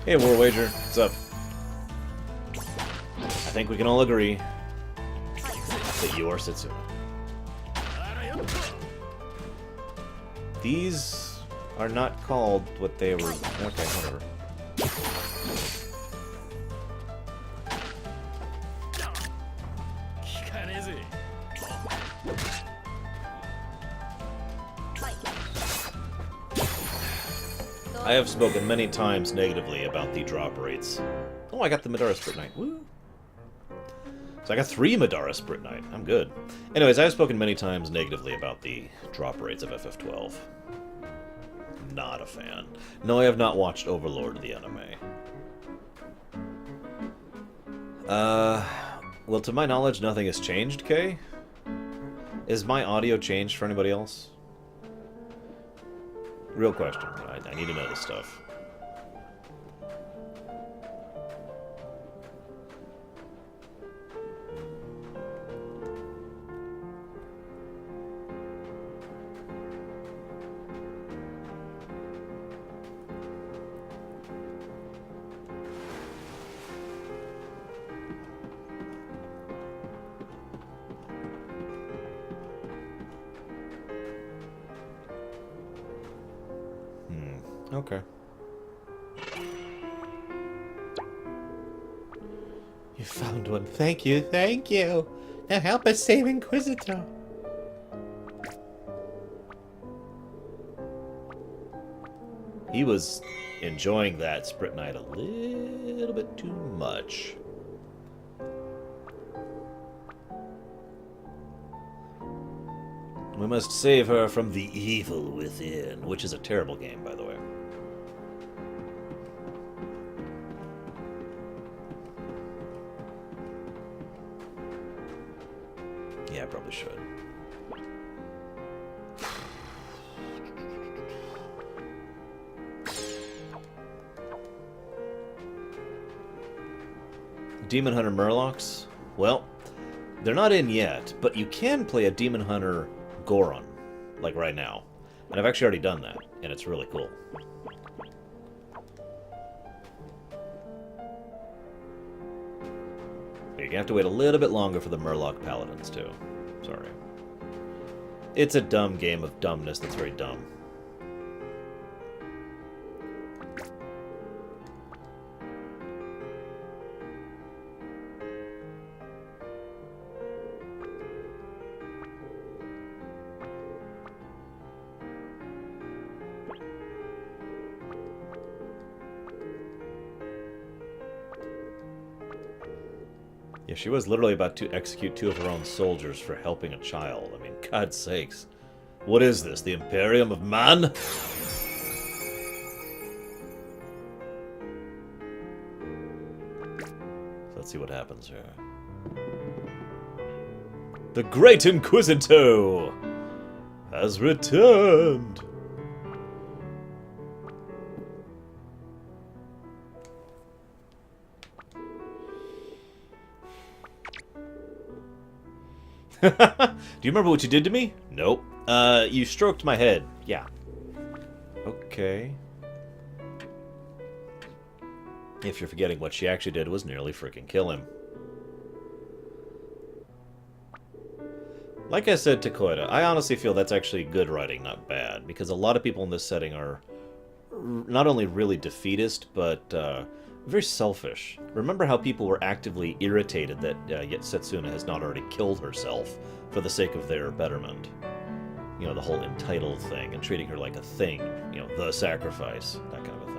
Hey, War Wager, what's up? I think we can all agree that you are Setsuna. These are not called what they were. Okay, whatever. I have spoken many times negatively about the drop rates. Oh, I got the Madara Sprit Knight. Woo! So I got 3 Madara Sprit Knight. I'm good. Anyways, I have spoken many times negatively about the drop rates of FF12. Not a fan. No, I have not watched Overlord, the anime. Well, to my knowledge, nothing has changed, Kay? Is my audio changed for anybody else? Real question. I need to know this stuff. Okay. You found one. Thank you, thank you. Now help us save Inquisitor. He was enjoying that Sprit Knight a little bit too much. We must save her from the evil within, which is a terrible game, by the way. Yeah, I probably should. Demon Hunter Murlocs? Well, they're not in yet, but you can play a Demon Hunter Goron, like right now. And I've actually already done that, and it's really cool. You have to wait a little bit longer for the Murloc Paladins, too. Sorry. It's a dumb game of dumbness that's very dumb. Yeah, she was literally about to execute 2 of her own soldiers for helping a child. I mean, God's sakes. What is this, the Imperium of Man? Let's see what happens here. The Great Inquisitor has returned! Do you remember what you did to me? Nope. You stroked my head. Yeah. Okay. If you're forgetting, what she actually did was nearly freaking kill him. Like I said to Koida, I honestly feel that's actually good writing, not bad, because a lot of people in this setting are not only really defeatist, but very selfish. Remember how people were actively irritated that yet Setsuna has not already killed herself for the sake of their betterment. You know, the whole entitled thing, and treating her like a thing. You know, the sacrifice, that kind of a thing.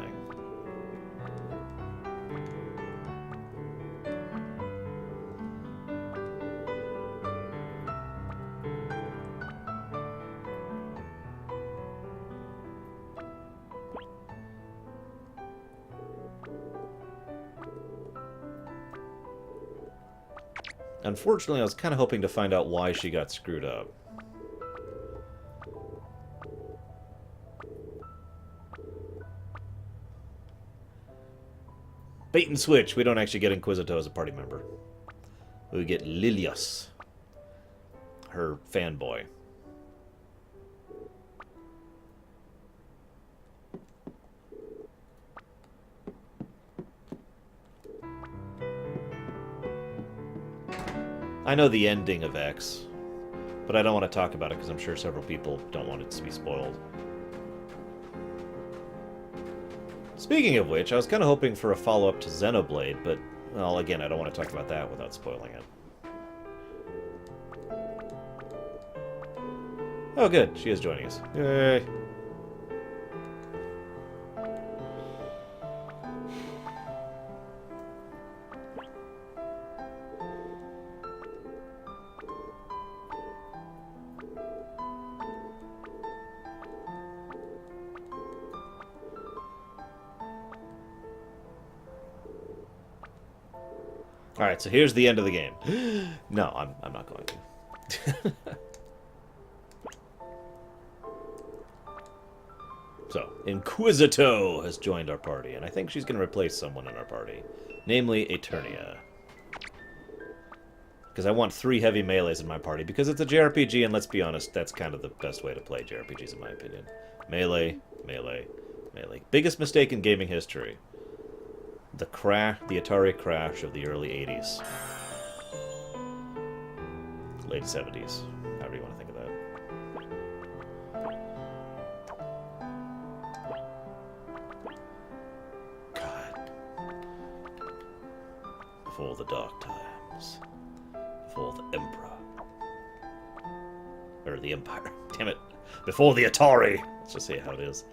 Unfortunately, I was kind of hoping to find out why she got screwed up. Bait and switch. We don't actually get Inquisitor as a party member. We get Lilius, her fanboy. I know the ending of X, but I don't want to talk about it because I'm sure several people don't want it to be spoiled. Speaking of which, I was kind of hoping for a follow-up to Xenoblade, but, well, again, I don't want to talk about that without spoiling it. Oh, good. She is joining us. Yay. Alright, so here's the end of the game. No, I'm not going to. So, Inquisitor has joined our party, and I think she's going to replace someone in our party. Namely, Eternia. Because I want 3 heavy melees in my party, because it's a JRPG, and let's be honest, that's kind of the best way to play JRPGs in my opinion. Melee, melee, melee. Biggest mistake in gaming history. The Atari crash of the early 80s. Late 70s. However you want to think of that. God. Before the dark times. Before the Emperor. Or the Empire. Damn it. Before the Atari. Let's just say how it is.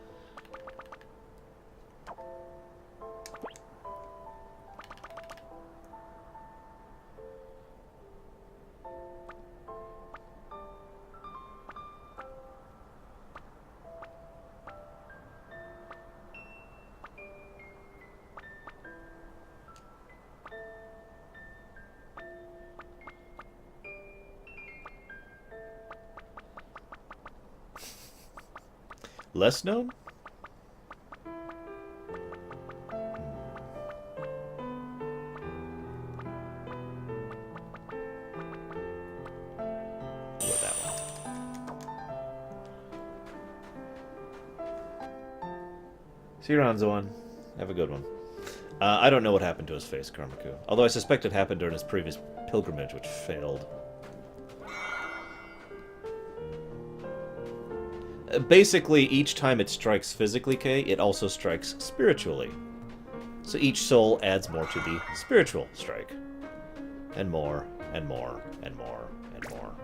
Less known? What that one? See you around, Zoan. Have a good one. I don't know what happened to his face, Karmaku. Although I suspect it happened during his previous pilgrimage, which failed. Basically, each time it strikes physically, Kay, it also strikes spiritually. So each soul adds more to the spiritual strike. And more, and more, and more, and more.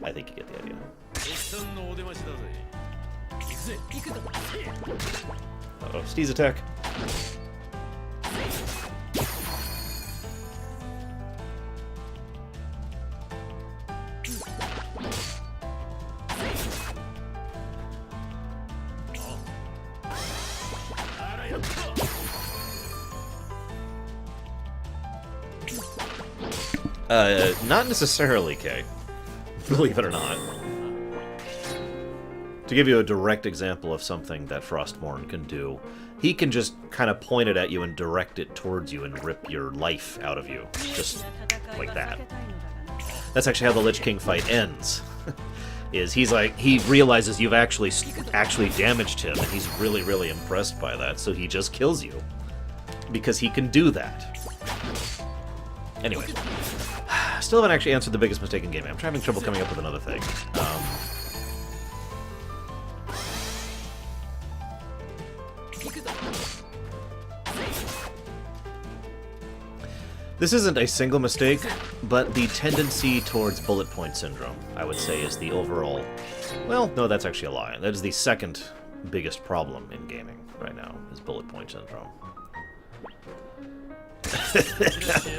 I think you get the idea. Uh-oh, Steve's attack. Not necessarily, Kay. Believe it or not. To give you a direct example of something that Frostmourne can do, he can just kind of point it at you and direct it towards you and rip your life out of you. Just like that. That's actually how the Lich King fight ends. He realizes you've actually damaged him, and he's really, really impressed by that, so he just kills you. Because he can do that. Anyway. Still haven't actually answered the biggest mistake in gaming. I'm having trouble coming up with another thing. This isn't a single mistake, but the tendency towards bullet point syndrome, I would say, is the overall... Well, no, that's actually a lie. That is the second biggest problem in gaming right now, is bullet point syndrome.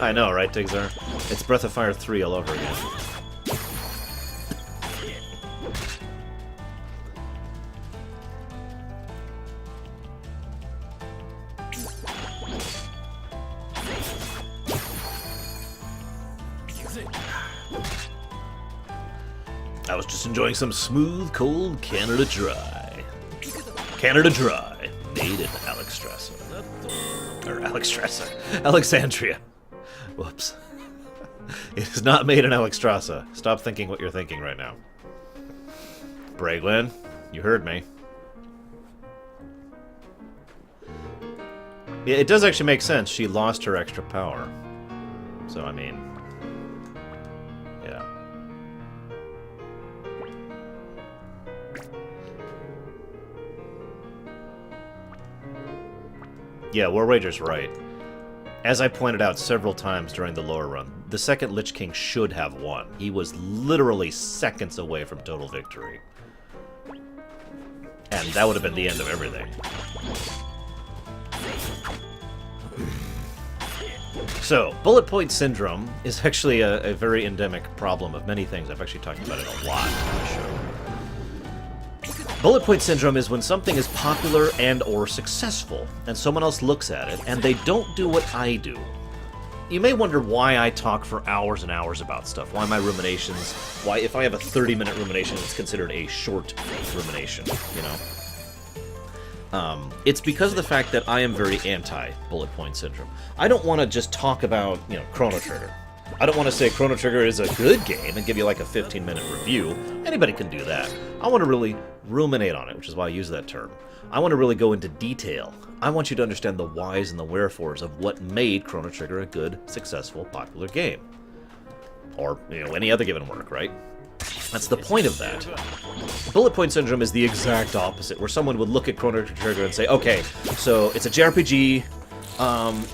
I know, right, Tigzar? It's Breath of Fire 3 all over again. I was just enjoying some smooth, cold Canada Dry. Canada Dry, made in Alexandria. Whoops. It is not made in Alexstrasza. Stop thinking what you're thinking right now. Braglin, you heard me. Yeah, it does actually make sense. She lost her extra power. So, I mean... yeah. Yeah, War Wager's right. As I pointed out several times during the lore run, the second Lich King should have won. He was literally seconds away from total victory. And that would have been the end of everything. So, bullet point syndrome is actually a very endemic problem of many things. I've actually talked about it a lot on the show. Bullet point syndrome is when something is popular and or successful, and someone else looks at it, and they don't do what I do. You may wonder why I talk for hours and hours about stuff, why my ruminations, why if I have a 30-minute rumination, it's considered a short rumination, you know? It's because of the fact that I am very anti-bullet point syndrome. I don't want to just talk about, you know, Chrono Trigger. I don't want to say Chrono Trigger is a good game and give you like a 15-minute review. Anybody can do that. I want to really ruminate on it, which is why I use that term. I want to really go into detail. I want you to understand the whys and the wherefores of what made Chrono Trigger a good, successful, popular game. Or, you know, any other given work, right? That's the point of that. Bullet point syndrome is the exact opposite, where someone would look at Chrono Trigger and say, okay, so it's a JRPG,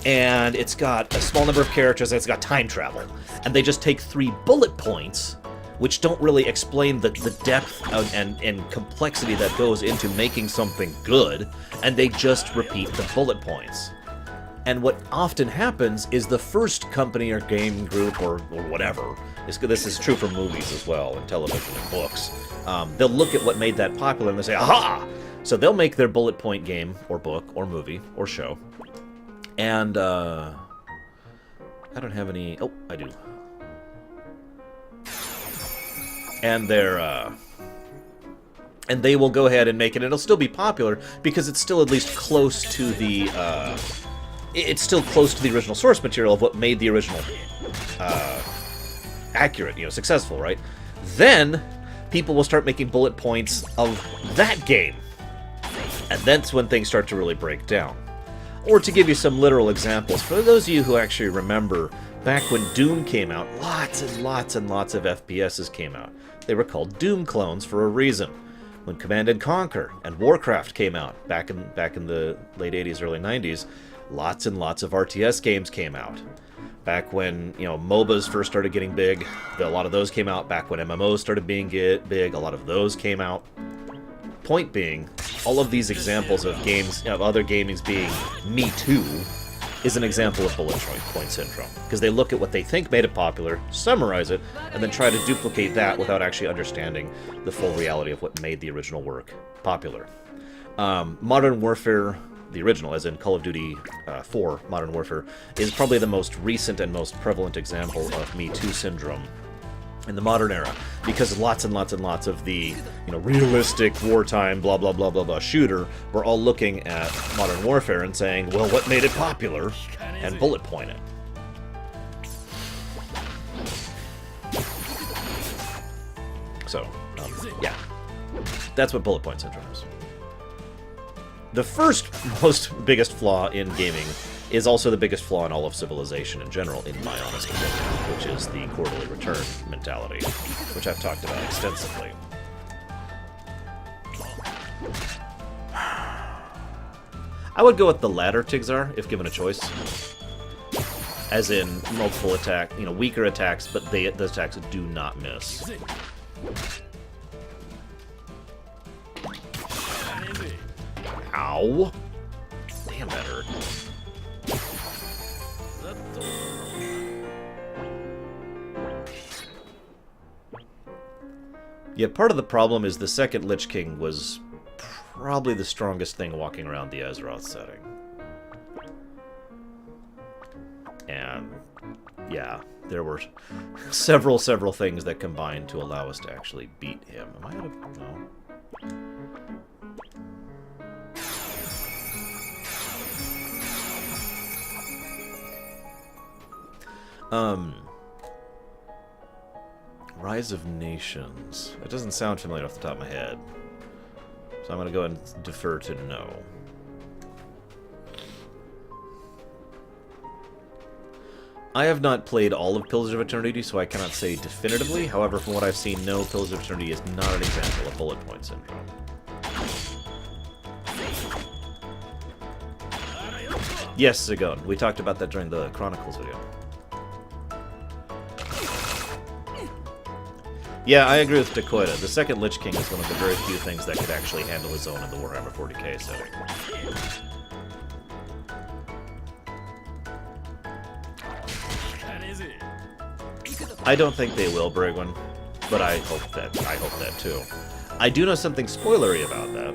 and it's got a small number of characters, and it's got time travel. And they just take 3 bullet points, which don't really explain the depth and complexity that goes into making something good, and they just repeat the bullet points. And what often happens is the first company or game group or whatever, this is true for movies as well, and television and books, they'll look at what made that popular and they say, aha! So they'll make their bullet point game or book or movie or show. And, I don't have any... Oh, I do. And and they will go ahead and make it, and it'll still be popular because it's still at least close to the, it's still close to the original source material of what made the original, accurate, you know, successful, right? Then, people will start making bullet points of that game. And that's when things start to really break down. Or to give you some literal examples, for those of you who actually remember, back when Doom came out, lots and lots and lots of FPSs came out. They were called Doom clones for a reason. When Command & Conquer and Warcraft came out, back in the late 80s, early 90s, lots and lots of RTS games came out. Back when, you know, MOBAs first started getting big, a lot of those came out. Back when MMOs started being big, a lot of those came out. Point being, all of these examples of games, of other gamings being Me Too, is an example of bullet point syndrome. Because they look at what they think made it popular, summarize it, and then try to duplicate that without actually understanding the full reality of what made the original work popular. Modern Warfare, the original, as in Call of Duty 4 Modern Warfare, is probably the most recent and most prevalent example of Me Too syndrome in the modern era, because lots and lots and lots of the, you know, realistic wartime blah blah blah blah blah shooter were all looking at Modern Warfare and saying, well, what made it popular, and bullet point it. So, yeah, that's what bullet point syndrome is. The first biggest flaw in gaming is also the biggest flaw in all of civilization in general, in my honest opinion, which is the quarterly return mentality, which I've talked about extensively. I would go with the latter, Tigzar, if given a choice. As in, multiple attack, you know, weaker attacks, but the attacks do not miss. Ow! Damn, that hurt. Yeah, part of the problem is the second Lich King was probably the strongest thing walking around the Azeroth setting. And, yeah, there were several things that combined to allow us to actually beat him. Am I out of... no. Rise of Nations. It doesn't sound familiar off the top of my head. So I'm going to go ahead and defer to no. I have not played all of Pillars of Eternity, so I cannot say definitively. However, from what I've seen, no, Pillars of Eternity is not an example of bullet point syndrome. Yes, Zagon. We talked about that during the Chronicles video. Yeah, I agree with Dakoita. The second Lich King is one of the very few things that could actually handle his own in the Warhammer 40k setting. I don't think they will, Brigwin, but I hope that too. I do know something spoilery about that,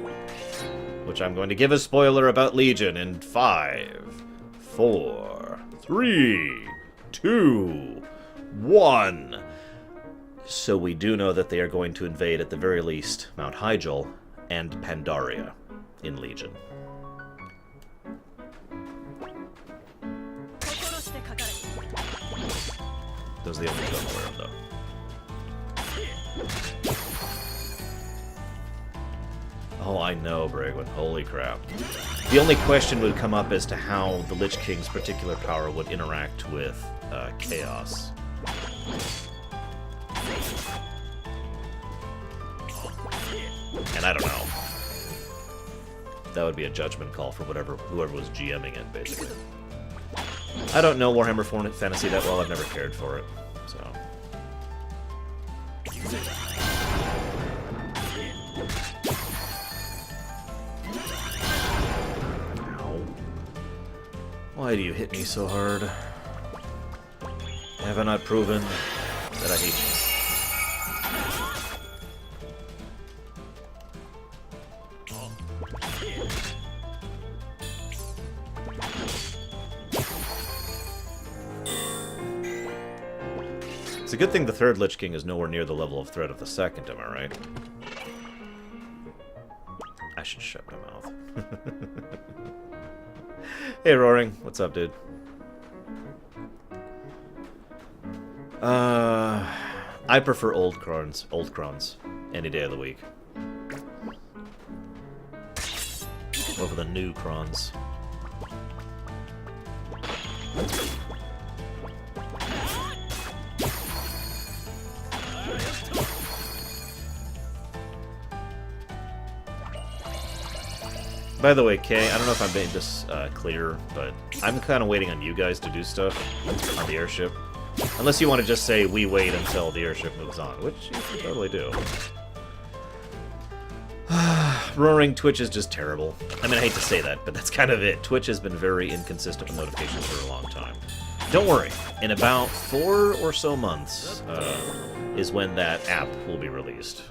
which I'm going to give a spoiler about Legion in 5, 4, 3, 2, 1. So we do know that they are going to invade, at the very least, Mount Hyjal and Pandaria in Legion. Those are the only two I'm aware of, though. Oh, I know, Bragwin. Holy crap. The only question would come up as to how the Lich King's particular power would interact with Chaos. And I don't know. That would be a judgment call for whoever was GMing it, basically. I don't know Warhammer Fantasy that well. I've never cared for it, so. Ow. Why do you hit me so hard? Have I not proven that I hate you? It's a good thing the third Lich King is nowhere near the level of threat of the second, am I right? I should shut my mouth. Hey, Roaring. What's up, dude? I prefer old crons any day of the week over the new crons. By the way, Kay, I don't know if I made this clear, but I'm kind of waiting on you guys to do stuff on the airship. Unless you want to just say, we wait until the airship moves on, which you can totally do. Roaring, Twitch is just terrible. I mean, I hate to say that, but that's kind of it. Twitch has been very inconsistent with notifications for a long time. Don't worry, in about 4 or so months is when that app will be released.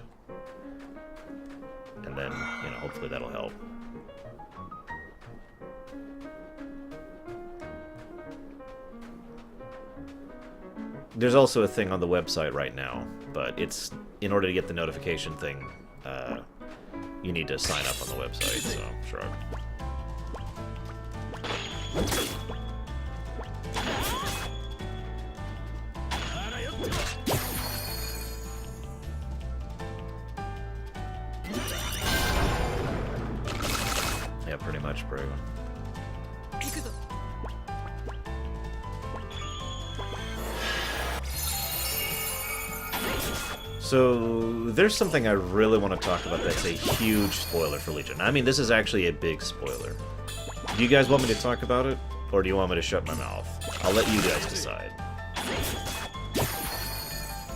And then, you know, hopefully that'll help. There's also a thing on the website right now, but it's, in order to get the notification thing, you need to sign up on the website, so, sure. Yeah, pretty much, Brave. So, there's something I really want to talk about that's a huge spoiler for Legion. I mean, this is actually a big spoiler. Do you guys want me to talk about it? Or do you want me to shut my mouth? I'll let you guys decide.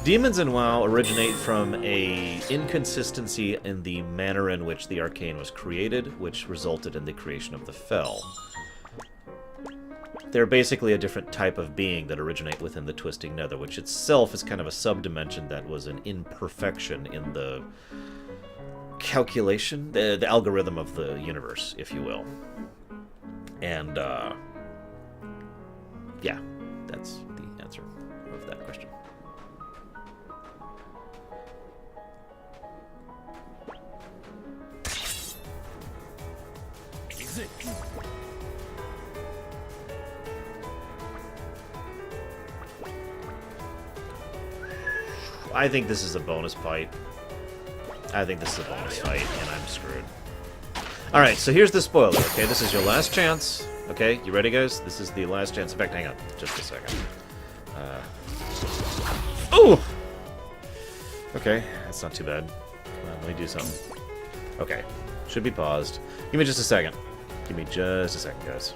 Demons in WoW originate from a inconsistency in the manner in which the Arcane was created, which resulted in the creation of the Fel. They're basically a different type of being that originate within the Twisting Nether, which itself is kind of a sub-dimension that was an imperfection in the calculation, the algorithm of the universe, if you will. And, yeah, that's the answer of I think this is a bonus fight. I think this is a bonus fight, and I'm screwed. Alright, so here's the spoiler, okay? This is your last chance. Okay, you ready, guys? This is the last chance. In fact, hang on just a second. Oh! Okay, that's not too bad. Come on, let me do something. Okay, should be paused. Give me just a second. Give me just a second, guys.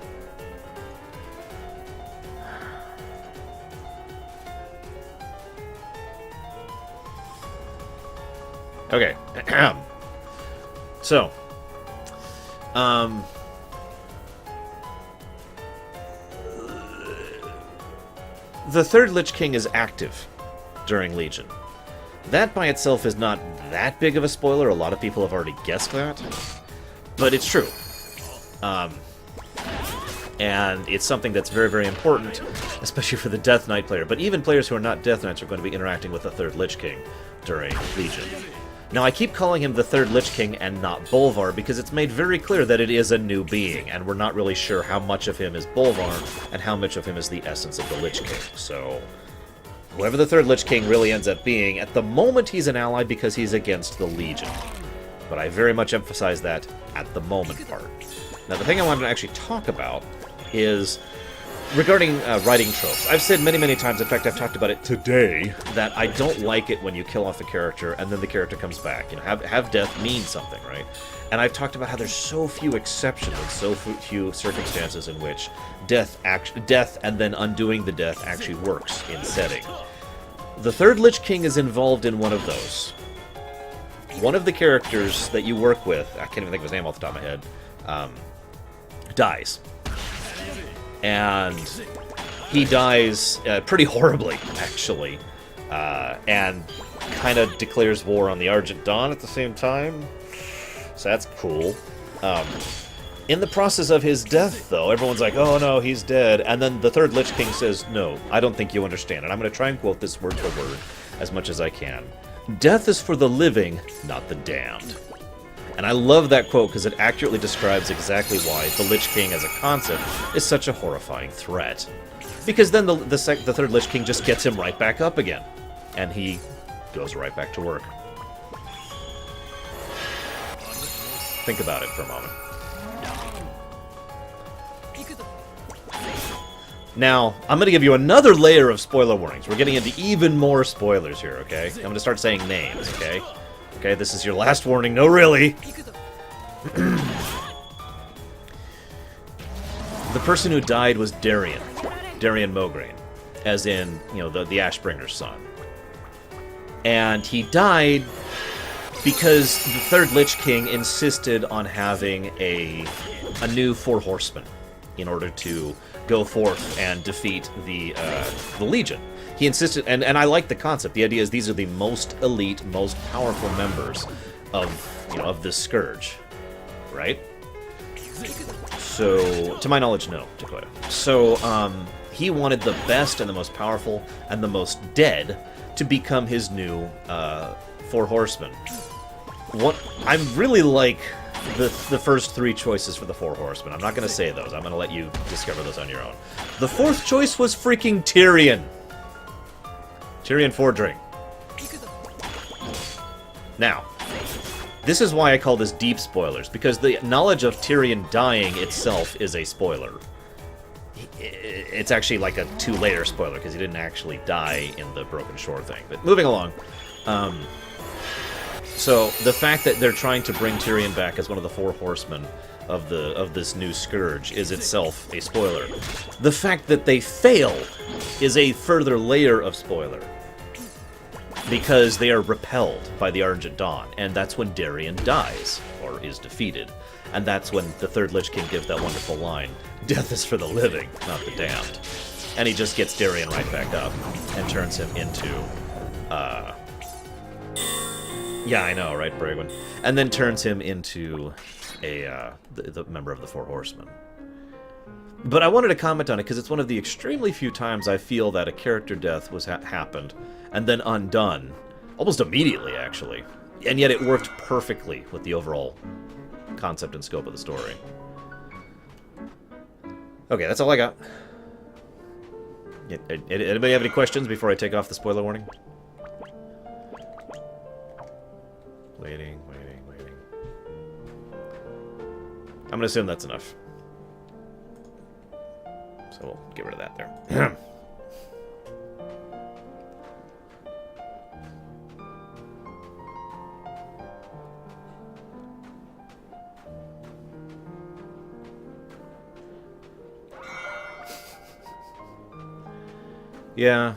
Okay. So, the third Lich King is active during Legion. That by itself is not that big of a spoiler. A lot of people have already guessed that. But it's true. And it's something that's very, very important, especially for the Death Knight player. But even players who are not Death Knights are going to be interacting with the third Lich King during Legion. Now, I keep calling him the third Lich King and not Bolvar because it's made very clear that it is a new being, and we're not really sure how much of him is Bolvar and how much of him is the essence of the Lich King. So, whoever the third Lich King really ends up being, at the moment he's an ally because he's against the Legion. But I very much emphasize that at the moment part. Now, the thing I wanted to actually talk about is regarding writing tropes. I've said many, many times, in fact, I've talked about it today, that I don't like it when you kill off a character and then the character comes back. You know, have death mean something, right? And I've talked about how there's so few exceptions and so few circumstances in which death and then undoing the death actually works in setting. The third Lich King is involved in one of those. One of the characters that you work with, I can't even think of his name off the top of my head, dies. And he dies pretty horribly, actually, and kind of declares war on the Argent Dawn at the same time, so that's cool. In the process of his death, though, everyone's like, oh no, he's dead, and then the third Lich King says, no, I don't think you understand, and I'm going to try and quote this word for word as much as I can. Death is for the living, not the damned. And I love that quote because it accurately describes exactly why the Lich King as a concept is such a horrifying threat. Because then the third Lich King just gets him right back up again. And he goes right back to work. Think about it for a moment. Now, I'm going to give you another layer of spoiler warnings. We're getting into even more spoilers here, okay? I'm going to start saying names, okay? Okay, this is your last warning. No, really. The person who died was Darian Mograine, as in, you know, the Ashbringer's son. And he died because the third Lich King insisted on having a new Four Horsemen in order to go forth and defeat the Legion. He insisted, and I like the concept. The idea is these are the most elite, most powerful members of this scourge, right? So, to my knowledge, no, Dakota. So, he wanted the best and the most powerful and the most dead to become his new Four Horsemen. I really like the first three choices for the Four Horsemen. I'm not going to say those. I'm going to let you discover those on your own. The fourth choice was freaking Tyrion. Tyrion Fordring. Now, this is why I call this deep spoilers, because the knowledge of Tyrion dying itself is a spoiler. It's actually like a two-layer spoiler, because he didn't actually die in the Broken Shore thing. But moving along, so the fact that they're trying to bring Tyrion back as one of the Four Horsemen of this new scourge is itself a spoiler. The fact that they fail is a further layer of spoiler, because they are repelled by the Argent Dawn, and that's when Darian dies, or is defeated. And that's when the third Lich King gives that wonderful line, death is for the living, not the damned. And he just gets Darian right back up, and turns him into, yeah, I know, right, Bragwin? And then turns him into the member of the Four Horsemen. But I wanted to comment on it because it's one of the extremely few times I feel that a character death was happened and then undone, almost immediately, actually. And yet it worked perfectly with the overall concept and scope of the story. Okay, that's all I got. Anybody have any questions before I take off the spoiler warning? Waiting. I'm gonna assume that's enough. So we'll get rid of that there. Yeah,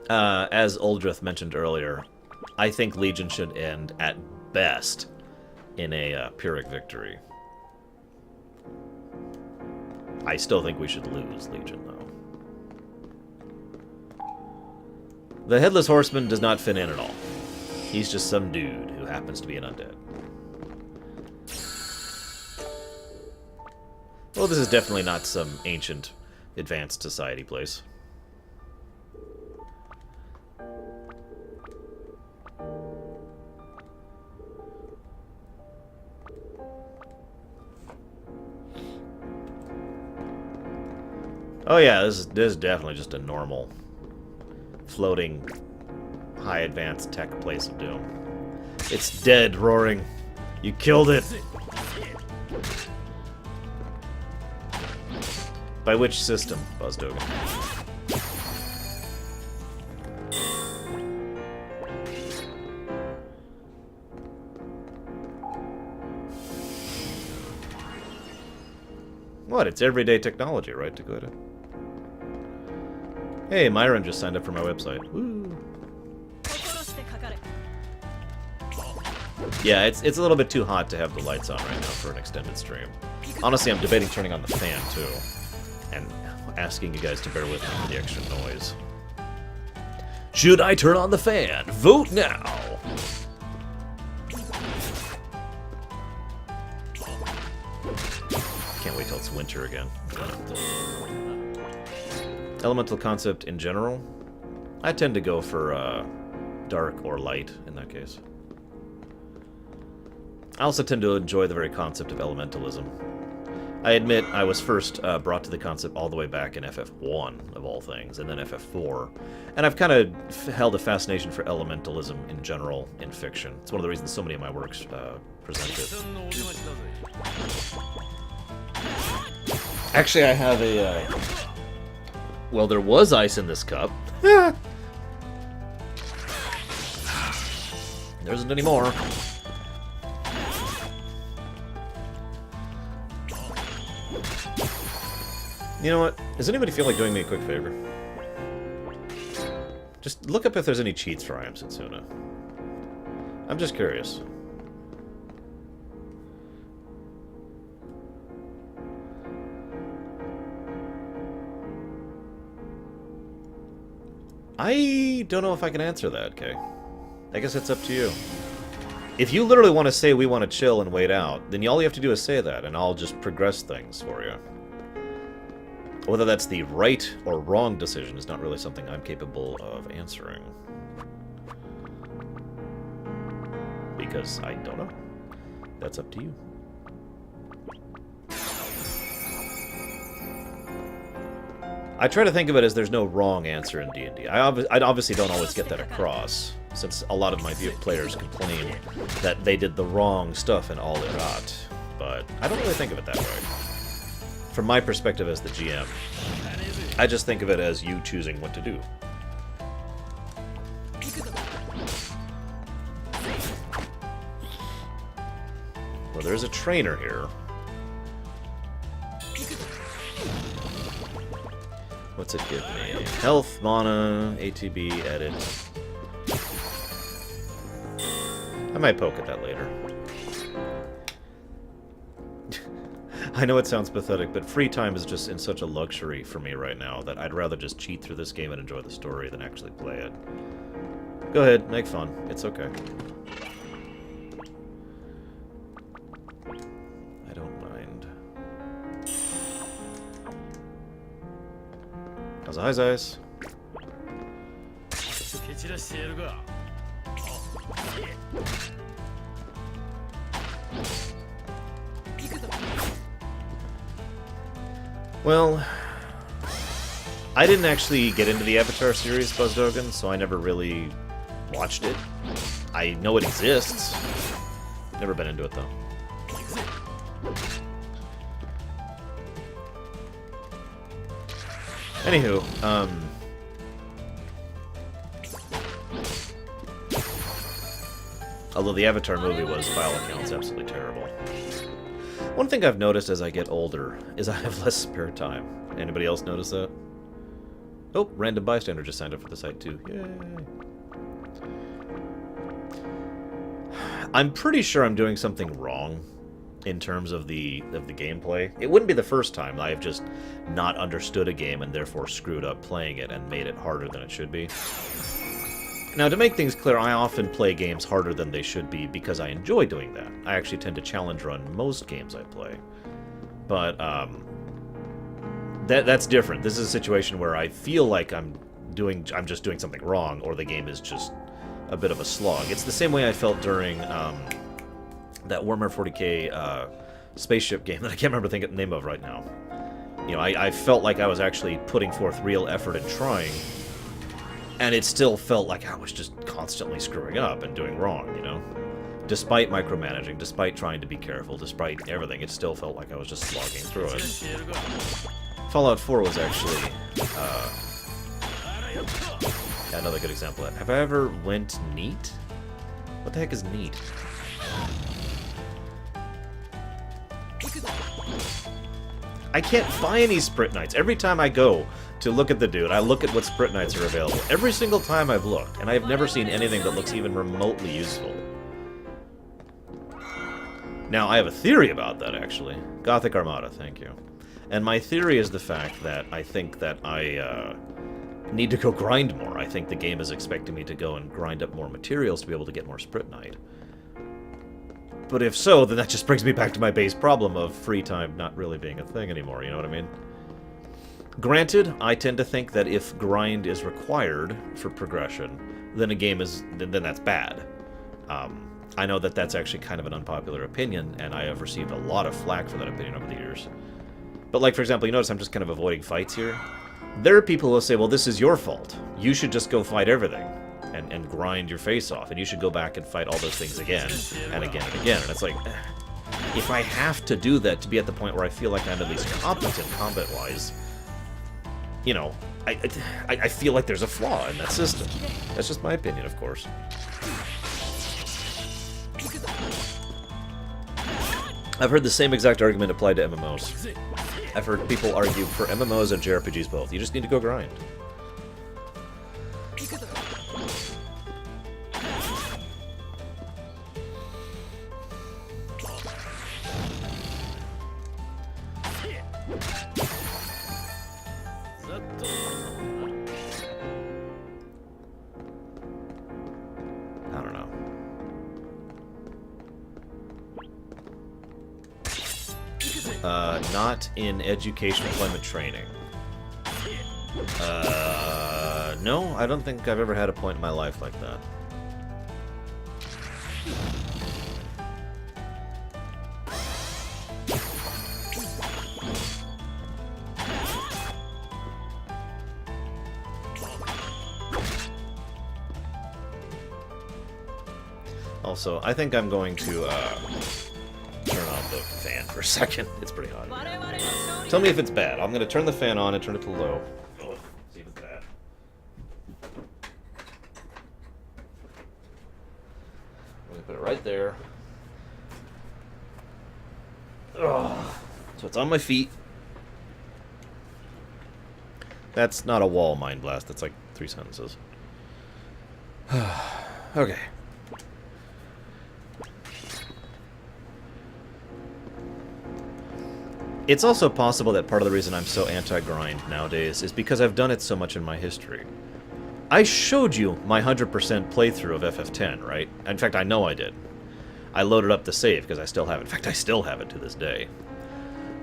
as Uldrith mentioned earlier, I think Legion should end, at best, in a Pyrrhic victory. I still think we should lose Legion, though. The Headless Horseman does not fit in at all. He's just some dude who happens to be an undead. Well, this is definitely not some ancient, advanced society place. Oh yeah, this is definitely just a normal, floating, high advanced tech place of doom. It's dead, Roaring. You killed it. By which system, Buzzdogan? What? It's everyday technology, right, Dakota? Hey, Myron just signed up for my website. Woo. Yeah, it's a little bit too hot to have the lights on right now for an extended stream. Honestly, I'm debating turning on the fan, too. And asking you guys to bear with me for the extra noise. Should I turn on the fan? Vote now! Can't wait till it's winter again. Elemental concept in general? I tend to go for dark or light in that case. I also tend to enjoy the very concept of elementalism. I admit I was first brought to the concept all the way back in FF1, of all things, and then FF4. And I've kind of held a fascination for elementalism in general in fiction. It's one of the reasons so many of my works present it. Actually, I have a... well, there was ice in this cup. There isn't any more. You know what? Does anybody feel like doing me a quick favor? Just look up if there's any cheats for Am Setsuna. I'm just curious. I don't know if I can answer that, Kay. I guess it's up to you. If you literally want to say we want to chill and wait out, then all you have to do is say that, and I'll just progress things for you. Whether that's the right or wrong decision is not really something I'm capable of answering. Because I don't know. That's up to you. I try to think of it as there's no wrong answer in D&D. I obviously don't always get that across, since a lot of my players complain that they did the wrong stuff in All Irat. But I don't really think of it that way. From my perspective as the GM, I just think of it as you choosing what to do. Well, there's a trainer here. What's it give me? Health, mana, ATB, edit. I might poke at that later. I know it sounds pathetic, but free time is just in such a luxury for me right now that I'd rather just cheat through this game and enjoy the story than actually play it. Go ahead, make fun. It's okay. I don't mind. How's the eyes, eyes? Well, I didn't actually get into the Avatar series, Buzzdogan, so I never really watched it. I know it exists. Never been into it, though. Anywho, although the Avatar movie was, by all accounts, absolutely terrible. One thing I've noticed as I get older is I have less spare time. Anybody else notice that? Oh, random bystander just signed up for the site too. Yay! I'm pretty sure I'm doing something wrong in terms of the gameplay. It wouldn't be the first time I've just not understood a game and therefore screwed up playing it and made it harder than it should be. Now, to make things clear, I often play games harder than they should be because I enjoy doing that. I actually tend to challenge run most games I play. But, that's different. This is a situation where I feel like I'm just doing something wrong, or the game is just a bit of a slog. It's the same way I felt during, that Warhammer 40k, spaceship game that I can't remember the name of right now. You know, I felt like I was actually putting forth real effort and trying, and it still felt like I was just constantly screwing up and doing wrong, you know? Despite micromanaging, despite trying to be careful, despite everything, it still felt like I was just slogging through it. Fallout 4 was actually another good example of that. Have I ever went neat? What the heck is neat? I can't buy any Sprint Knights. Every time I go to look at the dude, I look at what Sprint Knights are available. Every single time I've looked, and I've never seen anything that looks even remotely useful. Now, I have a theory about that, actually. Gothic Armada, thank you. And my theory is the fact that I think that I need to go grind more. I think the game is expecting me to go and grind up more materials to be able to get more Sprint Knight. But if so, then that just brings me back to my base problem of free time not really being a thing anymore, you know what I mean? Granted, I tend to think that if grind is required for progression, then a game is... then that's bad. I know that that's actually kind of an unpopular opinion, and I have received a lot of flack for that opinion over the years. But like, for example, you notice I'm just kind of avoiding fights here. There are people who will say, well, this is your fault. You should just go fight everything and grind your face off, and you should go back and fight all those things again and again and again. And it's like, if I have to do that to be at the point where I feel like I'm at least competent combat-wise, you know, I feel like there's a flaw in that system. That's just my opinion, of course. I've heard the same exact argument applied to MMOs. I've heard people argue for MMOs and JRPGs both. You just need to go grind. I don't know. Not in education, employment, training. No, I don't think I've ever had a point in my life like that. Also, I think I'm going to, turn on the fan for a second. It's pretty hot. Tell me if it's bad. I'm going to turn the fan on and turn it to low. Oh, see if it's bad. Let me put it right there. Ugh. So it's on my feet. That's not a wall, Mind Blast. That's like 3 sentences. Okay. It's also possible that part of the reason I'm so anti-grind nowadays is because I've done it so much in my history. I showed you my 100% playthrough of FF10, right? In fact, I know I did. I loaded up the save because I still have it. In fact, I still have it to this day.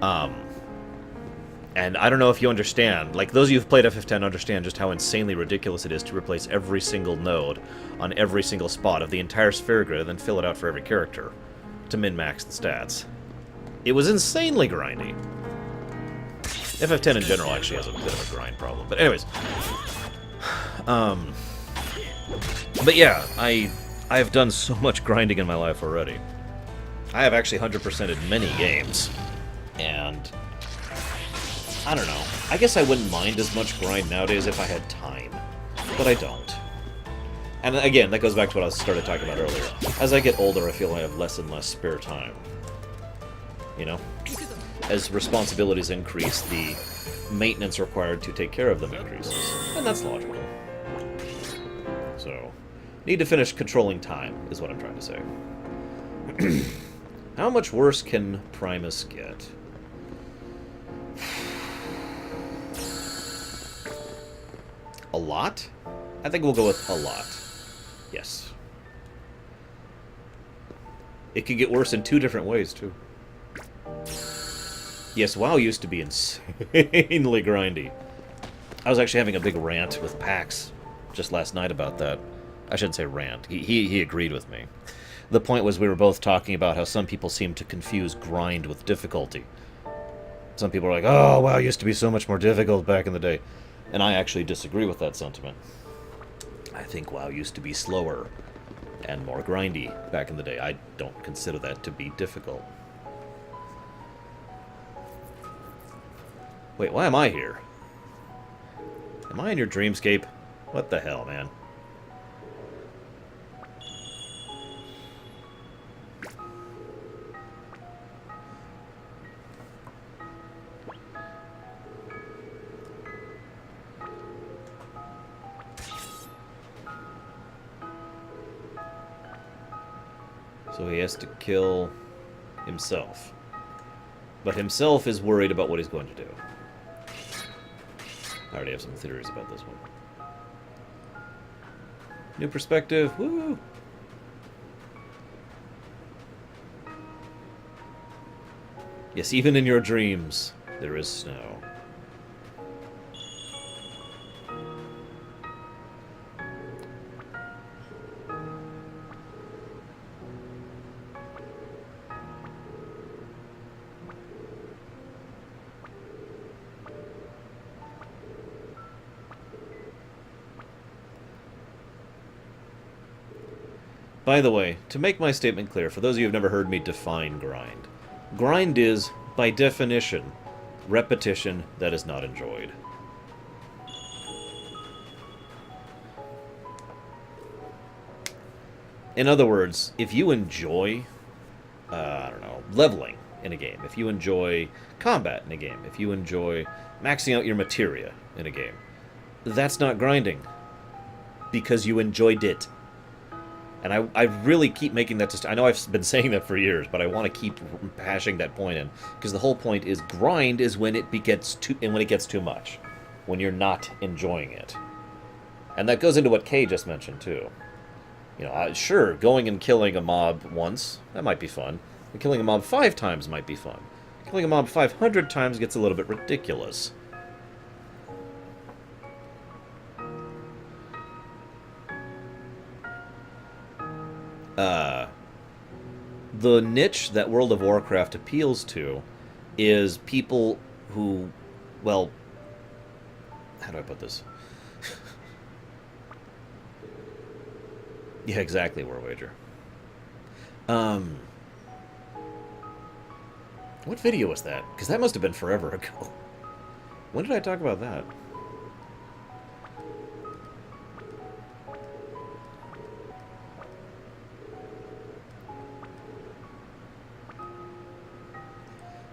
And I don't know if you understand. Like, those of you who've played FF10 understand just how insanely ridiculous it is to replace every single node on every single spot of the entire sphere grid and then fill it out for every character to min-max the stats. It was insanely grindy. FF10 in general actually has a bit of a grind problem. But anyways, but yeah, I've done so much grinding in my life already. I have actually 100%ed many games, and I don't know. I guess I wouldn't mind as much grind nowadays if I had time, but I don't. And again, that goes back to what I started talking about earlier. As I get older, I feel I have less and less spare time. You know? As responsibilities increase, the maintenance required to take care of them increases. And that's logical. So, need to finish controlling time, is what I'm trying to say. How much worse can Primus get? A lot? I think we'll go with a lot. Yes. It could get worse in 2 different ways, too. Yes, WoW used to be insanely grindy. I was actually having a big rant with Pax just last night about that. I shouldn't say rant. He agreed with me. The point was we were both talking about how some people seem to confuse grind with difficulty. Some people are like, oh, WoW used to be so much more difficult back in the day. And I actually disagree with that sentiment. I think WoW used to be slower and more grindy back in the day. I don't consider that to be difficult. Wait, why am I here? Am I in your dreamscape? What the hell, man? So he has to kill himself. But himself is worried about what he's going to do. I already have some theories about this one. New perspective, woo! Yes, even in your dreams, there is snow. By the way, to make my statement clear, for those of you who have never heard me define grind, grind is, by definition, repetition that is not enjoyed. In other words, if you enjoy, I don't know, leveling in a game, if you enjoy combat in a game, if you enjoy maxing out your materia in a game, that's not grinding, because you enjoyed it. And I really keep making that... I know I've been saying that for years, but I want to keep hashing that point in. Because the whole point is grind is when it gets too much. When you're not enjoying it. And that goes into what Kay just mentioned, too. You know, sure, going and killing a mob once, that might be fun. And killing a mob 5 times might be fun. Killing a mob 500 times gets a little bit ridiculous. The niche that World of Warcraft appeals to is people who, well, how do I put this? Yeah, exactly, War Wager. What video was that? Because that must have been forever ago. When did I talk about that?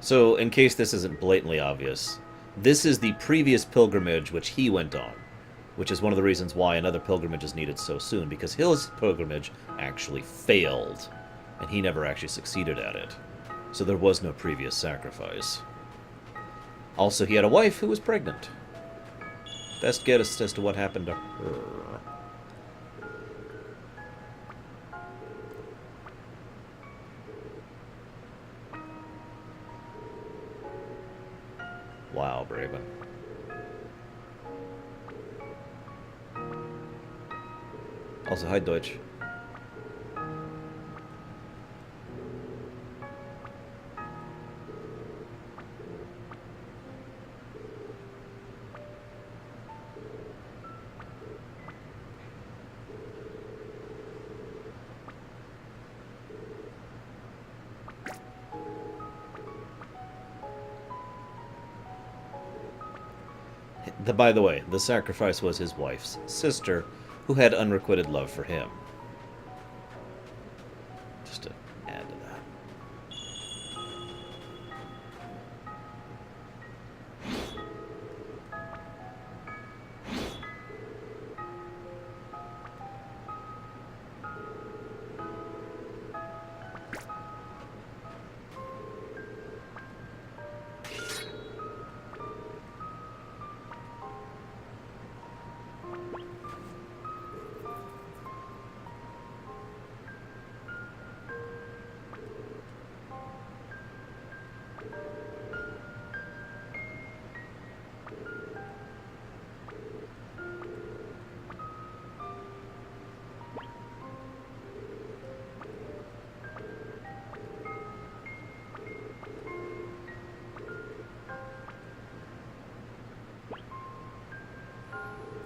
So, in case this isn't blatantly obvious, this is the previous pilgrimage which he went on, which is one of the reasons why another pilgrimage is needed so soon, because his pilgrimage actually failed, and he never actually succeeded at it. So there was no previous sacrifice. Also, he had a wife who was pregnant. Best guess as to what happened to her. Wow, Braven. Also, hi, Deutsch. By the way, the sacrifice was his wife's sister, who had unrequited love for him. Just to add to that.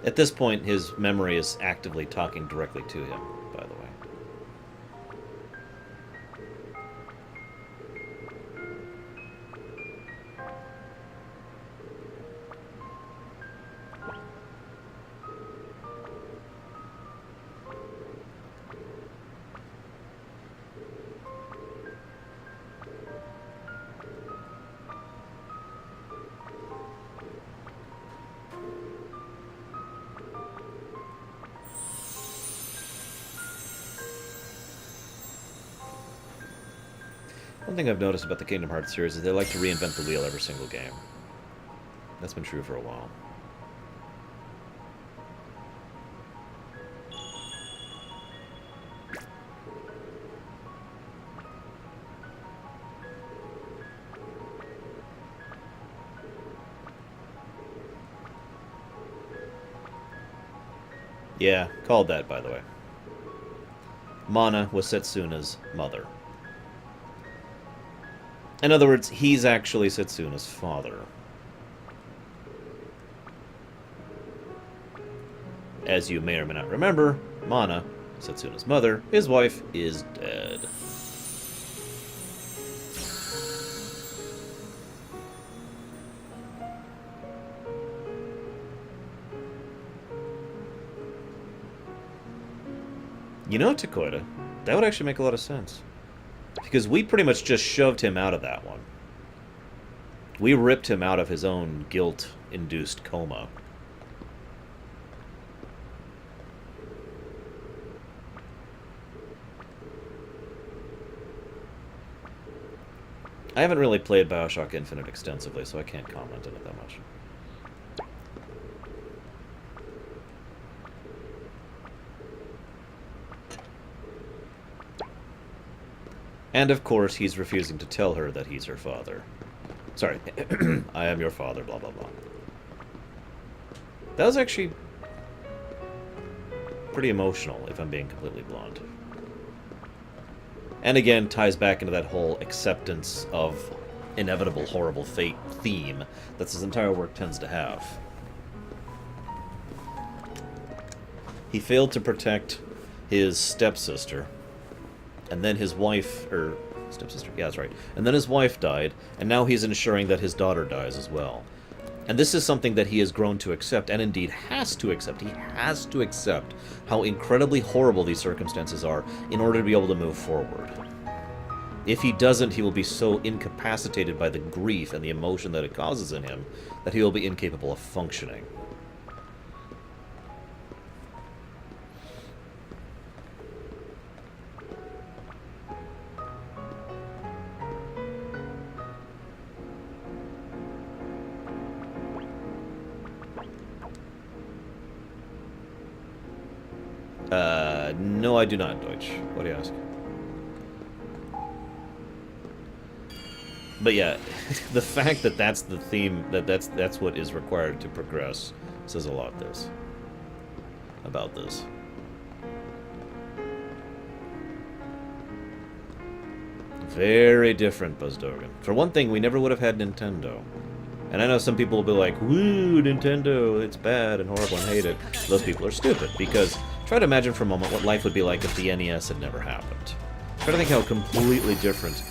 At this point, his memory is actively talking directly to him, by the way. One thing I've noticed about the Kingdom Hearts series is they like to reinvent the wheel every single game. That's been true for a while. Yeah, called that, by the way. Mana was Setsuna's mother. In other words, he's actually Setsuna's father. As you may or may not remember, Mana, Setsuna's mother, his wife, is dead. You know, Takoida, that would actually make a lot of sense. Because we pretty much just shoved him out of that one. We ripped him out of his own guilt-induced coma. I haven't really played Bioshock Infinite extensively, so I can't comment on it that much. And of course, he's refusing to tell her that he's her father. Sorry, I am your father, blah blah blah. That was actually pretty emotional, if I'm being completely blunt. And again, ties back into that whole acceptance of inevitable horrible fate theme that this entire work tends to have. He failed to protect his stepsister. And then his wife, or stepsister, yeah, that's right. And then his wife died, and now he's ensuring that his daughter dies as well. And this is something that he has grown to accept, and indeed has to accept. He has to accept how incredibly horrible these circumstances are in order to be able to move forward. If he doesn't, he will be so incapacitated by the grief and the emotion that it causes in him that he will be incapable of functioning. No, I do not, Deutsch. What do you ask? But yeah, the fact that that's the theme, that's what is required to progress, says a lot about this. Very different, Buzzdogan. For one thing, we never would have had Nintendo. And I know some people will be like, woo, Nintendo, it's bad and horrible and hate it. Those people are stupid, because try to imagine for a moment what life would be like if the NES had never happened. Try to think how completely different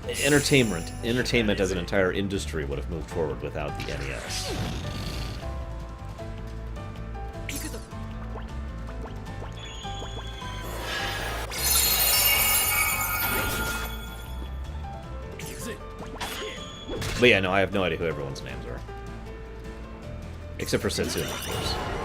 entertainment as an entire industry would have moved forward without the NES. But yeah, no, I have no idea who everyone's names are. Except for Setsuna, of course.